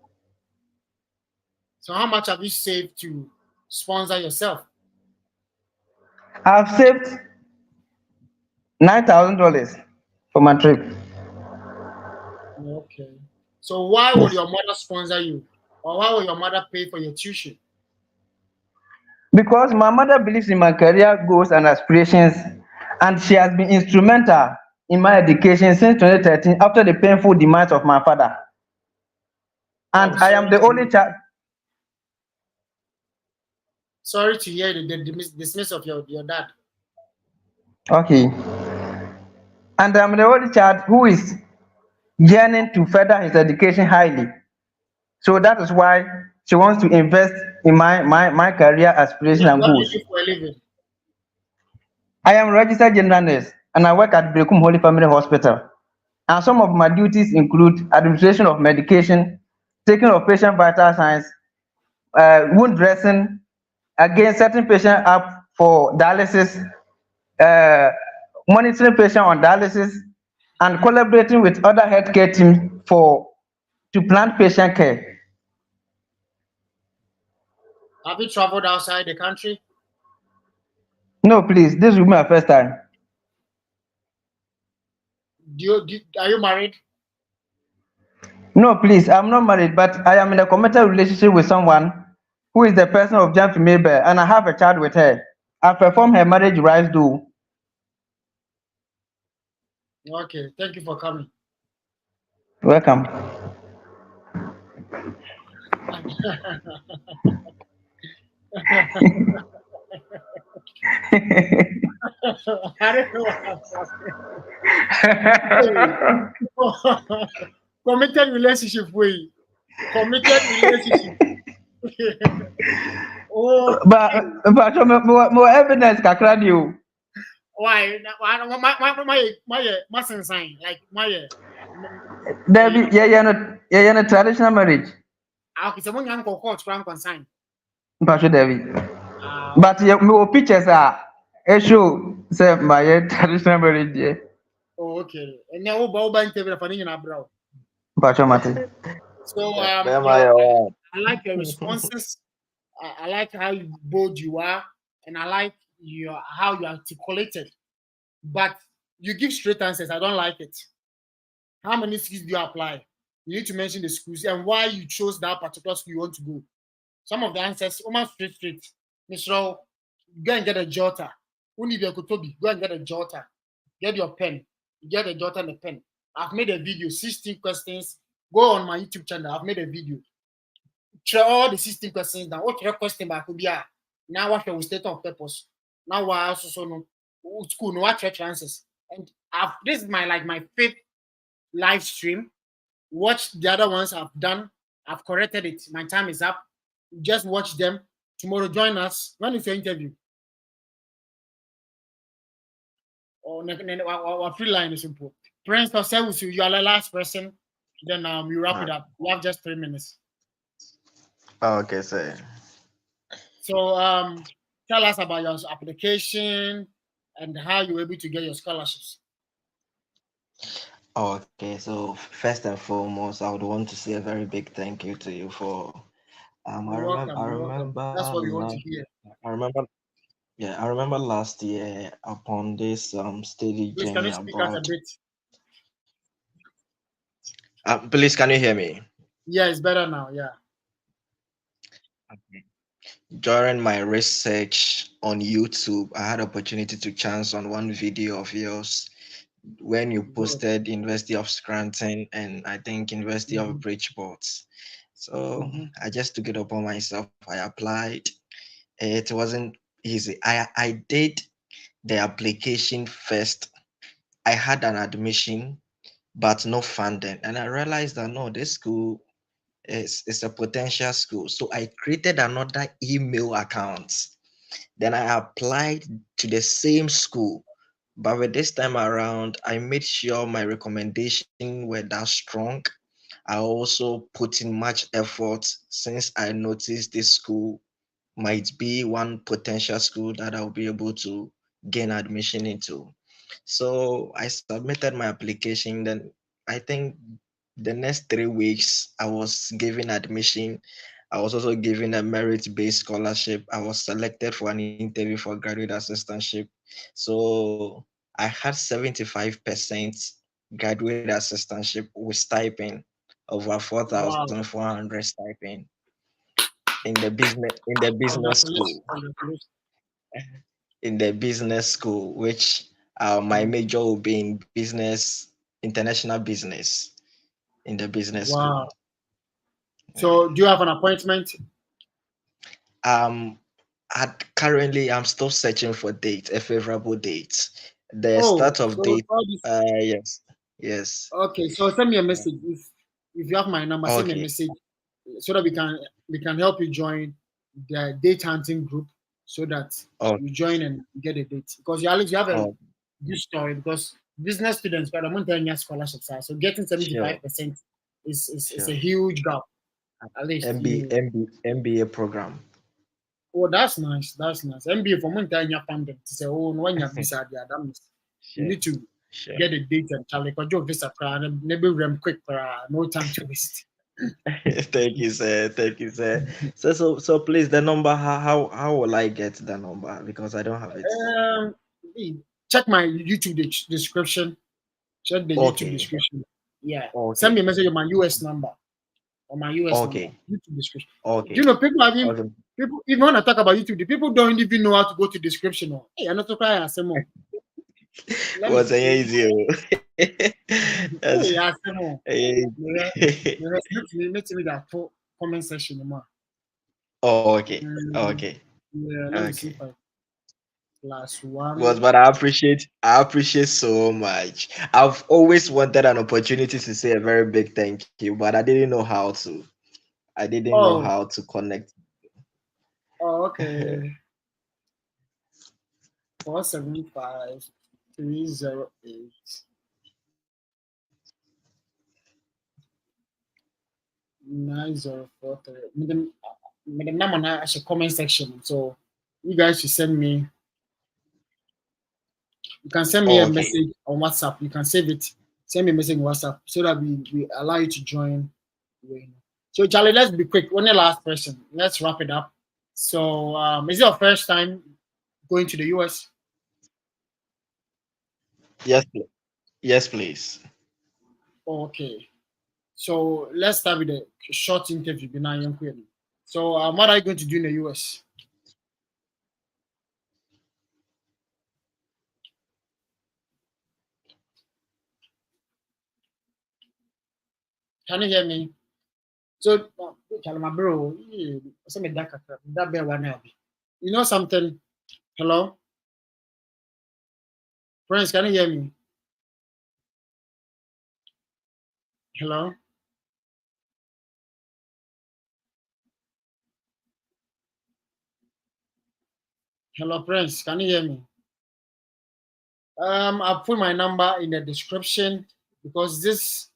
So how much have you saved to sponsor yourself? I've saved $9,000 for my trip. Okay. So why would your mother sponsor you? Or why will your mother pay for your tuition? Because my mother believes in my career goals and aspirations, and she has been instrumental in my education since 2013 after the painful demise of my father. And I am the only child. Sorry to hear the dismissal of your dad. Okay. And I'm the only child who is yearning to further his education highly. So that is why she wants to invest in my career aspirations and goals. What do you do for a living? I am a registered general nurse and I work at Brekum Holy Family Hospital. And some of my duties include administration of medication, taking of patient vital signs, wound dressing, again setting patient up for dialysis, monitoring patients on dialysis, and collaborating with other healthcare teams to plan patient care. Have you traveled outside the country? No, please, this will be my first time. Are you married? No, please, I'm not married, but I am in a committed relationship with someone who is the person of Jan Mabel, and I have a child with her. I perform her marriage rites too. Okay, thank you for coming. Welcome. I don't know what I'm saying. Committed relationship way. Committed relationship. Oh, but more evidence kakra di o. why? My sign like my. There be yeah no traditional marriage. Okay, someone young court from consign. Mpasho there be. But yeah, me pictures are show say my traditional marriage there. Oh, okay. And now Boba interview for in abroad. Mpasho mate. So I like your responses. I like how bold you are, and I like how you articulated. But you give straight answers. I don't like it. How many skills do you apply? You need to mention the schools and why you chose that particular school you want to go. Some of the answers almost straight. Mr. Go and get a jotter. Only if you could go and get a jotter. Get your pen. Get a jotter and a pen. I've made a video, 16 questions. Go on my YouTube channel. I've made a video. Try all the 16 questions. Now, what your question back will be? Now, what your state of purpose? Now, what also know school? No, what your answers? And this is my fifth live stream. Watch the other ones I've done. I've corrected it. My time is up. Just watch them. Tomorrow, join us. When is your interview? Our free line is simple. Prince Osewusu, you are the last person. Then we wrap it up. We have just 3 minutes. Okay, sir. So tell us about your application and how you were able to get your scholarships. Okay, so first and foremost, I would want to say a very big thank you to you for. I remember. That's what we want to hear. I remember last year upon this steady Please, journey can you speak out a abroad. bit? Please, can you hear me? Yeah, it's better now. Yeah. Okay. During my research on YouTube, I had opportunity to chance on one video of yours when you posted University of Scranton and I think University of Bridgeport. So I just took it upon myself. I applied. It wasn't easy. I did the application first. I had an admission, but no funding. And I realized that no, this school is a potential school. So I created another email account. Then I applied to the same school. But with this time around, I made sure my recommendation were that strong. I also put in much effort since I noticed this school might be one potential school that I'll be able to gain admission into. So I submitted my application. Then I think the next 3 weeks I was given admission. I was also given a merit-based scholarship. I was selected for an interview for graduate assistantship. So I had 75% graduate assistantship with stipend, over 4,400 stipend in the business school. In the business school, which my major will be in business, international business, in the business school. So do you have an appointment? Currently I'm still searching for a favorable date. The start of date. Yes. Okay, so send me a message if you have my number. Send me a message so that we can help you join the date hunting group so that you join and get a date. Because you have a good story. Because business students, but I'm not telling you scholarships are, so getting 75% is a huge gap. At least MBA program. Oh, that's nice. That's nice. MBA for Montana funding. To say, oh, no one you visa the Adams. You need to get a date and Charlie, because your visa plan, maybe rem quick, no time to waste. Thank you, sir. Thank you, sir. So please, the number. How will I get the number? Because I don't have it. Check my YouTube description. Check the YouTube description. Yeah. Okay. Send me a message on my US number. On my US number. YouTube description. Okay. You know, people have people even when I talk about YouTube, the people don't even know how to go to description. Hey, I'm not surprised. What's easy? Yeah, that comment section. Oh, okay. Okay. Yeah, let me see last one. But I appreciate so much. I've always wanted an opportunity to say a very big thank you, but I didn't know how to. I didn't know how to connect. Oh, okay. 475 308 9043. The number now as a comment section. So you guys should send me. You can send me a message on WhatsApp. You can save it. Send me a message on WhatsApp so that we allow you to join. So Charlie, let's be quick. One last person. Let's wrap it up. So is it your first time going to the US? Yes, please. Okay. So let's start with a short interview. So what are you going to do in the US? Can you hear me? So, bro, you know something? Hello? Friends, can you hear me? Hello? Hello, Prince, can you hear me? I'll put my number in the description because this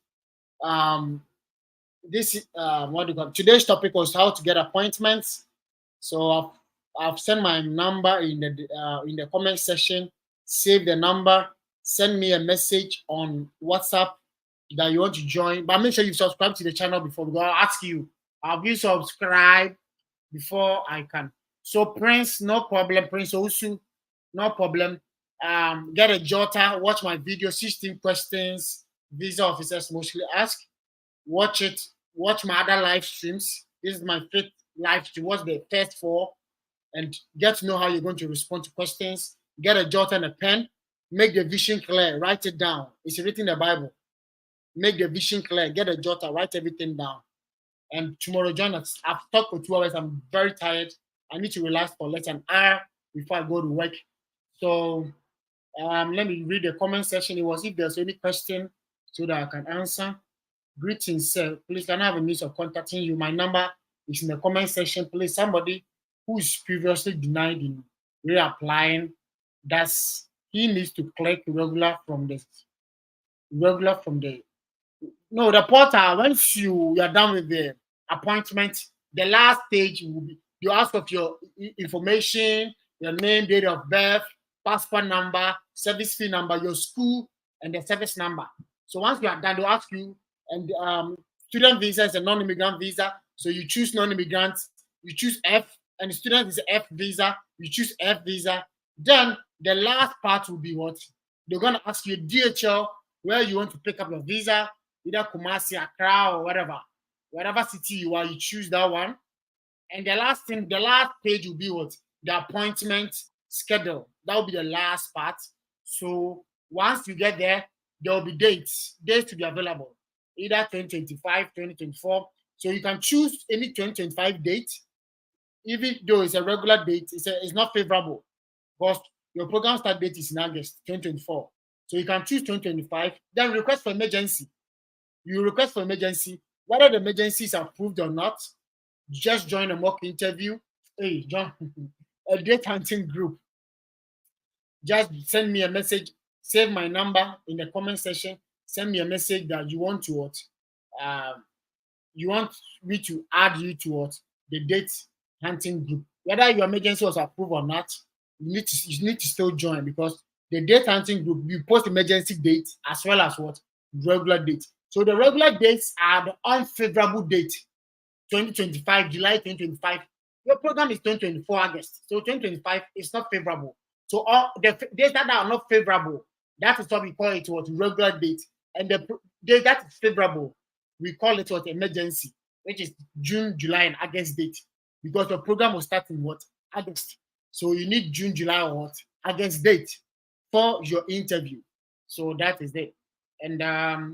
today's topic was how to get appointments. So I've sent my number in the comment section. Save the number. Send me a message on WhatsApp that you want to join. But make sure you subscribe to the channel before, because I'll ask you, have you subscribed before I can? So Prince, no problem. Prince Osu, no problem. Get a jotter, watch my video, 16 questions visa officers mostly ask. Watch it, watch my other live streams. This is my fifth live stream. Watch the first 4 and get to know how you're going to respond to questions. Get a jotter and a pen. Make the vision clear. Write it down. It's written in the Bible. Make the vision clear. Get a jotter. Write everything down. And tomorrow, join us. I've talked for 2 hours. I'm very tired. I need to relax for less than an hour before I go to work. So let me read the comment section. It was if there's any question so that I can answer. Greetings, sir. Please, can I have a means of contacting you? My number is in the comment section. Please, somebody who is previously denied in reapplying, he needs to click regular from the portal. Once you are done with the appointment, the last stage will be you ask of your information, your name, date of birth, passport number, service fee number, your school, and the service number. So once you are done, they'll ask you, and student visa is a non-immigrant visa. So you choose non-immigrant, you choose F, and the student is F visa, you choose F visa. Then the last part will be what? They're going to ask you DHL, where you want to pick up your visa, either Kumasi, Accra, or whatever city you are, you choose that one. And the last page will be what? The appointment schedule. That will be the last part. So once you get there, there will be dates to be available, either 2025, 2024. So you can choose any 2025 date, even though it's a regular date, it's not favorable because your program start date is in August 2024. So you can choose 2025, then request for emergency. You request for emergency, whether the emergency is approved or not. Just join a mock interview. Hey, join a date hunting group. Just send me a message. Save my number in the comment section. Send me a message that you want to what? You want me to add you to what? The date hunting group. Whether your emergency was approved or not, you need to still join because the date hunting group, we post emergency dates as well as what? Regular dates. So the regular dates are the unfavorable date, 2025, July 2025. Your program is 2024 August. So 2025 is not favorable. So all the dates that are not favorable, that is what we call it what regular date. And the date that is favorable, we call it what emergency, which is June, July, and August date. Because the program will start in what? August. So you need June, July, or what? August date for your interview. So that is it. And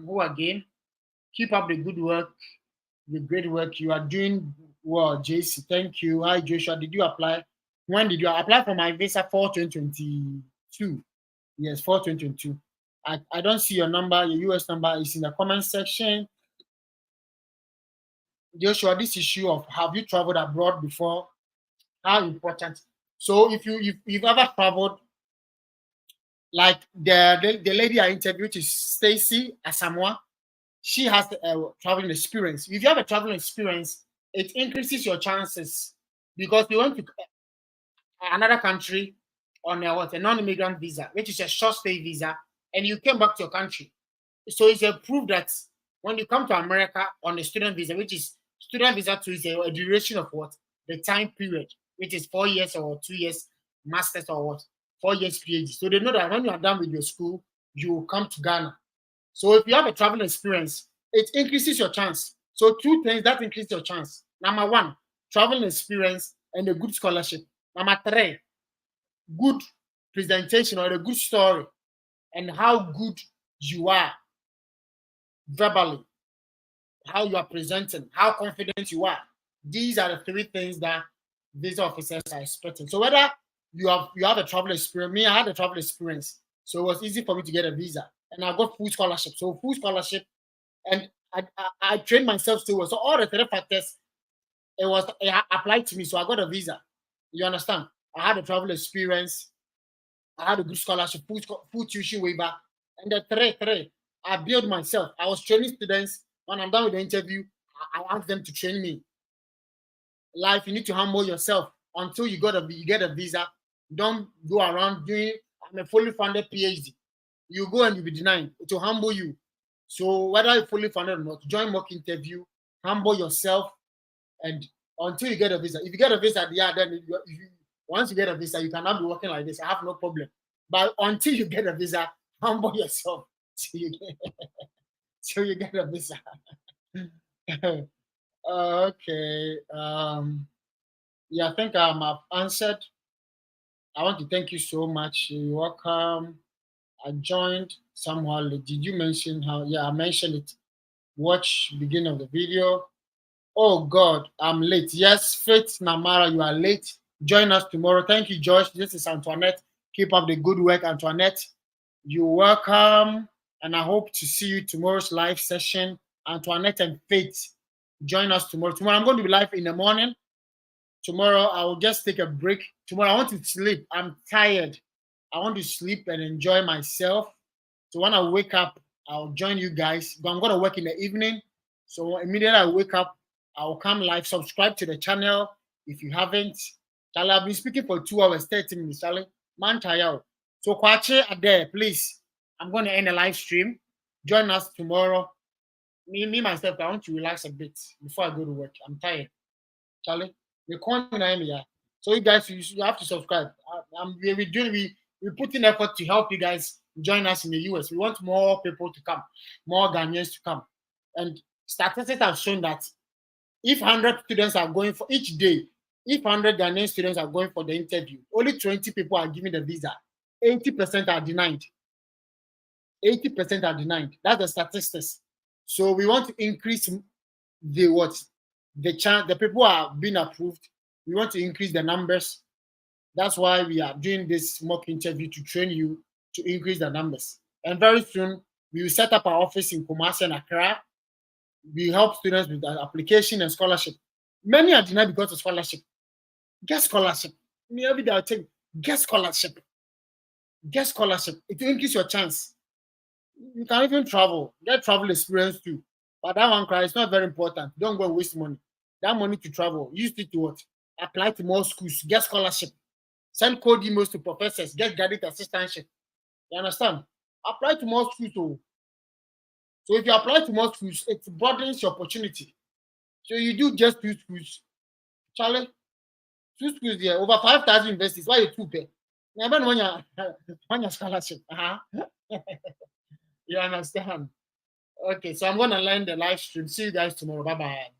who again? Keep up the good work, the great work. You are doing well, JC. Thank you. Hi, Joshua. Did you apply? When did you apply for my visa for 2022? Yes, for 2022. I don't see your number. Your US number is in the comment section. Joshua, this issue of have you traveled abroad before? How important? So if you've ever traveled, like the lady I interviewed is Stacy Asamoah, she has a traveling experience. If you have a traveling experience, it increases your chances because you went to another country on a non-immigrant visa, which is a short stay visa, and you came back to your country. So it's a proof that when you come to America on a student visa, which is student visa to is a duration of what? The time period, which is 4 years or 2 years, masters or what? 4 years PhD. So they know that when you are done with your school, you will come to Ghana. So if you have a travel experience, it increases your chance. So 2 things that increase your chance. Number 1, travel experience and a good scholarship. Number 3, good presentation or a good story and how good you are verbally, how you are presenting, how confident you are. These are the 3 things that visa officers are expecting. So whether you have a travel experience, me, I had a travel experience, so it was easy for me to get a visa, and I got full scholarship. So full scholarship, and I trained myself to work. So all the 3 factors, it applied to me, so I got a visa. You understand? I had a travel experience, I had a good scholarship, full tuition waiver, and the 3, I built myself. I was training students. When I'm done with the interview, I asked them to train me. Life, you need to humble yourself until you get a visa. Don't go around doing, I'm a fully funded PhD. You go and you'll be denied. It will humble you. So whether you're fully funded or not, join mock interview, humble yourself, and until you get a visa. If you get a visa, yeah, then once you get a visa, you cannot be working like this. I have no problem. But until you get a visa, humble yourself till you get a visa. Okay. Yeah, I think I've answered. I want to thank you so much. You're welcome. I joined somehow. Did you mention how? Yeah, I mentioned it. Watch beginning of the video. Oh God, I'm late. Yes, Faith Namara, you are late. Join us tomorrow. Thank you, Josh. This is Antoinette. Keep up the good work, Antoinette. You're welcome. And I hope to see you tomorrow's live session. Antoinette and Faith, join us tomorrow. Tomorrow I'm going to be live in the morning. Tomorrow I will just take a break. Tomorrow I want to sleep. I'm tired. I want to sleep and enjoy myself. So when I wake up, I'll join you guys. But I'm going to work in the evening. So immediately I wake up, I'll come live. Subscribe to the channel if you haven't. Charlie, I've been speaking for 2 hours, 30 minutes. Charlie, man, tired. So Kwache Ade, please. I'm going to end a live stream. Join us tomorrow. Me myself, I want to relax a bit before I go to work. I'm tired. Charlie, we're calling here. So you guys, you have to subscribe. We put in effort to help you guys join us in the US. We want more people to come, more Ghanaians to come. And statistics have shown that if 100 students are going for each day, if 100 Ghanaian students are going for the interview, only 20 people are given the visa. 80% are denied. 80% are denied. That's the statistics. So we want to increase the chance, the people are being approved. We want to increase the numbers. That's why we are doing this mock interview to train you to increase the numbers. And very soon, we will set up our office in Kumasi and Accra. We help students with the application and scholarship. Many are denied because of scholarship. Get scholarship. Me every day I tell you, get scholarship. Get scholarship. It will increase your chance. You can even travel. Get travel experience too. But that one cry is not very important. Don't go and waste money. That money to travel, use it to what? Apply to more schools. Get scholarship. Send code emails to professors. Get graduate assistantship. You understand? Apply to more schools. So if you apply to more schools, it broadens your opportunity. So you do just 2 schools. Charlie, 2 schools there, over 5,000 universities. Why you 2 pay? Never know when your scholarship. You understand? Okay, so I'm gonna end the live stream. See you guys tomorrow. Bye bye.